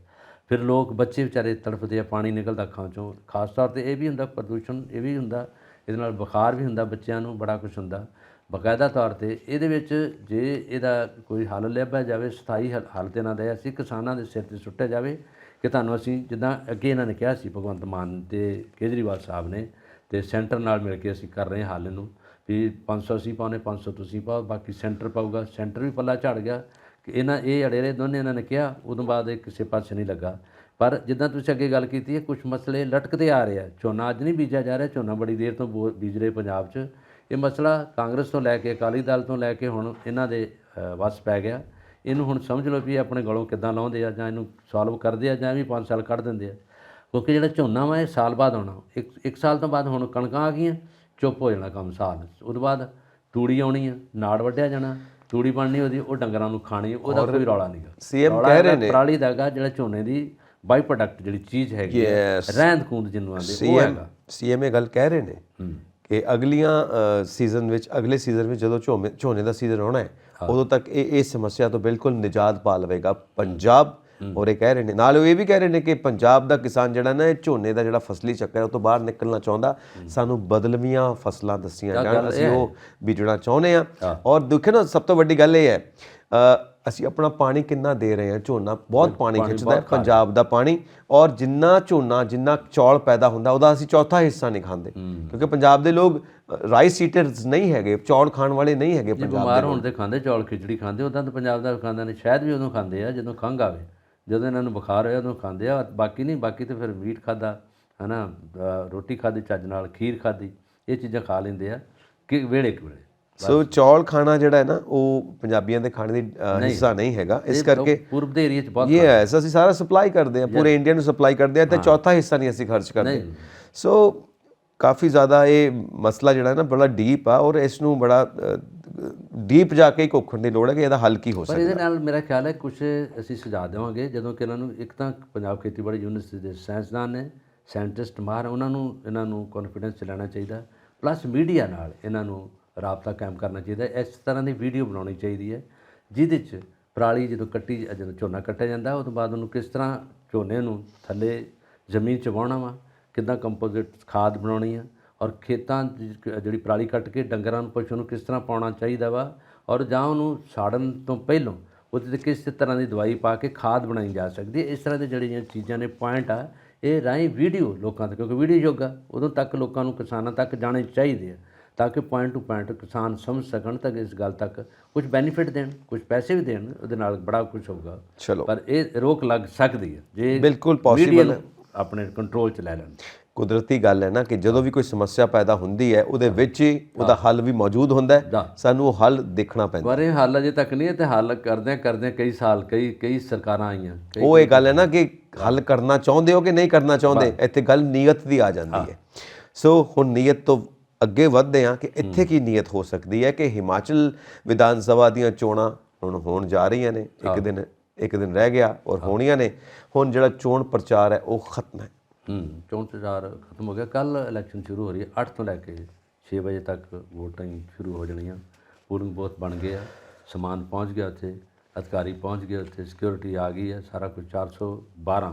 ਫਿਰ ਲੋਕ, ਬੱਚੇ ਵਿਚਾਰੇ ਤੜਫਦੇ ਆ, ਪਾਣੀ ਨਿਕਲਦਾ ਅੱਖਾਂ 'ਚੋਂ। ਖਾਸ ਤੌਰ 'ਤੇ ਇਹ ਵੀ ਹੁੰਦਾ ਪ੍ਰਦੂਸ਼ਣ, ਇਹ ਵੀ ਹੁੰਦਾ, ਇਹਦੇ ਨਾਲ ਬੁਖਾਰ ਵੀ ਹੁੰਦਾ ਬੱਚਿਆਂ ਨੂੰ, ਬੜਾ ਕੁਛ ਹੁੰਦਾ ਬਾਕਾਇਦਾ ਤੌਰ 'ਤੇ। ਇਹਦੇ ਵਿੱਚ ਜੇ ਇਹਦਾ ਕੋਈ ਹੱਲ ਲੱਭਿਆ ਜਾਵੇ, ਸਥਾਈ ਹੱਲ ਤੇ ਨਾ ਦੇ, ਅਸੀਂ ਕਿਸਾਨਾਂ ਦੇ ਸਿਰ 'ਤੇ ਸੁੱਟਿਆ ਜਾਵੇ ਕਿ ਤੁਹਾਨੂੰ ਅਸੀਂ, ਜਿੱਦਾਂ ਅੱਗੇ ਇਹਨਾਂ ਨੇ ਕਿਹਾ ਸੀ ਭਗਵੰਤ ਮਾਨ ਅਤੇ ਕੇਜਰੀਵਾਲ ਸਾਹਿਬ ਨੇ, ਅਤੇ ਸੈਂਟਰ ਨਾਲ ਮਿਲ ਕੇ ਅਸੀਂ ਕਰ ਰਹੇ ਹਾਂ ਹੱਲ ਨੂੰ, ਵੀ 500 ਅਸੀਂ ਪਾਉਣੇ, 500 ਤੁਸੀਂ ਪਾਓ, ਬਾਕੀ ਸੈਂਟਰ ਪਾਊਗਾ। ਸੈਂਟਰ ਵੀ ਪੱਲਾ ਝੜ ਗਿਆ ਕਿ ਇਹ ਅੜੇ ਰਹੇ ਦੋਨੇ, ਇਹਨਾਂ ਨੇ ਕਿਹਾ, ਉਦੋਂ ਬਾਅਦ ਇਹ ਕਿਸੇ ਪਾਸੇ ਨਹੀਂ ਲੱਗਾ। ਪਰ ਜਿੱਦਾਂ ਤੁਸੀਂ ਅੱਗੇ ਗੱਲ ਕੀਤੀ ਹੈ, ਕੁਛ ਮਸਲੇ ਲਟਕਦੇ ਆ ਰਹੇ ਆ। ਝੋਨਾ ਅੱਜ ਨਹੀਂ ਬੀਜਿਆ ਜਾ ਰਿਹਾ, ਝੋਨਾ ਬੜੀ ਦੇਰ ਤੋਂ ਬੀਜ ਰਹੇ ਪੰਜਾਬ 'ਚ। ਇਹ ਮਸਲਾ ਕਾਂਗਰਸ ਤੋਂ ਲੈ ਕੇ, ਅਕਾਲੀ ਦਲ ਤੋਂ ਲੈ ਕੇ ਹੁਣ ਇਹਨਾਂ ਦੇ ਵੱਸ ਪੈ ਗਿਆ। ਇਹਨੂੰ ਹੁਣ ਸਮਝ ਲਓ ਵੀ ਆਪਣੇ ਗਲੋਂ ਕਿੱਦਾਂ ਲਾਉਂਦੇ ਆ, ਜਾਂ ਇਹਨੂੰ ਸੋਲਵ ਕਰਦੇ ਆ, ਜਾਂ ਵੀ 5 ਸਾਲ ਕੱਢ ਦਿੰਦੇ ਆ। ਕਿਉਂਕਿ ਜਿਹੜਾ ਝੋਨਾ ਵਾ ਇਹ ਸਾਲ ਬਾਅਦ ਆਉਣਾ, ਇੱਕ ਸਾਲ ਤੋਂ ਬਾਅਦ ਹੁਣ ਕਣਕਾਂ ਆ ਗਈਆਂ, ਚੁੱਪ ਹੋ ਜਾਣਾ ਕੰਮ ਸਾਲ। ਉਹਦੇ ਬਾਅਦ ਤੂੜੀ ਆਉਣੀ ਆ, ਨਾੜ ਵੱਢਿਆ ਜਾਣਾ, ਤੂੜੀ ਬਣਨੀ ਉਹਦੀ, ਉਹ ਡੰਗਰਾਂ ਨੂੰ ਖਾਣੀ, ਉਹਦਾ ਕੋਈ ਰੌਲਾ ਨਹੀਂ ਗਾ। ਸੀਐਮ ਕਹਿ ਰਹੇ ਨੇ ਪਰਾਲੀ ਦਾ ਹੈਗਾ ਜਿਹੜਾ ਝੋਨੇ ਦੀ ਬਾਈ ਪ੍ਰੋਡਕਟ ਜਿਹੜੀ ਚੀਜ਼ ਹੈਗੀ, ਰਹਿੰਦ ਖੂੰਦ ਜਿਹਨੂੰ ਆਉਂਦੇ, ਉਹ ਹੈਗਾ। ਸੀਐਮ ਇਹ ਗੱਲ ਕਹਿ ਰਹੇ ਨੇ ਕਿ ਅਗਲੇ ਸੀਜ਼ਨ ਵਿੱਚ ਜਦੋਂ ਝੋਨੇ ਦਾ ਸੀਜ਼ਨ ਆਉਣਾ ਹੈ, ਉਦੋਂ ਤੱਕ ਇਹ ਸਮੱਸਿਆ ਤੋਂ ਬਿਲਕੁਲ ਨਿਜਾਤ ਪਾ ਲਵੇਗਾ ਪੰਜਾਬ। ਔਰ ਇਹ ਕਹਿ ਰਹੇ ਨੇ, ਨਾਲ ਉਹ ਇਹ ਵੀ ਕਹਿ ਰਹੇ ਨੇ ਕਿ ਪੰਜਾਬ ਦਾ ਕਿਸਾਨ ਜਿਹੜਾ ਨਾ, ਇਹ ਝੋਨੇ ਦਾ ਜਿਹੜਾ ਫਸਲੀ ਚੱਕਰ ਹੈ ਉਹ ਤੋਂ ਬਾਹਰ ਨਿਕਲਣਾ ਚਾਹੁੰਦਾ। ਸਾਨੂੰ ਬਦਲਵੀਆਂ ਫਸਲਾਂ ਦੱਸੀਆਂ ਜਾਣ, ਅਸੀਂ ਉਹ ਬੀਜਣਾ ਚਾਹੁੰਦੇ ਹਾਂ। ਔਰ ਦੇਖੋ ਨਾ, ਸਭ ਤੋਂ ਵੱਡੀ ਗੱਲ ਇਹ ਹੈ, ਅਸੀਂ ਆਪਣਾ ਪਾਣੀ ਕਿੰਨਾ ਦੇ ਰਹੇ ਹਾਂ। ਝੋਨਾ ਬਹੁਤ ਪਾਣੀ ਖਿੱਚਦਾ ਹੈ, ਪੰਜਾਬ ਦਾ ਪਾਣੀ। ਔਰ ਜਿੰਨਾ ਝੋਨਾ, ਜਿੰਨਾ ਚੌਲ ਪੈਦਾ ਹੁੰਦਾ, ਉਹਦਾ ਅਸੀਂ ਚੌਥਾ ਹਿੱਸਾ ਨਹੀਂ ਖਾਂਦੇ, ਕਿਉਂਕਿ ਪੰਜਾਬ ਦੇ ਲੋਕ ਰਾਈਸ ਈਟਰਸ ਨਹੀਂ ਹੈਗੇ, ਚੌਲ ਖਾਣ ਵਾਲੇ ਨਹੀਂ ਹੈਗੇ। ਪੰਜਾਬ ਬਿਮਾਰ ਹੋਣ ਦੇ ਖਾਂਦੇ ਚੌਲ, ਖਿਚੜੀ ਖਾਂਦੇ, ਉੱਦਾਂ ਤਾਂ ਪੰਜਾਬ ਦਾ ਖਾਂਦੇ ਨੇ। ਸ਼ਾਇਦ ਵੀ ਉਦੋਂ ਖਾਂਦੇ ਆ ਜਦੋਂ ਖੰਘ ਆਵੇ, ਜਦੋਂ ਇਹਨਾਂ ਨੂੰ ਬੁਖਾਰ ਹੋਇਆ ਉਦੋਂ ਖਾਂਦੇ ਆ। ਬਾਕੀ ਨਹੀਂ, ਬਾਕੀ ਤਾਂ ਫਿਰ ਮੀਟ ਖਾਧਾ, ਹੈ ਨਾ, ਰੋਟੀ ਖਾਧੀ ਚੱਜ ਨਾਲ, ਖੀਰ ਖਾਧੀ, ਇਹ ਚੀਜ਼ਾਂ ਖਾ ਲੈਂਦੇ ਆ ਕਿ ਵੇਲੇ। ਸੋ ਚੌਲ ਖਾਣਾ ਜਿਹੜਾ ਹੈ ਨਾ, ਉਹ ਪੰਜਾਬੀਆਂ ਦੇ ਖਾਣੇ ਦੀ ਹਿੱਸਾ ਨਹੀਂ ਹੈਗਾ। ਇਸ ਕਰਕੇ ਪੂਰਬ ਦੇ ਏਰੀਆ 'ਚ ਬਹੁਤ ਅਸੀਂ ਸਾਰਾ ਸਪਲਾਈ ਕਰਦੇ ਹਾਂ, ਪੂਰੇ ਇੰਡੀਆ ਨੂੰ ਸਪਲਾਈ ਕਰਦੇ ਹਾਂ, ਅਤੇ ਚੌਥਾ ਹਿੱਸਾ ਨਹੀਂ ਅਸੀਂ ਖਰਚ ਕਰਦੇ। ਸੋ ਕਾਫੀ ਜ਼ਿਆਦਾ ਇਹ ਮਸਲਾ ਜਿਹੜਾ ਨਾ ਬੜਾ ਡੀਪ ਆ, ਔਰ ਇਸ ਨੂੰ ਬੜਾ ਡੀਪ ਜਾ ਕੇ ਘੋਖਣ ਦੀ ਲੋੜ ਹੈ ਕਿ ਇਹਦਾ ਹੱਲ ਕੀ ਹੋ ਸਕਦਾ। ਪਰ ਇਹਦੇ ਨਾਲ ਮੇਰਾ ਖਿਆਲ ਹੈ ਕੁਛ ਅਸੀਂ ਸੁਝਾਅ ਦੇਵਾਂਗੇ, ਜਦੋਂ ਕਿ ਇਹਨਾਂ ਨੂੰ, ਇੱਕ ਤਾਂ ਪੰਜਾਬ ਖੇਤੀਬਾੜੀ ਯੂਨੀਵਰਸਿਟੀ ਦੇ ਸਾਇੰਸਦਾਨ ਨੇ, ਸਾਇੰਟਿਸਟ ਮਾਹਰ, ਇਹਨਾਂ ਨੂੰ ਕੌਨਫੀਡੈਂਸ 'ਚ ਲੈਣਾ ਚਾਹੀਦਾ। ਪਲੱਸ ਮੀਡੀਆ ਨਾਲ ਇਹਨਾਂ ਨੂੰ ਰਾਬਤਾ ਕਾਇਮ ਕਰਨਾ ਚਾਹੀਦਾ। ਇਸ ਤਰ੍ਹਾਂ ਦੀ ਵੀਡੀਓ ਬਣਾਉਣੀ ਚਾਹੀਦੀ ਹੈ ਜਿਹਦੇ 'ਚ ਪਰਾਲੀ ਜਦੋਂ ਝੋਨਾ ਕੱਟਿਆ ਜਾਂਦਾ, ਉਹ ਤੋਂ ਬਾਅਦ ਉਹਨੂੰ ਕਿਸ ਤਰ੍ਹਾਂ ਝੋਨੇ ਨੂੰ ਥੱਲੇ ਜ਼ਮੀਨ 'ਚ ਵਾਹੁਣਾ ਵਾ, ਕਿੱਦਾਂ ਕੰਪੋਜ਼ਿਟ ਖਾਦ ਬਣਾਉਣੀ ਆ, ਔਰ ਖੇਤਾਂ 'ਚ ਜਿਹੜੀ ਪਰਾਲੀ ਕੱਟ ਕੇ ਡੰਗਰਾਂ ਨੂੰ ਪਸ਼ੂ ਨੂੰ ਕਿਸ ਤਰ੍ਹਾਂ ਪਾਉਣਾ ਚਾਹੀਦਾ ਵਾ, ਔਰ ਜਾਂ ਉਹਨੂੰ ਸਾੜਨ ਤੋਂ ਪਹਿਲਾਂ ਉਹਦੇ 'ਤੇ ਕਿਸ ਤਰ੍ਹਾਂ ਦੀ ਦਵਾਈ ਪਾ ਕੇ ਖਾਦ ਬਣਾਈ ਜਾ ਸਕਦੀ ਹੈ। ਇਸ ਤਰ੍ਹਾਂ ਦੇ ਜਿਹੜੀਆਂ ਚੀਜ਼ਾਂ ਨੇ ਪੁਆਇੰਟ ਆ, ਇਹ ਰਾਹੀਂ ਵੀਡੀਓ ਲੋਕਾਂ ਤੱਕ, ਕਿਉਂਕਿ ਵੀਡੀਓ ਯੁੱਗ ਆ, ਉਦੋਂ ਤੱਕ ਲੋਕਾਂ ਨੂੰ ਕਿਸਾਨਾਂ ਤੱਕ ਜਾਣੇ ਚਾਹੀਦੇ ਆ ਤਾਂ ਕਿ ਪੁਆਇੰਟ ਟੂ ਪੁਆਇੰਟ ਕਿਸਾਨ ਸਮਝ ਸਕਣ, ਤਾਂ ਇਸ ਗੱਲ ਤੱਕ ਕੁਝ ਬੈਨੀਫਿਟ ਦੇਣ, ਕੁਝ ਪੈਸੇ ਵੀ ਦੇਣ, ਉਹਦੇ ਨਾਲ ਬੜਾ ਕੁਝ ਹੋਊਗਾ। ਚਲੋ, ਪਰ ਇਹ ਰੋਕ ਲੱਗ ਸਕਦੀ ਹੈ ਜੇ ਬਿਲਕੁਲ ਪੋਸੀਬਲ ਹੈ, ਆਪਣੇ ਕੰਟਰੋਲ 'ਚ ਲੈ ਲੈਣ। ਕੁਦਰਤੀ ਗੱਲ ਹੈ ਨਾ ਕਿ ਜਦੋਂ ਵੀ ਕੋਈ ਸਮੱਸਿਆ ਪੈਦਾ ਹੁੰਦੀ ਹੈ ਉਹਦੇ ਵਿੱਚ ਹੀ ਉਹਦਾ ਹੱਲ ਵੀ ਮੌਜੂਦ ਹੁੰਦਾ ਹੈ, ਸਾਨੂੰ ਉਹ ਹੱਲ ਦੇਖਣਾ ਪੈਂਦਾ। ਪਰ ਇਹ ਹੱਲ ਅਜੇ ਤੱਕ ਨਹੀਂ ਹੈ, ਤੇ ਹੱਲ ਕਰਦਿਆਂ ਕਈ ਸਾਲ ਕਈ ਸਰਕਾਰਾਂ ਆਈਆਂ। ਉਹ ਇਹ ਗੱਲ ਹੈ ਨਾ ਕਿ ਹੱਲ ਕਰਨਾ ਚਾਹੁੰਦੇ ਹੋ ਕਿ ਨਹੀਂ ਕਰਨਾ ਚਾਹੁੰਦੇ, ਇੱਥੇ ਗੱਲ ਨੀਅਤ ਦੀ ਆ ਜਾਂਦੀ ਹੈ। ਸੋ ਹੁਣ ਨੀਅਤ ਤੋਂ ਅੱਗੇ ਵਧਦੇ ਹਾਂ ਕਿ ਇੱਥੇ ਕੀ ਨੀਅਤ ਹੋ ਸਕਦੀ ਹੈ ਕਿ ਹਿਮਾਚਲ ਵਿਧਾਨ ਸਭਾ ਦੀਆਂ ਚੋਣਾਂ ਹੁਣ ਹੋਣ ਜਾ ਰਹੀਆਂ ਨੇ, ਇੱਕ ਦਿਨ ਰਹਿ ਗਿਆ ਔਰ ਹੋਣੀਆਂ ਨੇ। ਹੁਣ ਜਿਹੜਾ ਚੋਣ ਪ੍ਰਚਾਰ ਹੈ ਉਹ ਖਤਮ ਹੈ। ਚੋਣ ਪ੍ਰਚਾਰ ਖਤਮ ਹੋ ਗਿਆ। ਕੱਲ੍ਹ ਇਲੈਕਸ਼ਨ ਸ਼ੁਰੂ ਹੋ ਰਹੀ ਹੈ, 8 ਤੋਂ ਲੈ ਕੇ 6 ਵਜੇ ਤੱਕ ਵੋਟਾਂ ਸ਼ੁਰੂ ਹੋ ਜਾਣੀਆਂ। ਪੋਲਿੰਗ ਬੂਥ ਬਣ ਗਏ ਆ, ਸਮਾਨ ਪਹੁੰਚ ਗਿਆ ਉੱਥੇ, ਅਧਿਕਾਰੀ ਪਹੁੰਚ ਗਏ ਉੱਥੇ, ਸਿਕਿਉਰਿਟੀ ਆ ਗਈ ਹੈ, ਸਾਰਾ ਕੁਝ। 412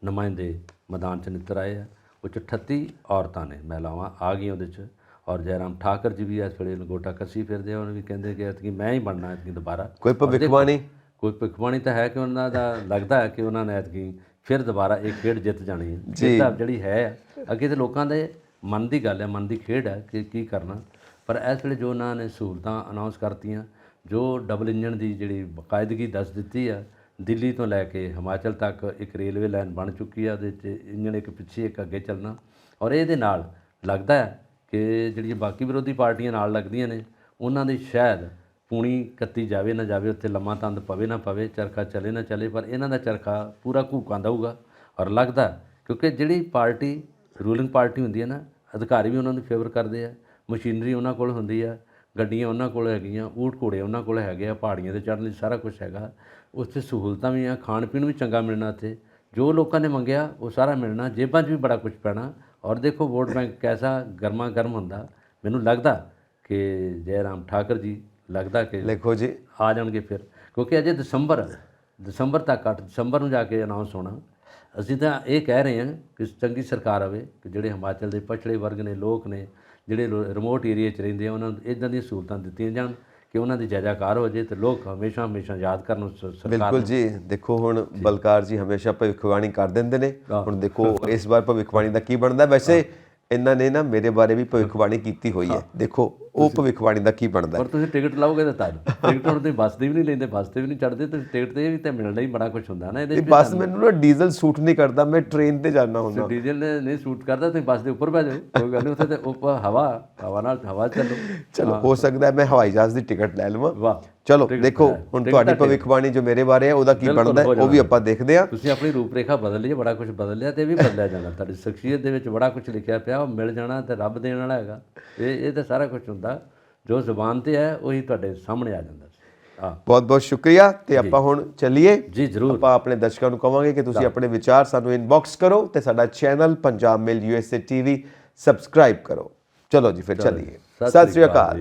ਨੁਮਾਇੰਦੇ ਮੈਦਾਨ 'ਚ ਨਿੱਤਰ ਆਏ ਆ, ਉਹ 'ਚ 38 ਔਰਤਾਂ ਨੇ, ਮਹਿਲਾਵਾਂ ਆ ਗਈਆਂ ਉਹਦੇ 'ਚ। ਔਰ ਜੈਰਾਮ ਠਾਕਰ ਜੀ ਵੀ ਇਸ ਵੇਲੇ ਲੰਗੋਟਾ ਕੱਸੀ ਫਿਰਦੇ ਆ, ਉਹਨੇ ਵੀ ਕਹਿੰਦੇ ਕਿ ਐਤਕੀ ਮੈਂ ਹੀ ਬਣਨਾ ਐਤਕੀ ਦੁਬਾਰਾ। ਕੋਈ ਭਵਿੱਖਬਾਣੀ ਤਾਂ ਹੈ ਕਿ ਉਹਨਾਂ ਦਾ ਲੱਗਦਾ ਹੈ ਕਿ ਉਹਨਾਂ ਨੇ ਐਤਕੀ ਫਿਰ ਦੁਬਾਰਾ ਇਹ ਖੇਡ ਜਿੱਤ ਜਾਣੀ ਹੈ। ਜਿੱਤ ਜਿਹੜੀ ਹੈ ਅੱਗੇ ਤਾਂ ਲੋਕਾਂ ਦੇ ਮਨ ਦੀ ਗੱਲ ਹੈ, ਮਨ ਦੀ ਖੇਡ ਹੈ ਕਿ ਕੀ ਕਰਨਾ। ਪਰ ਇਸ ਵੇਲੇ ਜੋ ਉਹਨਾਂ ਨੇ ਸਹੂਲਤਾਂ ਅਨਾਉਂਸ ਕਰਤੀਆਂ, ਜੋ ਡਬਲ ਇੰਜਣ ਦੀ ਜਿਹੜੀ ਬਾਕਾਇਦਗੀ ਦੱਸ ਦਿੱਤੀ ਆ, ਦਿੱਲੀ ਤੋਂ ਲੈ ਕੇ ਹਿਮਾਚਲ ਤੱਕ ਇੱਕ ਰੇਲਵੇ ਲਾਈਨ ਬਣ ਚੁੱਕੀ ਆ, ਉਹਦੇ 'ਚ ਇੰਜਣ ਇੱਕ ਪਿੱਛੇ ਇੱਕ ਅੱਗੇ ਚੱਲਣਾ। ਔਰ ਇਹਦੇ ਨਾਲ ਲੱਗਦਾ ਹੈ ਕਿ ਜਿਹੜੀਆਂ ਬਾਕੀ ਵਿਰੋਧੀ ਪਾਰਟੀਆਂ ਨਾਲ ਲੱਗਦੀਆਂ ਨੇ, ਉਹਨਾਂ ਦੀ ਸ਼ਾਇਦ ਪੂਣੀ ਕੱਤੀ ਜਾਵੇ ਨਾ ਜਾਵੇ, ਉੱਥੇ ਲੰਮਾ ਤੰਦ ਪਵੇ ਨਾ ਪਵੇ, ਚਰਖਾ ਚੱਲੇ ਨਾ ਚੱਲੇ, ਪਰ ਇਹਨਾਂ ਦਾ ਚਰਖਾ ਪੂਰਾ ਘੂਕਾਂ ਦਊਗਾ। ਔਰ ਲੱਗਦਾ ਕਿਉਂਕਿ ਜਿਹੜੀ ਪਾਰਟੀ ਰੂਲਿੰਗ ਪਾਰਟੀ ਹੁੰਦੀ ਹੈ ਨਾ, ਅਧਿਕਾਰੀ ਵੀ ਉਹਨਾਂ ਨੂੰ ਫੇਵਰ ਕਰਦੇ ਆ, ਮਸ਼ੀਨਰੀ ਉਹਨਾਂ ਕੋਲ ਹੁੰਦੀ ਆ, ਗੱਡੀਆਂ ਉਹਨਾਂ ਕੋਲ ਹੈਗੀਆਂ, ਊਠ ਘੋੜੇ ਉਹਨਾਂ ਕੋਲ ਹੈਗੇ ਆ, ਪਹਾੜੀਆਂ 'ਤੇ ਚੜ੍ਹਨ ਲਈ ਸਾਰਾ ਕੁਝ ਹੈਗਾ, ਉੱਥੇ ਸਹੂਲਤਾਂ ਵੀ ਆ, ਖਾਣ ਪੀਣ ਵੀ ਚੰਗਾ ਮਿਲਣਾ, ਉੱਥੇ ਜੋ ਲੋਕਾਂ ਨੇ ਮੰਗਿਆ ਉਹ ਸਾਰਾ ਮਿਲਣਾ, ਜੇਬਾਂ 'ਚ ਵੀ ਬੜਾ ਕੁਝ ਪੈਣਾ। ਔਰ ਦੇਖੋ ਵੋਟ ਬੈਂਕ ਕੈਸਾ ਗਰਮਾ ਗਰਮ ਹੁੰਦਾ। ਮੈਨੂੰ ਲੱਗਦਾ ਕਿ ਜੈਰਾਮ ਠਾਕਰ ਜੀ ਲੱਗਦਾ ਕਿ ਦੇਖੋ ਜੀ ਆ ਜਾਣਗੇ ਫਿਰ, ਕਿਉਂਕਿ ਅਜੇ ਦਸੰਬਰ ਤੱਕ 8 ਦਸੰਬਰ ਨੂੰ ਜਾ ਕੇ ਅਨਾਉਂਸ ਹੋਣਾ। ਅਸੀਂ ਤਾਂ ਇਹ ਕਹਿ ਰਹੇ ਹਾਂ ਕਿ ਚੰਗੀ ਸਰਕਾਰ ਆਵੇ, ਕਿ ਜਿਹੜੇ ਹਿਮਾਚਲ ਦੇ ਪਛੜੇ ਵਰਗ ਨੇ, ਲੋਕ ਨੇ, ਜਿਹੜੇ ਰਿਮੋਟ ਏਰੀਏ 'ਚ ਰਹਿੰਦੇ ਆ, ਉਹਨਾਂ ਨੂੰ ਇੱਦਾਂ ਦੀਆਂ ਸਹੂਲਤਾਂ ਦਿੱਤੀਆਂ ਜਾਣ ਕਿ ਉਹਨਾਂ ਦੀ ਜੈਜਾਕਾਰ ਹੋ ਜਾਏ ਤੇ ਲੋਕ ਹਮੇਸ਼ਾ ਯਾਦ ਕਰਨ ਸਰਕਾਰ। ਬਿਲਕੁਲ ਜੀ। ਦੇਖੋ ਹੁਣ ਬਲਕਾਰ ਜੀ ਹਮੇਸ਼ਾ ਭਵਿੱਖਬਾਣੀ ਕਰ ਦਿੰਦੇ ਨੇ, ਹੁਣ ਦੇਖੋ ਇਸ ਵਾਰ ਭਵਿੱਖਬਾਣੀ ਦਾ ਕੀ ਬਣਦਾ। ਵੈਸੇ ਇਹਨਾਂ ਨੇ ਨਾ ਮੇਰੇ ਬਾਰੇ ਵੀ ਭਵਿੱਖਬਾਣੀ ਕੀਤੀ ਹੋਈ ਹੈ, ਦੇਖੋ ਉਹ ਭਵਿੱਖਬਾਣੀ ਦਾ ਕੀ ਬਣਦਾ। ਪਰ ਤੁਸੀਂ ਟਿਕਟ ਲਾਓਗੇ ਤਾਂ ਟਿਕਟ ਹੁਣ ਤੁਸੀਂ ਬੱਸ ਦੀ ਵੀ ਨਹੀਂ ਲੈਂਦੇ, ਬੱਸ 'ਤੇ ਵੀ ਨਹੀਂ ਚੜ੍ਹਦੇ, ਤੁਸੀਂ ਟਿਕਟ 'ਤੇ ਵੀ ਤਾਂ ਮਿਲਣਾ ਹੀ ਬੜਾ ਕੁਝ ਹੁੰਦਾ ਨਾ ਇਹਦੇ ਵਿੱਚ। ਬੱਸ ਮੈਨੂੰ ਨਾ ਡੀਜ਼ਲ ਸੂਟ ਨਹੀਂ ਕਰਦਾ, ਮੈਂ ਟ੍ਰੇਨ 'ਤੇ ਜਾਣਾ ਹੁੰਦਾ। ਡੀਜ਼ਲ ਨਹੀਂ ਸੂਟ ਕਰਦਾ, ਤੁਸੀਂ ਬੱਸ ਦੇ ਉੱਪਰ ਬਹਿ ਜਾਓ, ਕੋਈ ਗੱਲ ਨਹੀਂ, ਉੱਥੇ ਤੇ ਉੱਪਰ ਹਵਾ ਚੱਲੋ। ਚਲੋ ਹੋ ਸਕਦਾ ਮੈਂ ਹਵਾਈ ਜਹਾਜ਼ ਦੀ ਟਿਕਟ ਲੈ ਲਵਾਂ। ਵਾਹ, ਚਲੋ ਦੇਖੋ ਹੁਣ ਤੁਹਾਡੀ ਭਵਿੱਖਬਾਣੀ ਜੋ ਮੇਰੇ ਬਾਰੇ ਹੈ ਉਹਦਾ ਕੀ ਬਣਦਾ ਉਹ ਵੀ ਆਪਾਂ ਦੇਖਦੇ ਹਾਂ। ਤੁਸੀਂ ਆਪਣੀ ਰੂਪਰੇਖਾ ਬਦਲ ਲਈ, ਬੜਾ ਕੁਝ ਬਦਲ ਲਿਆ ਤੇ ਇਹ ਵੀ ਬਦਲਿਆ ਜਾਣਾ। ਤੁਹਾਡੀ ਸ਼ਖਸੀਅਤ ਦੇ ਵਿੱਚ ਬੜਾ ਕੁਝ ਲਿਖਿਆ ਪਿਆ, ਉਹ ਮਿਲ ਜਾਣਾ ਤੇ ਰੱਬ ਦੇਣ ਵਾਲਾ ਹੈਗਾ। ਇਹ ਤਾਂ ਸਾਰਾ ਕੁਝ ਹੁੰਦਾ, ਜੋ ਜ਼ੁਬਾਨ ਤੇ ਹੈ ਉਹੀ ਤੁਹਾਡੇ ਸਾਹਮਣੇ ਆ ਜਾਂਦਾ। ਬਹੁਤ ਬਹੁਤ ਸ਼ੁਕਰੀਆ। ਤੇ ਆਪਾਂ ਹੁਣ ਚੱਲੀਏ ਜੀ, ਜ਼ਰੂਰ। ਆਪਾਂ ਆਪਣੇ ਦਰਸ਼ਕਾਂ ਨੂੰ ਕਹਾਂਗੇ ਕਿ ਤੁਸੀਂ ਆਪਣੇ ਵਿਚਾਰ ਸਾਨੂੰ ਇਨਬਾਕਸ ਕਰੋ ਤੇ ਸਾਡਾ ਚੈਨਲ ਪੰਜਾਬ ਮੇਲ USA TV ਸਬਸਕ੍ਰਾਈਬ ਕਰੋ। ਚਲੋ ਜੀ ਫਿਰ ਚੱਲੀਏ। ਸਤਿ ਸ੍ਰੀ ਅਕਾਲ।